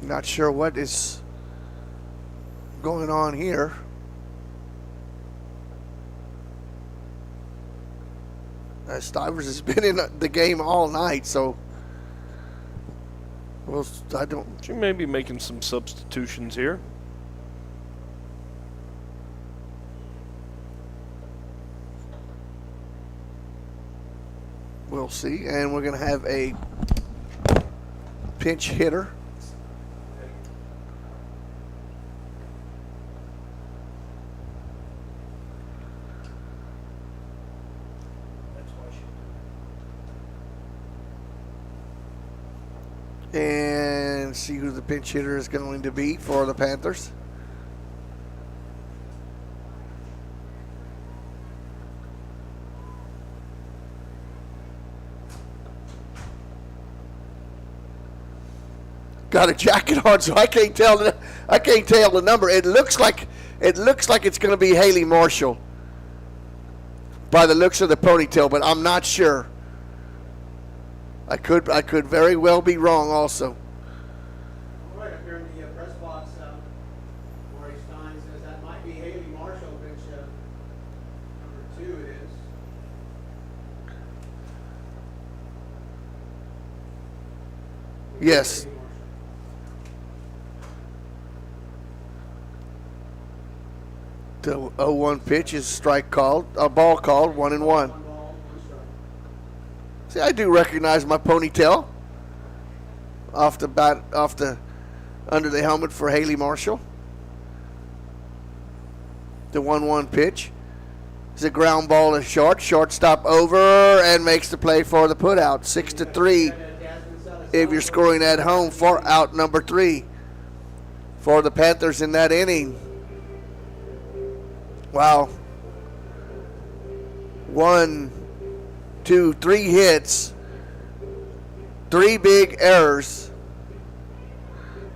Not sure what is going on here. Stivers has been in the game all night, so well, I don't. You may be making some substitutions here. We'll see, and we're going to have a pinch hitter. And see who the pinch hitter is going to be for the Panthers. Got a jacket on, so I can't tell the number. It looks like it's going to be Haley Marshall by the looks of the ponytail, but I'm not sure. I could very well be wrong also. Right up here in the press box, Maury Stein says that might be Haley Marshall, which number 2 it is. Yes. The 0-1 pitch is strike called, a ball called, 1-1. See, I do recognize my ponytail off the under the helmet for Haley Marshall. The 1-1 pitch is a ground ball to shortstop over, and makes the play for the putout. 6-3. If you're scoring at home for out number 3 for the Panthers in that inning. Wow. 1, 2, 3 hits, 3 big errors,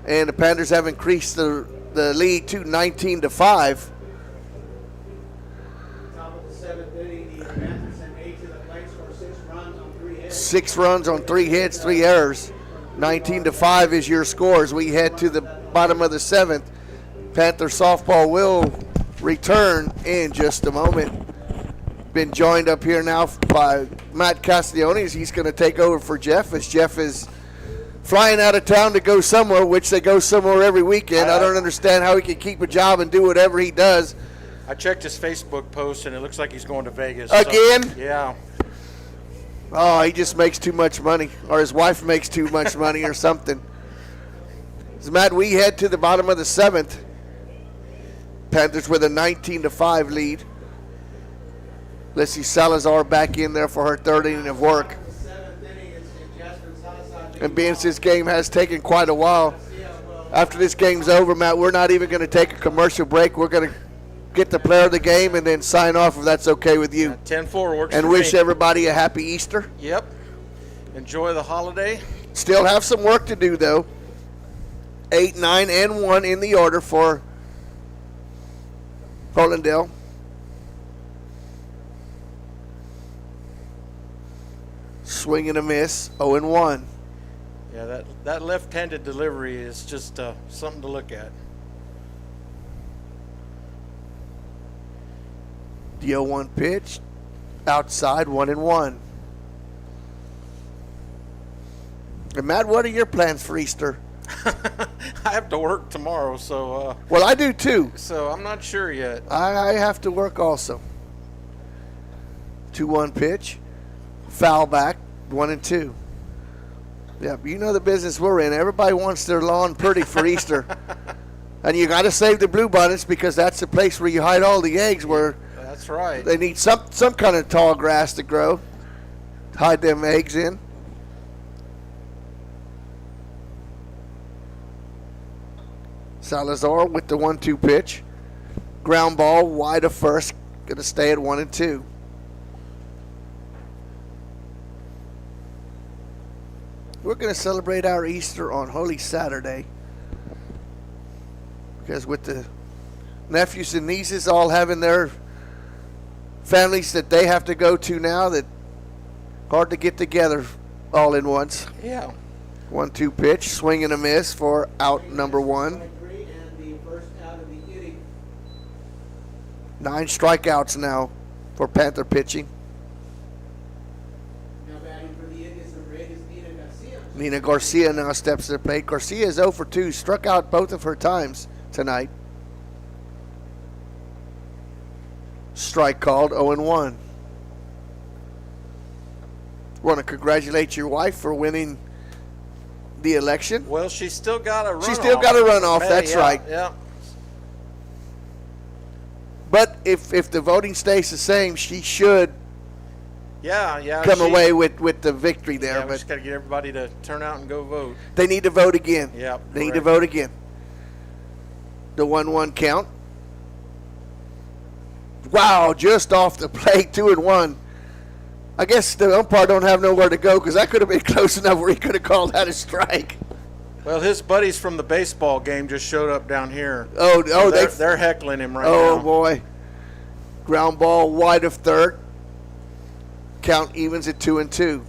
and the Panthers have increased the lead to 19-5. Top of the 7th inning, the Panthers sent 8 to the plate, scored 6 runs on 3 hits. 6 runs on 3 hits, 3 errors. 19-5 is your score as we head to the bottom of the 7th. Panther softball will return in just a moment. Been joined up here now by Matt Castiglione. He's going to take over for Jeff, as Jeff is flying out of town to go somewhere, which they go somewhere every weekend. I don't understand how he can keep a job and do whatever he does. I checked his Facebook post, and it looks like he's going to Vegas. Again? So, yeah. Oh, he just makes too much money, or his wife makes too much money or something. As Matt, we head to the bottom of the 7th. Panthers with a 19-5 lead. Leslie Salazar back in there for her 3rd inning of work. And being this game has taken quite a while, after this game's over, Matt, we're not even going to take a commercial break. We're going to get the player of the game and then sign off if that's okay with you. 10-4 works and for wish me. everybody a happy Easter. Yep. Enjoy the holiday. Still have some work to do, though. 8, 9, and 1 in the order for Harlandale. Swing and a miss, 0-1. Yeah, that left-handed delivery is just something to look at. The 0-1 pitch, outside, 1-1. And Matt, what are your plans for Easter? I have to work tomorrow, so. Well, I do too. So I'm not sure yet. I have to work also. 2-1 pitch, foul back, 1-2. Yeah, you know the business we're in. Everybody wants their lawn pretty for Easter. And you got to save the bluebonnets because that's the place where you hide all the eggs, where that's right. They need some kind of tall grass to grow. Hide them eggs in. Salazar with the 1-2 pitch. Ground ball wide of first. Going to stay at 1-2. We're going to celebrate our Easter on Holy Saturday, because with the nephews and nieces all having their families that they have to go to now, that hard to get together all in once. Yeah. 1-2 pitch, swing and a miss for out number 1. 9 strikeouts now for Panther pitching. Nina Garcia now steps to the plate. Garcia is 0 for 2, struck out both of her times tonight. Strike called, 0-1. Want to congratulate your wife for winning the election. Well, she's still got a runoff. She's still got a runoff, that's right. Yeah. But if the voting stays the same, she should Yeah. come away with the victory there. Yeah, we but just got to get everybody to turn out and go vote. they need to vote again. Yeah, they need to vote again. The 1-1 count. Wow, just off the plate, 2-1. I guess the umpire don't have nowhere to go, because that could have been close enough where he could have called that a strike. Well, his buddies from the baseball game just showed up down here. Oh, So they're heckling him right now. Oh boy. Ground ball wide of third. Count evens at 2-2.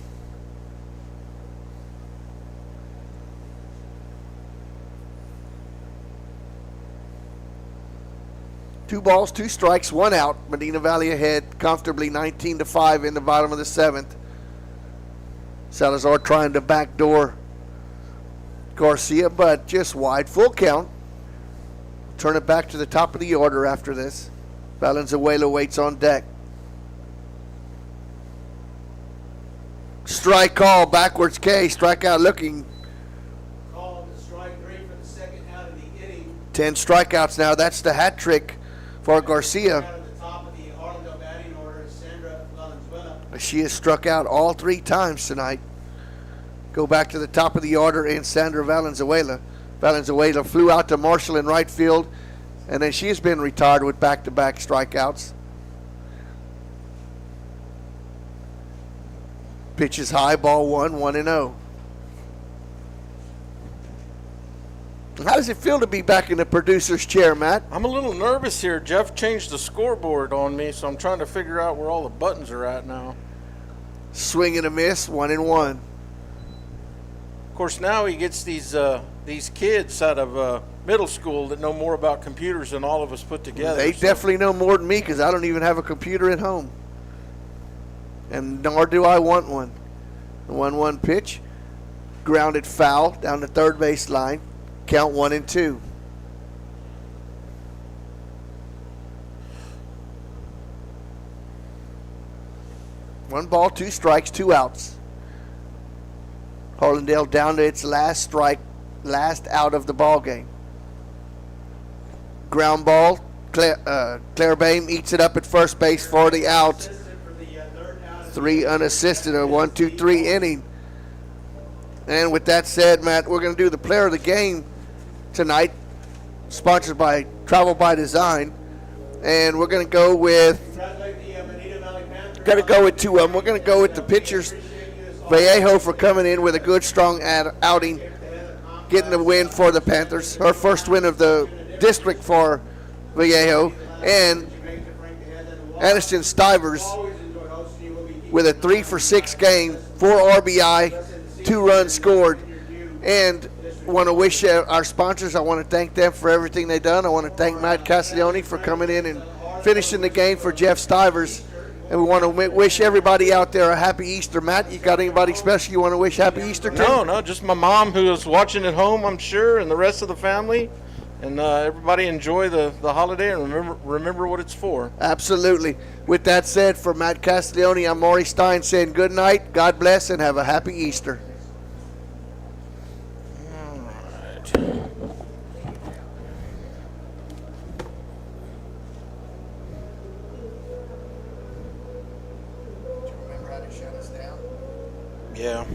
Two balls, 2 strikes, 1 out. Medina Valley ahead comfortably 19-5 in the bottom of the 7th. Salazar trying to backdoor Garcia, but just wide. Full count. Turn it back to the top of the order after this. Valenzuela waits on deck. Strike call, backwards K, strikeout looking. Called strike 3 for the second out of the inning. 10 strikeouts now. That's the hat trick for Garcia. Out of the top of the Harlandale batting order is Sandra Valenzuela. She has struck out all 3 times tonight. Go back to the top of the order and Sandra Valenzuela. Valenzuela flew out to Marshall in right field, and then she has been retired with back-to-back strikeouts. Pitch is high, ball 1, 1-0. How does it feel to be back in the producer's chair, Matt? I'm a little nervous here. Jeff changed the scoreboard on me, so I'm trying to figure out where all the buttons are at now. Swing and a miss, 1-1. Of course, now he gets these kids out of middle school that know more about computers than all of us put together. They definitely know more than me, because I don't even have a computer at home. And nor do I want one. The 1-1 pitch. Grounded foul down the third base line. Count 1-2. One ball, 2 strikes, 2 outs. Harlandale down to its last strike, last out of the ball game. Ground ball. Claire Bain eats it up at first base for the out. 3 unassisted, a 1-2-3 inning. And with that said, Matt, we're going to do the player of the game tonight, sponsored by Travel by Design. And we're going to go with 2 of them. We're going to go with the pitchers. Vallejo for coming in with a good, strong outing, getting the win for the Panthers. Her first win of the district for Vallejo. And Aniston Stivers with a 3-for-6 game, 4 RBI, 2 runs scored. And want to wish our sponsors, I want to thank them for everything they've done. I want to thank Matt Castiglione for coming in and finishing the game for Jeff Stivers. And we want to wish everybody out there a happy Easter. Matt, you got anybody special you want to wish happy Easter to? No, just my mom who is watching at home, I'm sure, and the rest of the family. And everybody enjoy the holiday and remember what it's for. Absolutely. With that said, for Matt Castiglione, I'm Maury Stein saying good night, God bless, and have a happy Easter. All right. Do you remember how to shut us down? Yeah.